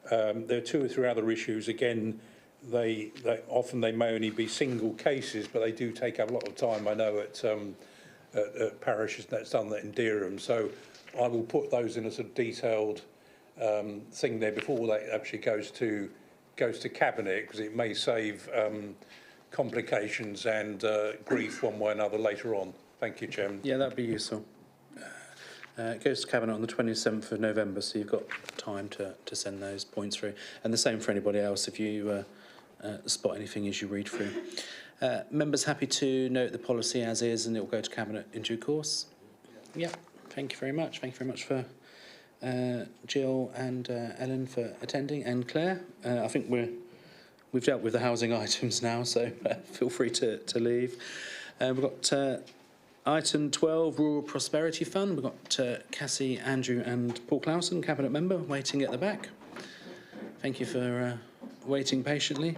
[SPEAKER 14] There are 2 or 3 other issues. Again, they often they may only be single cases, but they do take up a lot of time. I know at parishes that's done that in Dereham. So I will put those in a sort of detailed thing there before that actually goes to Cabinet, because it may save complications and grief one way or another later on. Thank you, Chairman.
[SPEAKER 1] Yeah, that'd be useful. It goes to Cabinet on the 27th of November, so you've got time to send those points through. And the same for anybody else if you spot anything as you read through. Members happy to note the policy as is, and it will go to Cabinet in due course? Yep. Thank you very much. Thank you very much for Jill and Ellen for attending, and Claire. I think we've dealt with the housing items now, so feel free to leave. We've got item 12, Rural Prosperity Fund. We've got Cassie, Andrew and Paul Clausen, Cabinet Member, waiting at the back. Thank you for waiting patiently.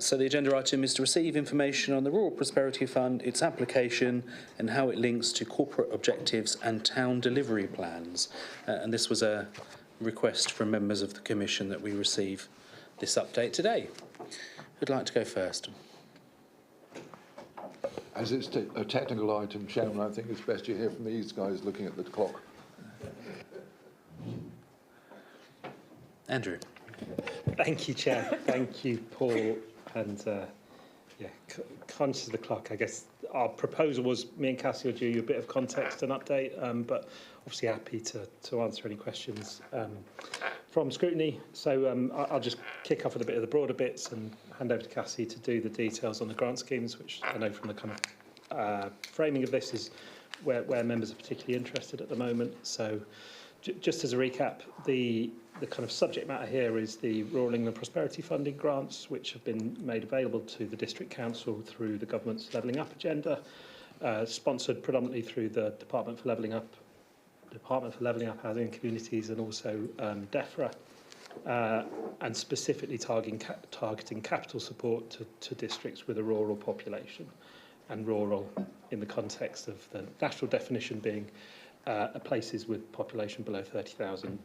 [SPEAKER 1] So the agenda item is to receive information on the Rural Prosperity Fund, its application and how it links to corporate objectives and town delivery plans. And this was a request from members of the Commission that we receive this update today. Who'd like to go first?
[SPEAKER 11] As it's a technical item, Chairman, I think it's best you hear from these guys looking at the clock.
[SPEAKER 1] Andrew.
[SPEAKER 5] Thank you, Chair. Thank you, Paul. And conscious of the clock, I guess our proposal was me and Cassie will do you a bit of context and update, but obviously happy to answer any questions from Scrutiny. So I'll just kick off with a bit of the broader bits and hand over to Cassie to do the details on the grant schemes, which I know from the kind of framing of this is where members are particularly interested at the moment. So just as a recap, the kind of subject matter here is the Rural England Prosperity Funding grants, which have been made available to the District Council through the government's Levelling Up agenda, sponsored predominantly through the Department for Levelling Up Housing and Communities, and also DEFRA, and specifically targeting capital support to districts with a rural population, and rural in the context of the national definition being places with population below 30,000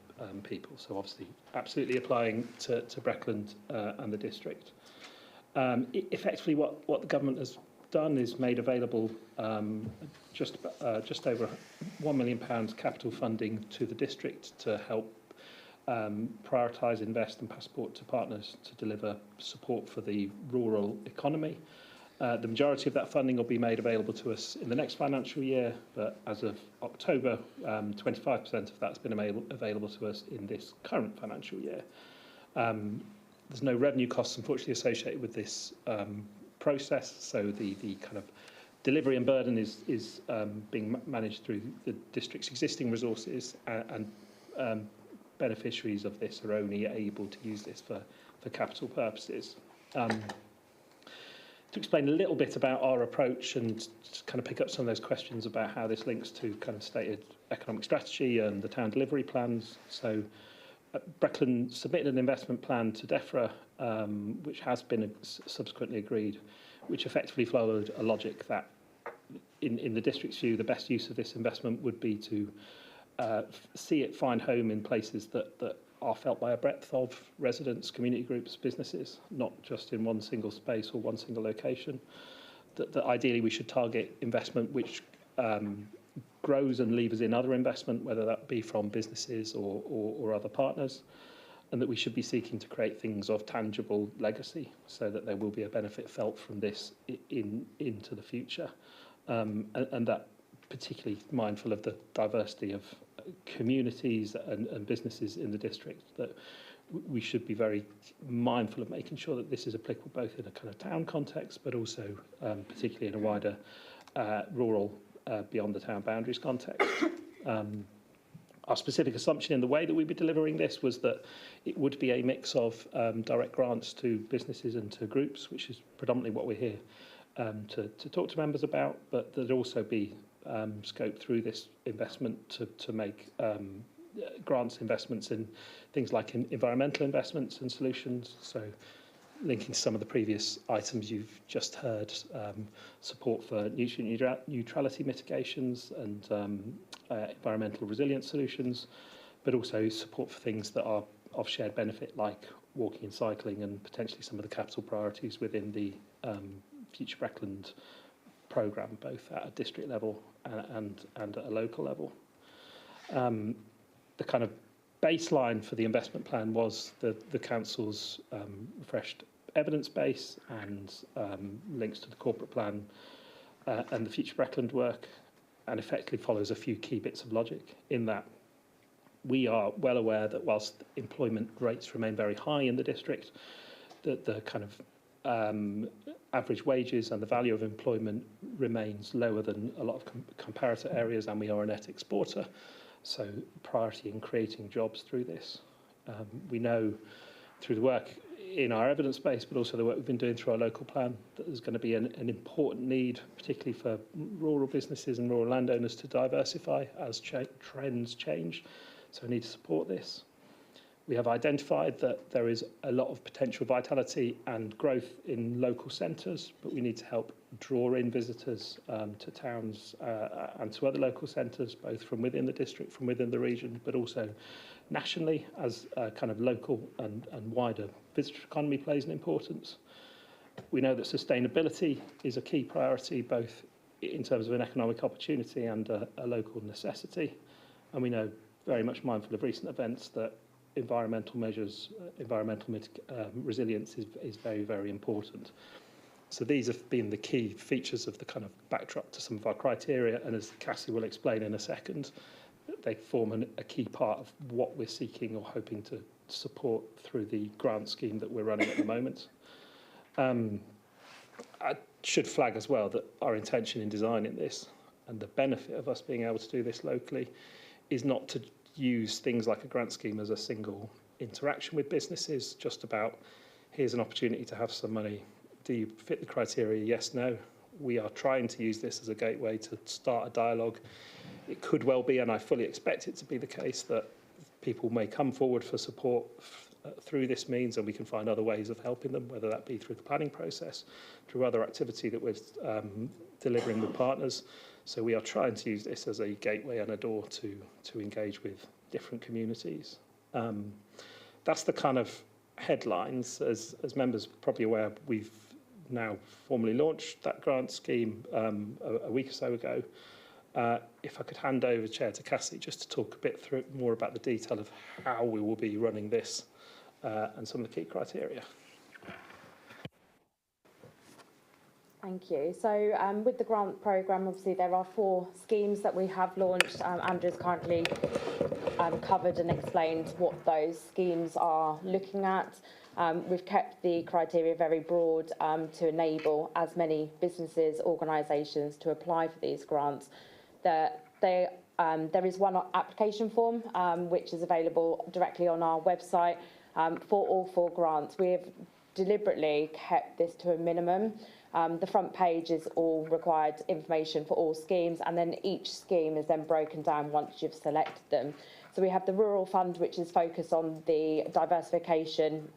[SPEAKER 5] people. So obviously absolutely applying to Breckland and the district. Effectively what the government has done is made available just over £1 million capital funding to the district to help prioritise, invest and passport to partners to deliver support for the rural economy. The majority of that funding will be made available to us in the next financial year, but as of October, 25% of that's been available to us in this current financial year. There's no revenue costs, unfortunately, associated with this process, so the kind of delivery and burden is being managed through the district's existing resources, and beneficiaries of this are only able to use this for capital purposes. To explain a little bit about our approach and to kind of pick up some of those questions about how this links to kind of stated economic strategy and the town delivery plans. So Breckland submitted an investment plan to DEFRA, which has been subsequently agreed, which effectively followed a logic that in the district's view, the best use of this investment would be to see it find home in places that are felt by a breadth of residents, community groups, businesses, not just in one single space or one single location. That ideally we should target investment which grows and levers in other investment, whether that be from businesses or other partners, and that we should be seeking to create things of tangible legacy so that there will be a benefit felt from this into the future. And that particularly mindful of the diversity of communities and businesses in the district, that we should be very mindful of making sure that this is applicable both in a kind of town context, but also particularly in a wider rural beyond the town boundaries context. Our specific assumption in the way that we'd be delivering this was that it would be a mix of direct grants to businesses and to groups, which is predominantly what we're here to talk to members about, but there'd also be scope through this investment to make grants investments in things like environmental investments and solutions. So linking to some of the previous items you've just heard, support for nutrient neutrality mitigations and environmental resilience solutions, but also support for things that are of shared benefit like walking and cycling, and potentially some of the capital priorities within the Future Breckland programme, both at a district level and at a local level. The kind of baseline for the investment plan was the council's refreshed evidence base and links to the corporate plan and the Future Breckland work, and effectively follows a few key bits of logic in that we are well aware that whilst employment rates remain very high in the district, that the kind of average wages and the value of employment remains lower than a lot of comparator areas, and we are a net exporter. So priority in creating jobs through this. We know through the work in our evidence base, but also the work we've been doing through our local plan, that there's going to be an important need, particularly for rural businesses and rural landowners, to diversify as trends change. So we need to support this. We have identified that there is a lot of potential vitality and growth in local centres, but we need to help draw in visitors to towns and to other local centres, both from within the district, from within the region, but also nationally, as kind of local and wider visitor economy plays an importance. We know that sustainability is a key priority, both in terms of an economic opportunity and a local necessity. And we know, very much mindful of recent events, that environmental measures, resilience is very, very important. So these have been the key features of the kind of backdrop to some of our criteria, and as Cassie will explain in a second, they form a key part of what we're seeking or hoping to support through the grant scheme that we're running at the moment. I should flag as well that our intention in designing this, and the benefit of us being able to do this locally, is not to use things like a grant scheme as a single interaction with businesses, just about here's an opportunity to have some money. Do you fit the criteria? Yes, no. We are trying to use this as a gateway to start a dialogue. It could well be, and I fully expect it to be the case, that people may come forward for support through this means, and we can find other ways of helping them, whether that be through the planning process, through other activity that we're delivering with partners. So we are trying to use this as a gateway and a door to engage with different communities. That's the kind of headlines. As members are probably aware, we've now formally launched that grant scheme a week or so ago. If I could hand over, Chair, to Cassie, just to talk a bit more about the detail of how we will be running this and some of the key criteria.
[SPEAKER 6] Thank you. So with the grant programme, obviously there are 4 schemes that we have launched. Andrew's currently covered and explained what those schemes are looking at. We've kept the criteria very broad to enable as many businesses, organisations to apply for these grants. There is one application form which is available directly on our website for all 4 grants. We have deliberately kept this to a minimum. The front page is all required information for all schemes, and then each scheme is then broken down once you've selected them. So we have the Rural Fund, which is focused on the diversification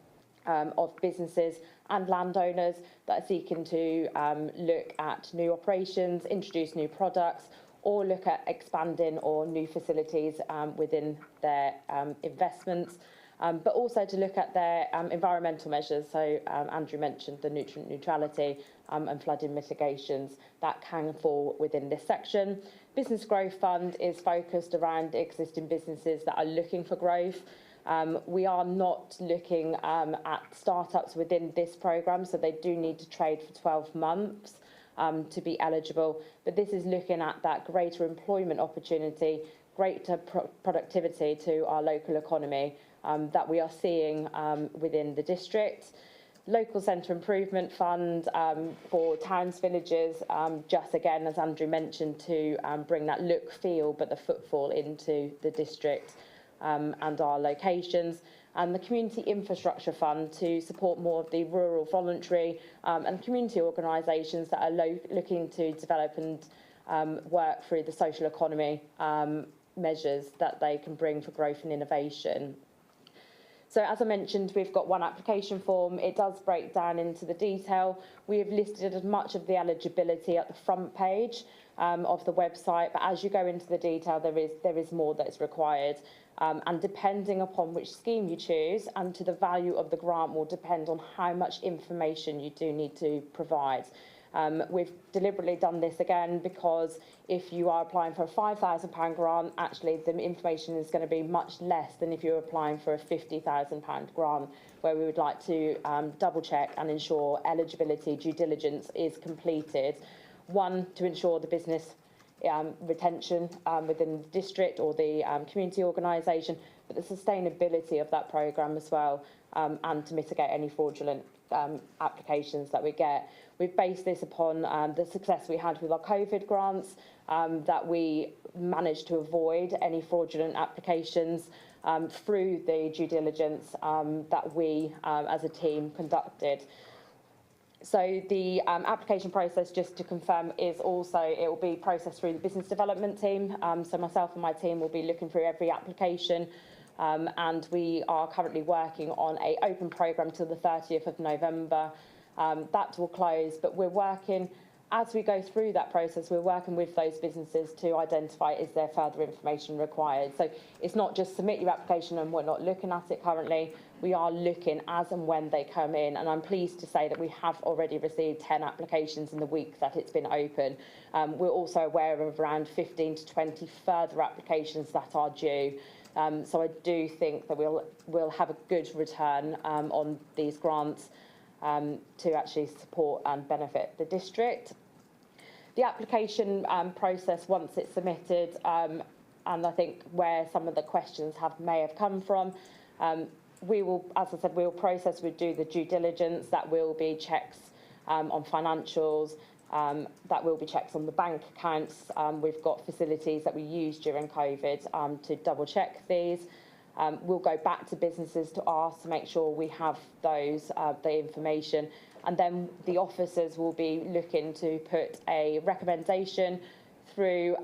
[SPEAKER 6] of businesses and landowners that are seeking to look at new operations, introduce new products, or look at expanding or new facilities within their investments. But also to look at their environmental measures. So Andrew mentioned the nutrient neutrality and flooding mitigations that can fall within this section. Business Growth Fund is focused around existing businesses that are looking for growth. We are not looking at startups within this programme, so they do need to trade for 12 months to be eligible. But this is looking at that greater employment opportunity, greater productivity to our local economy that we are seeing within the district. Local Centre Improvement Fund for towns, villages, just again, as Andrew mentioned, to bring that look, feel, but the footfall into the district and our locations. And the Community Infrastructure Fund to support more of the rural voluntary and community organisations that are looking to develop and work through the social economy measures that they can bring for growth and innovation. So as I mentioned, we've got one application form. It does break down into the detail. We have listed as much of the eligibility at the front page of the website, but as you go into the detail, there is more that is required. And depending upon which scheme you choose and to the value of the grant will depend on how much information you do need to provide. We've deliberately done this again because if you are applying for a £5,000 grant, actually the information is going to be much less than if you're applying for a £50,000 grant, where we would like to double check and ensure eligibility due diligence is completed. One, to ensure the business retention within the district or the community organisation, but the sustainability of that programme as well, and to mitigate any fraudulent applications that we get. We've based this upon the success we had with our COVID grants, that we managed to avoid any fraudulent applications through the due diligence that we as a team conducted. So the application process, just to confirm, is also, it will be processed through the business development team. So myself and my team will be looking through every application, and we are currently working on an open programme till the 30th of November. That will close, but we're working, as we go through that process, we're working with those businesses to identify is there further information required. So it's not just submit your application and we're not looking at it currently. We are looking as and when they come in, and I'm pleased to say that we have already received 10 applications in the week that it's been open. We're also aware of around 15 to 20 further applications that are due. So I do think that we'll have a good return on these grants to actually support and benefit the district. The application process, once it's submitted, and I think where some of the questions may have come from, we will, as I said, we'll process, we'll do the due diligence, that will be checks on financials, that will be checks on the bank accounts. We've got facilities that we used during COVID to double check these. We'll go back to businesses to ask to make sure we have those, the information, and then the officers will be looking to put a recommendation through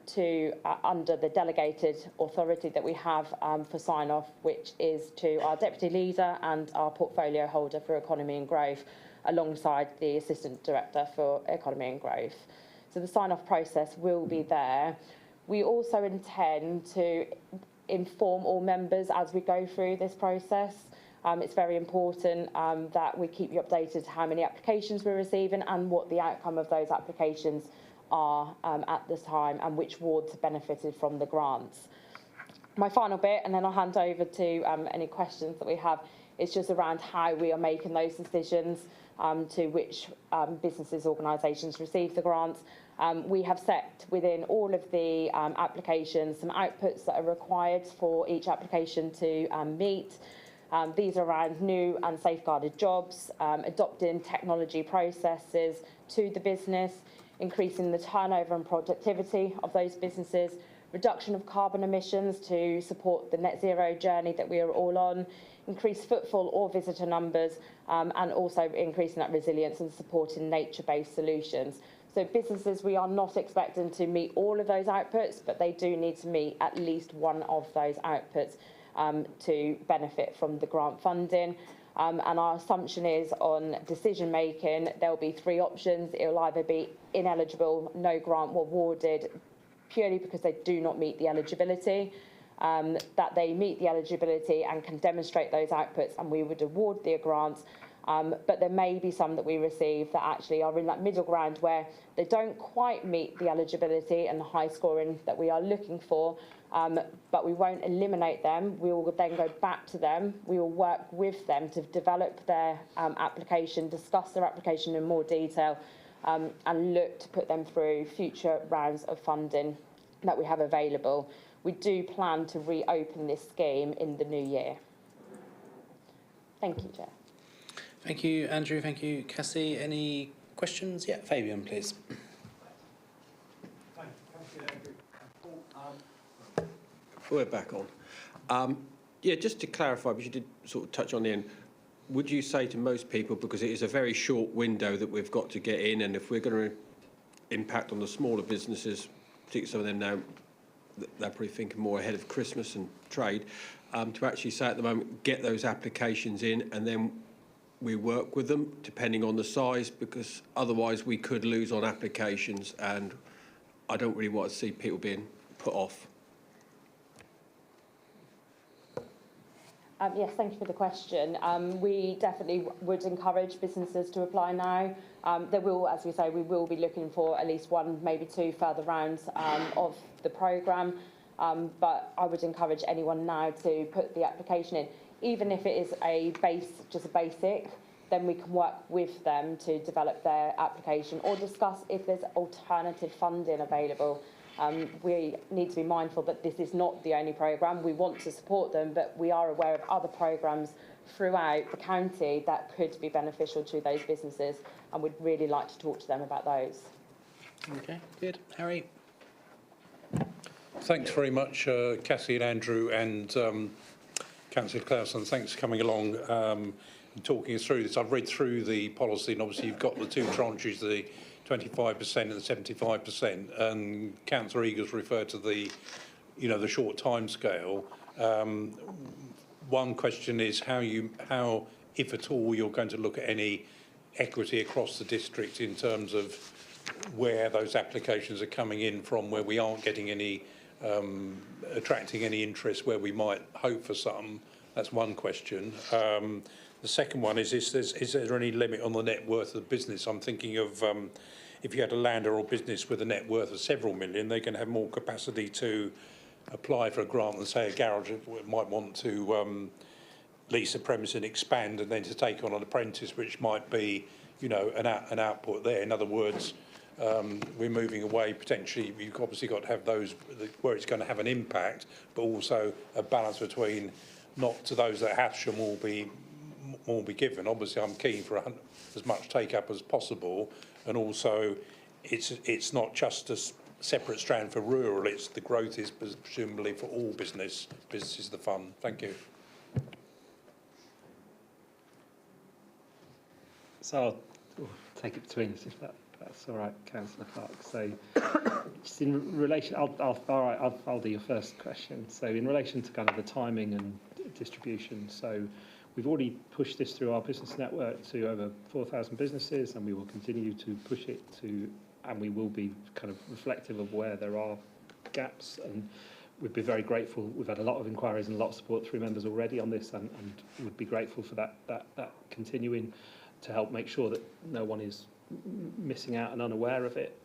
[SPEAKER 6] to under the delegated authority that we have for sign-off, which is to our deputy leader and our portfolio holder for economy and growth, alongside the assistant director for economy and growth. So the sign-off process will be there. We also intend to inform all members as we go through this process. It's very important that we keep you updated how many applications we're receiving and what the outcome of those applications are at this time, and which wards have benefited from the grants. My final bit, and then I'll hand over to any questions that we have, is just around how we are making those decisions to which businesses, organisations receive the grants. We have set within all of the applications some outputs that are required for each application to meet. These are around new and safeguarded jobs, adopting technology processes to the business, increasing the turnover and productivity of those businesses, reduction of carbon emissions to support the net zero journey that we are all on, increased footfall or visitor numbers, and also increasing that resilience and supporting nature-based solutions. So businesses, we are not expecting to meet all of those outputs, but they do need to meet at least one of those outputs to benefit from the grant funding. And our assumption is on decision making, there will be three options. It will either be ineligible, no grant awarded, purely because they do not meet the eligibility, that they meet the eligibility and can demonstrate those outputs, and we would award the grants. But there may be some that we receive that actually are in that middle ground where they don't quite meet the eligibility and the high scoring that we are looking for, but we won't eliminate them. We will then go back to them. We will work with them to develop their application, discuss their application in more detail, and look to put them through future rounds of funding that we have available. We do plan to reopen this scheme in the new year. Thank you, Chair.
[SPEAKER 1] Thank you, Andrew. Thank you, Cassie. Any questions? Yeah, Fabian, please.
[SPEAKER 8] Thank you, Andrew. We're back on. Yeah, just to clarify, because you did sort of touch on the end, would you say to most people, because it is a very short window that we've got to get in, and if we're going to impact on the smaller businesses, particularly some of them now, they're probably thinking more ahead of Christmas and trade, to actually say at the moment, get those applications in and then we work with them depending on the size, because otherwise we could lose on applications, and I don't really want to see people being put off.
[SPEAKER 6] Yes, thank you for the question. We definitely would encourage businesses to apply now. There will, as we say, we will be looking for at least one, maybe two further rounds of the programme, but I would encourage anyone now to put the application in. Even if it is just a basic, then we can work with them to develop their application or discuss if there's alternative funding available. We need to be mindful that this is not the only programme. We want to support them, but we are aware of other programmes throughout the county that could be beneficial to those businesses, and we'd really like to talk to them about those.
[SPEAKER 1] Okay, good. Harry?
[SPEAKER 14] Thanks very much, Cassie and Andrew and Councillor Clausen. Thanks for coming along and talking us through this. I've read through the policy, and obviously you've got the two tranches, the 25% and the 75%, and Councillor Eagles referred to the, the short time scale. One question is how, if at all, you're going to look at any equity across the district in terms of where those applications are coming in from, where we aren't getting any, attracting any interest, where we might hope for some. That's one question. The second one is there any limit on the net worth of the business? I'm thinking of if you had a landlord or business with a net worth of several million, they can have more capacity to apply for a grant than, say, a garage might want to lease a premise and expand, and then to take on an apprentice, which might be, an output there. In other words, we're moving away potentially. You've obviously got to have those where it's going to have an impact, but also a balance between not to those that have should more be given. Obviously, I'm keen for as much take up as possible, and also it's not just a separate strand for rural. It's the growth is presumably for all businesses the fund. Thank you.
[SPEAKER 5] So I'll take it between us if that's all right, Councillor Clark. So just in relation, I'll do your first question. So in relation to kind of the timing and distribution, so we've already pushed this through our business network to over 4,000 businesses, and we will continue to push it to, and we will be kind of reflective of where there are gaps, and we'd be very grateful. We've had a lot of inquiries and a lot of support through members already on this, and would be grateful for that continuing to help make sure that no one is missing out and unaware of it.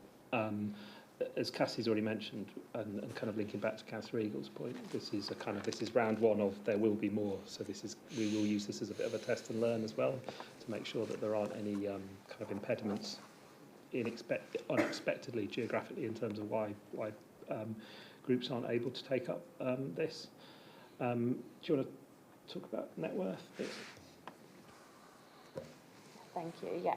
[SPEAKER 5] As Cassie's already mentioned, and kind of linking back to Councillor Eagle's point, this is round one of there will be more. So we will use this as a bit of a test and learn as well, to make sure that there aren't any kind of impediments unexpectedly geographically in terms of why groups aren't able to take up this. Do you want to talk about net worth?
[SPEAKER 6] Thank you. Yeah.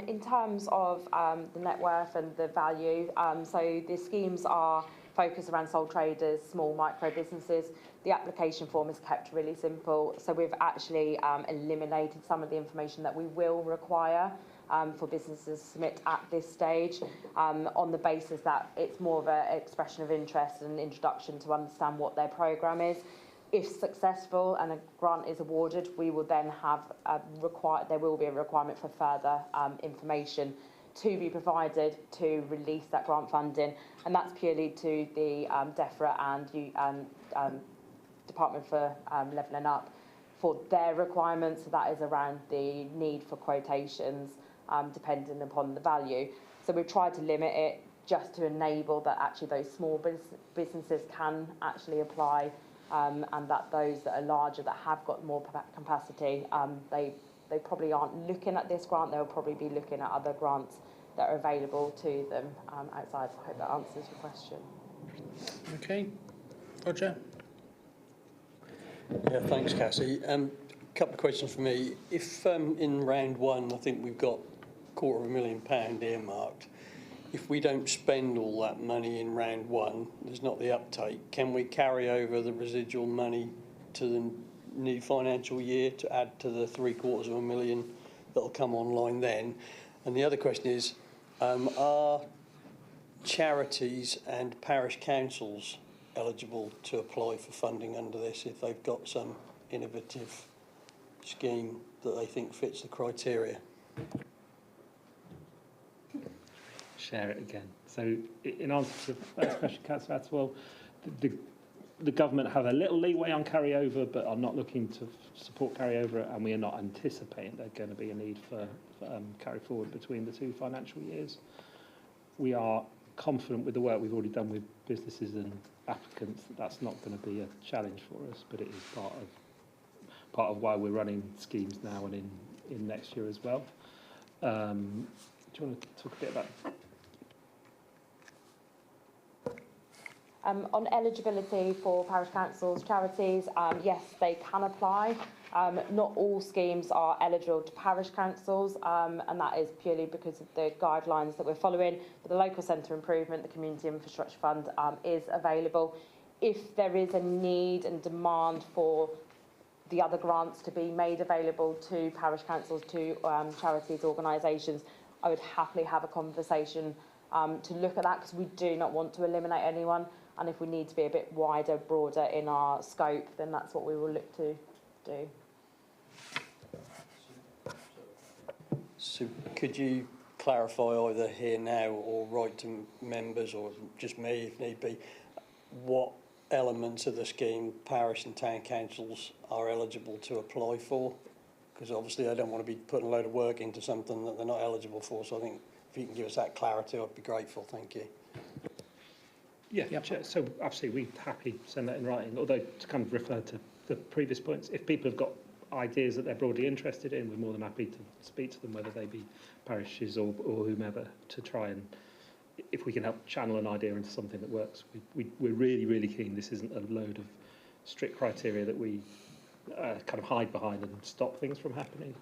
[SPEAKER 6] In terms of the net worth and the value, so the schemes are focused around sole traders, small micro businesses. The application form is kept really simple. So we've actually eliminated some of the information that we will require for businesses to submit at this stage, on the basis that it's more of an expression of interest and an introduction to understand what their programme is. If successful and a grant is awarded, we will then have there will be a requirement for further information to be provided to release that grant funding, and that's purely to the DEFRA and Department for Levelling Up for their requirements. So that is around the need for quotations, depending upon the value. So we've tried to limit it just to enable that actually those small businesses can actually apply. And that those that are larger, that have got more capacity, they probably aren't looking at this grant. They'll probably be looking at other grants that are available to them outside. I hope that answers your question.
[SPEAKER 1] Okay. Roger?
[SPEAKER 17] Yeah, thanks, Cassie. A couple of questions for me. If in round one, I think we've got £250,000 earmarked, if we don't spend all that money in round one, there's not the uptake, can we carry over the residual money to the new financial year to add to the £750,000 that'll come online then? And the other question is, are charities and parish councils eligible to apply for funding under this if they've got some innovative scheme that they think fits the criteria?
[SPEAKER 5] Share it again. So in answer to the first question, Councillor Atwell, the government have a little leeway on carryover, but are not looking to support carryover, and we are not anticipating there's going to be a need for carry forward between the two financial years. We are confident with the work we've already done with businesses and applicants that that's not going to be a challenge for us, but it is part of why we're running schemes now and in next year as well. Do you want to talk a bit about
[SPEAKER 6] On eligibility for parish councils, charities, yes, they can apply. Not all schemes are eligible to parish councils, and that is purely because of the guidelines that we're following. But the local centre improvement, the Community Infrastructure Fund, is available. If there is a need and demand for the other grants to be made available to parish councils, to charities, organisations, I would happily have a conversation to look at that, because we do not want to eliminate anyone. And if we need to be a bit wider, broader in our scope, then that's what we will look to do.
[SPEAKER 17] So could you clarify either here now or write to members, or just me if need be, what elements of the scheme parish and town councils are eligible to apply for? Because obviously I don't want to be putting a load of work into something that they're not eligible for. So I think if you can give us that clarity, I'd be grateful. Thank you.
[SPEAKER 5] Yeah, Chair, so absolutely, we're happy to send that in writing. Although, to kind of refer to the previous points, if people have got ideas that they're broadly interested in, we're more than happy to speak to them, whether they be parishes or whomever, to try and, if we can help channel an idea into something that works. We're really, really keen. This isn't a load of strict criteria that we kind of hide behind and stop things from happening.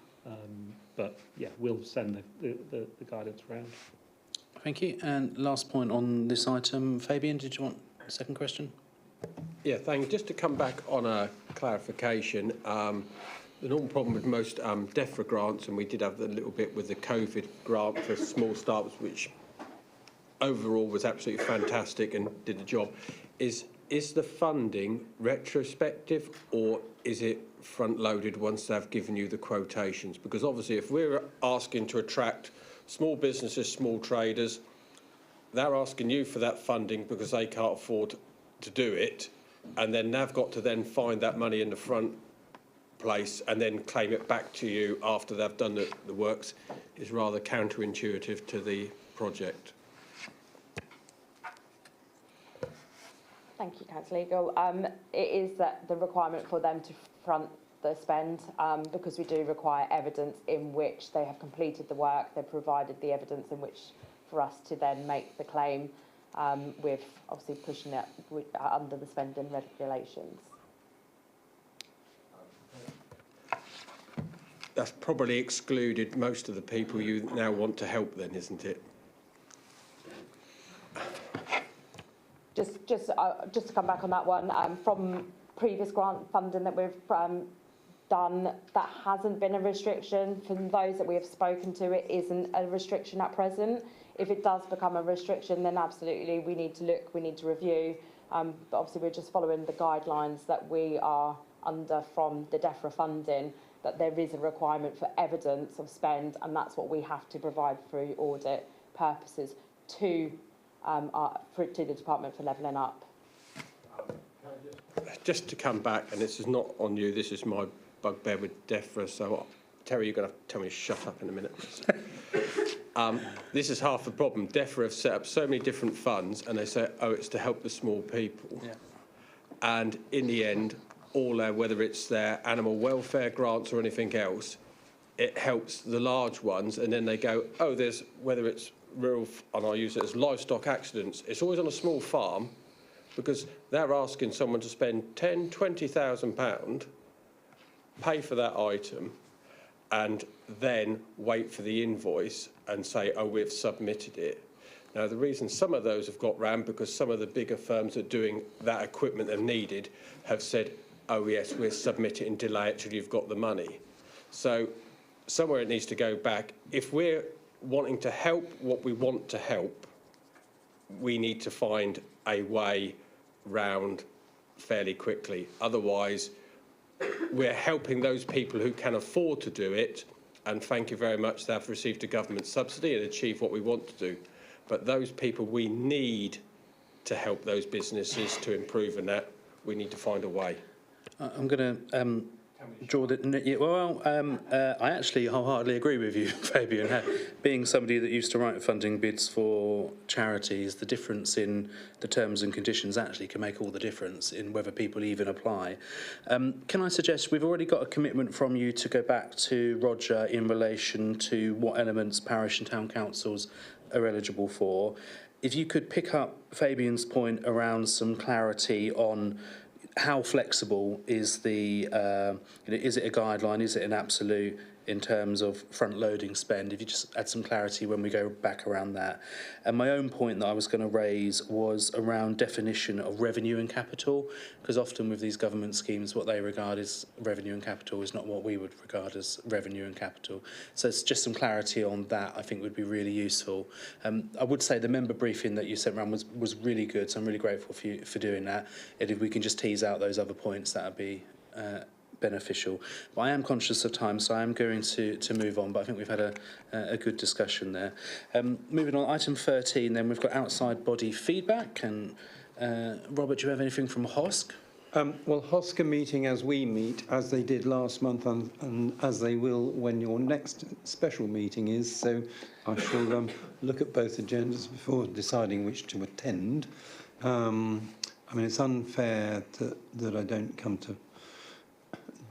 [SPEAKER 5] But yeah, we'll send the guidance around.
[SPEAKER 1] Thank you. And last point on this item, Fabian, did you want a second question?
[SPEAKER 8] Yeah, thank you. Just to come back on a clarification, the normal problem with most DEFRA grants, and we did have a little bit with the COVID grant for small startups, which overall was absolutely fantastic and did the job, is the funding retrospective, or is it front-loaded once they've given you the quotations? Because obviously if we're asking to attract small businesses, small traders, they're asking you for that funding because they can't afford to do it, and then they've got to then find that money in the front place and then claim it back to you after they've done the works, is rather counterintuitive to the project.
[SPEAKER 6] Thank you, Councillor Eagle. It is that the requirement for them to front the spend, because we do require evidence in which they have completed the work, they've provided the evidence in which for us to then make the claim, with obviously pushing it under the spending regulations.
[SPEAKER 8] That's probably excluded most of the people you now want to help then, isn't it?
[SPEAKER 6] Just to come back on that one, from previous grant funding that we've done, that hasn't been a restriction. From those that we have spoken to, it isn't a restriction at present. If it does become a restriction, then absolutely we need to look, we need to review. But obviously we're just following the guidelines that we are under from the DEFRA funding, that there is a requirement for evidence of spend, and that's what we have to provide through audit purposes to the Department for Levelling Up.
[SPEAKER 8] Just to come back, and this is not on you, this is my bugbear with DEFRA, so Terry, you're going to have to tell me to shut up in a minute. This is half the problem. DEFRA have set up so many different funds, and they say, oh, it's to help the small people. Yeah. And in the end, all their, whether it's their animal welfare grants or anything else, it helps the large ones, and then they go, oh, there's, whether it's rural, and I use it as livestock accidents, it's always on a small farm, because they're asking someone to spend £10,000, £20,000, pay for that item, and then wait for the invoice and say, oh, we've submitted it. Now, the reason some of those have got round, because some of the bigger firms that are doing that equipment they've needed have said, oh, yes, we'll submit it and delay it till you've got the money. So somewhere it needs to go back. If we're wanting to help what we want to help, we need to find a way round fairly quickly. Otherwise, we're helping those people who can afford to do it, and thank you very much, they've received a government subsidy and achieved what we want to do. But those people we need to help those businesses to improve, and that we need to find a way.
[SPEAKER 1] I'm going to draw the... Well, I actually wholeheartedly agree with you, Fabian. Being somebody that used to write funding bids for charities, the difference in the terms and conditions actually can make all the difference in whether people even apply. Can I suggest, we've already got a commitment from you to go back to Roger in relation to what elements parish and town councils are eligible for. if you could pick up Fabian's point around some clarity on how flexible is the, is it a guideline, is it an absolute in terms of front-loading spend, if you just add some clarity when we go back around that. And my own point that I was going to raise was around definition of revenue and capital, because often with these government schemes, what they regard as revenue and capital is not what we would regard as revenue and capital. So it's just some clarity on that I think would be really useful. I would say the member briefing that you sent around was really good, so I'm really grateful for you for doing that. And if we can just tease out those other points, that would be beneficial. But I am conscious of time, so I am going to move on, but I think we've had a good discussion there. Moving on, item 13, then we've got outside body feedback, and Robert, do you have anything from HOSC?
[SPEAKER 10] Well, HOSC are meeting as we meet, as they did last month, and as they will when your next special meeting is, so I shall look at both agendas before deciding which to attend. I mean, it's unfair that I don't come to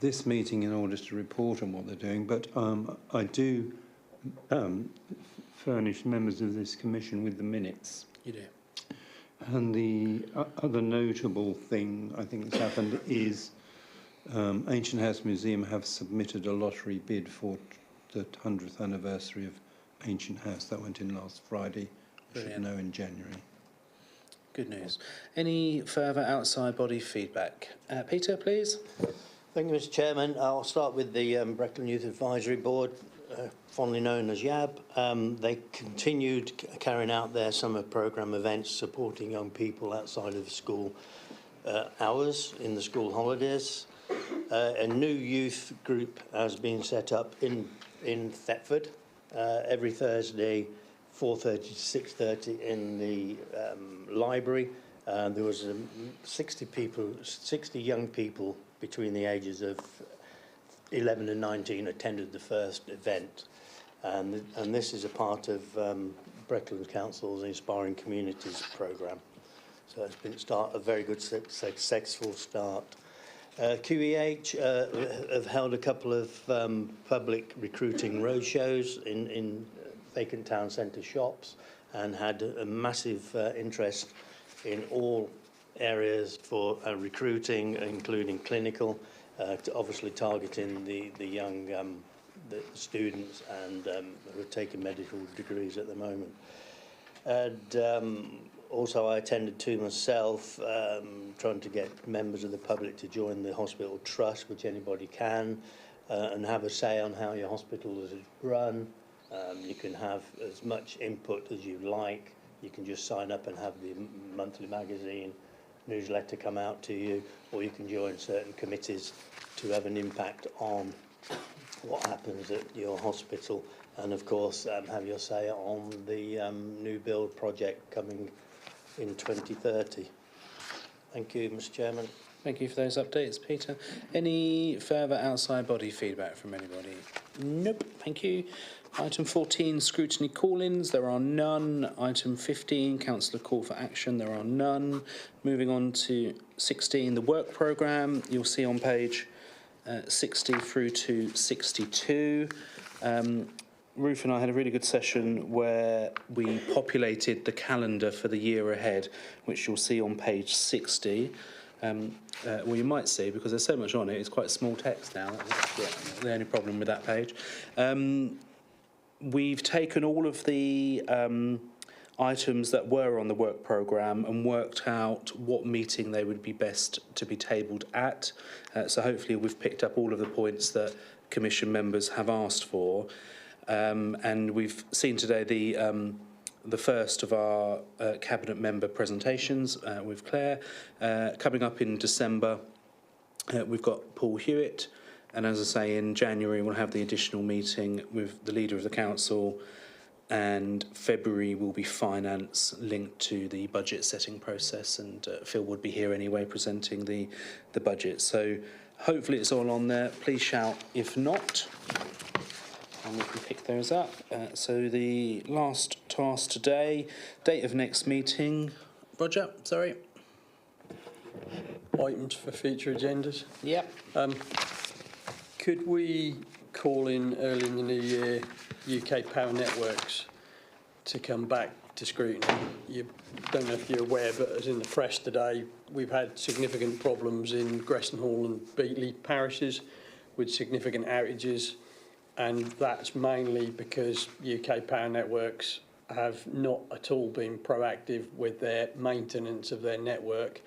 [SPEAKER 10] this meeting in order to report on what they're doing, but I do furnish members of this commission with the minutes.
[SPEAKER 1] You do.
[SPEAKER 10] And the other notable thing I think that's happened is Ancient House Museum have submitted a lottery bid for the 100th anniversary of Ancient House. That went in last Friday. We should know in January.
[SPEAKER 1] Good news. Any further outside body feedback? Peter, please.
[SPEAKER 3] Thank you, Mr. Chairman. I'll start with the Breckland Youth Advisory Board, fondly known as YAB. They continued carrying out their summer programme events supporting young people outside of school hours in the school holidays. A new youth group has been set up in Thetford every Thursday, 4:30 to 6:30 in the library. There was 60 young people between the ages of 11 and 19 attended the first event, and this is a part of Breckland Council's Inspiring Communities programme. So it's been a very good successful start. QEH have held a couple of public recruiting roadshows in vacant town centre shops and had a massive interest in all areas for recruiting, including clinical, obviously targeting the young the students and who are taking medical degrees at the moment. And also I attended to myself, trying to get members of the public to join the hospital trust, which anybody can, and have a say on how your hospital is run. You can have as much input as you like. You can just sign up and have the monthly magazine newsletter come out to you, or you can join certain committees to have an impact on what happens at your hospital, and of course have your say on the new build project coming in 2030. Thank you, Mr. Chairman.
[SPEAKER 1] Thank you for those updates, Peter. Any further outside body feedback from anybody? Nope, thank you. Item 14, scrutiny call-ins, there are none. Item 15, councillor call for action, there are none. Moving on to 16, the work programme, you'll see on page 60 through to 62. Ruth and I had a really good session where we populated the calendar for the year ahead, which you'll see on page 60. Well, you might see, because there's so much on it, it's quite small text now. That's the only problem with that page. We've taken all of the items that were on the work programme and worked out what meeting they would be best to be tabled at. So hopefully we've picked up all of the points that Commission members have asked for. And we've seen today the first of our Cabinet member presentations with Claire. Coming up in December, we've got Paul Hewitt. And as I say, in January, we'll have the additional meeting with the Leader of the Council, and February will be finance linked to the budget setting process, and Phil would be here anyway presenting the budget. So hopefully it's all on there. Please shout if not, and we can pick those up. So the last task today, date of next meeting. Roger, sorry.
[SPEAKER 17] Items for future agendas.
[SPEAKER 1] Yep.
[SPEAKER 17] Could we call in early in the new year UK Power Networks to come back to Scrutiny. You don't know if you're aware, but as in the press today, we've had significant problems in Greston Hall and Beatley parishes with significant outages, and that's mainly because UK Power Networks have not at all been proactive with their maintenance of their network.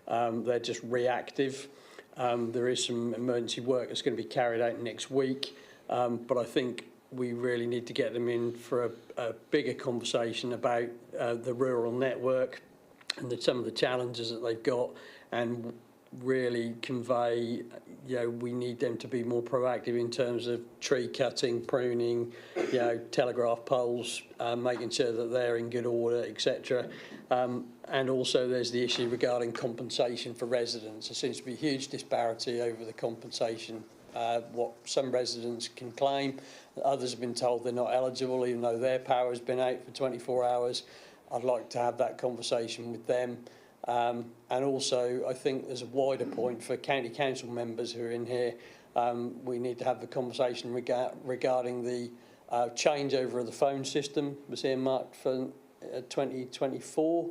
[SPEAKER 17] They're just reactive. There is some emergency work that's going to be carried out next week, but I think we really need to get them in for a bigger conversation about the rural network and some of the challenges that they've got, and really convey, we need them to be more proactive in terms of tree cutting, pruning, telegraph poles, making sure that they're in good order, etc. And also there's the issue regarding compensation for residents. There seems to be a huge disparity over the compensation, what some residents can claim. Others have been told they're not eligible, even though their power has been out for 24 hours. I'd like to have that conversation with them. And also, I think there's a wider point for county council members who are in here. We need to have the conversation regarding the changeover of the phone system was earmarked for 2024,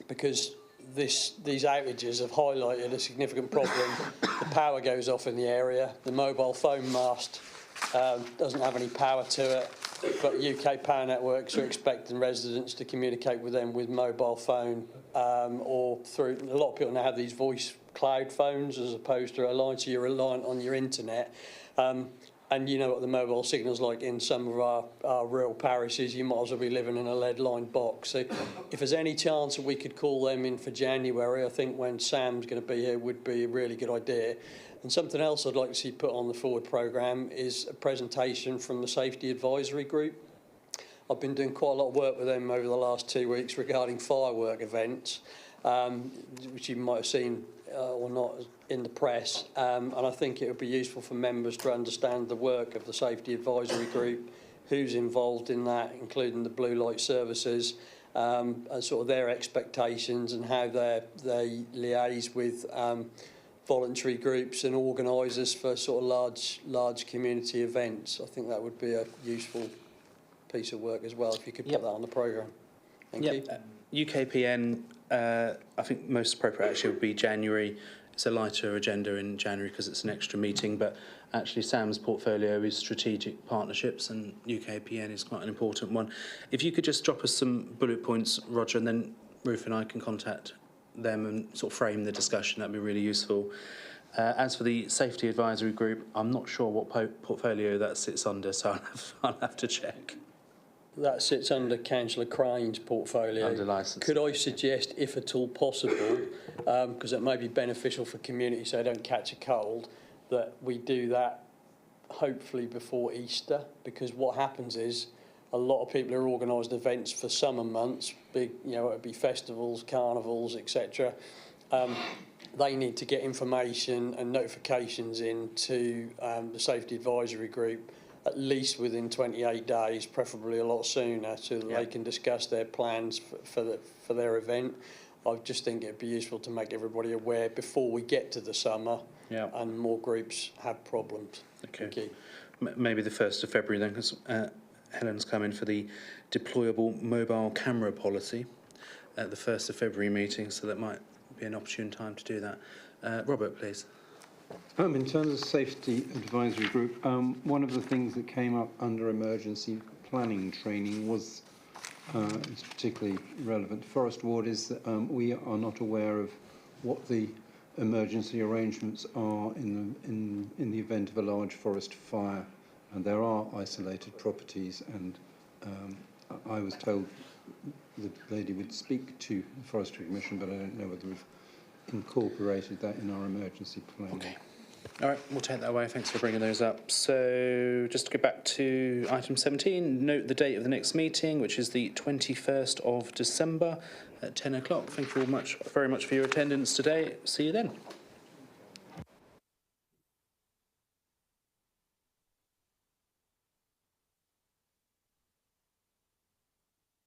[SPEAKER 17] because these outages have highlighted a significant problem. The power goes off in the area. The mobile phone mast doesn't have any power to it, but UK Power Networks are expecting residents to communicate with them with mobile phone or through, a lot of people now have these voice cloud phones as opposed to a line, so you're reliant on your internet. And you know what the mobile signal's like in some of our rural parishes, you might as well be living in a lead-lined box. So if there's any chance that we could call them in for January, I think when Sam's going to be here would be a really good idea. And something else I'd like to see put on the forward programme is a presentation from the Safety Advisory Group. I've been doing quite a lot of work with them over the last 2 weeks regarding firework events, which you might have seen or not in the press, and I think it would be useful for members to understand the work of the Safety Advisory Group, who's involved in that, including the Blue Light Services, and sort of their expectations and how they liaise with voluntary groups and organisers for sort of large community events. I think that would be a useful piece of work as well if you could put that on the programme. Thank you.
[SPEAKER 1] UKPN, I think most appropriate actually would be January. It's a lighter agenda in January because it's an extra meeting, but actually Sam's portfolio is strategic partnerships and UKPN is quite an important one. If you could just drop us some bullet points, Roger, and then Ruth and I can contact them and sort of frame the discussion, that'd be really useful. As for the Safety Advisory Group, I'm not sure what portfolio that sits under, so I'll have to check.
[SPEAKER 17] That sits under Councillor Crane's portfolio.
[SPEAKER 1] Under licence.
[SPEAKER 17] Could I suggest, if at all possible, because it may be beneficial for community so they don't catch a cold, that we do that hopefully before Easter, because what happens is a lot of people are organised events for summer months, big, it'd be festivals, carnivals, etc. They need to get information and notifications into the Safety Advisory Group at least within 28 days, preferably a lot sooner, so that they can discuss their plans for their event. I just think it'd be useful to make everybody aware before we get to the summer and more groups have problems.
[SPEAKER 1] Okay.
[SPEAKER 17] Thank you.
[SPEAKER 1] Maybe the 1st of February then, because Helen's come in for the deployable mobile camera policy at the 1st of February meeting, so that might be an opportune time to do that. Robert, please.
[SPEAKER 10] In terms of Safety Advisory Group, one of the things that came up under emergency planning training was, it's particularly relevant to Forest Ward, is that we are not aware of what the emergency arrangements are in the event of a large forest fire, and there are isolated properties, and I was told the lady would speak to the Forestry Commission, but I don't know whether we've incorporated that in our emergency planning.
[SPEAKER 1] Okay. All right, we'll take that away. Thanks for bringing those up. So just to go back to item 17, note the date of the next meeting, which is the 21st of December at 10 o'clock. Thank you all very much for your attendance today. See you then.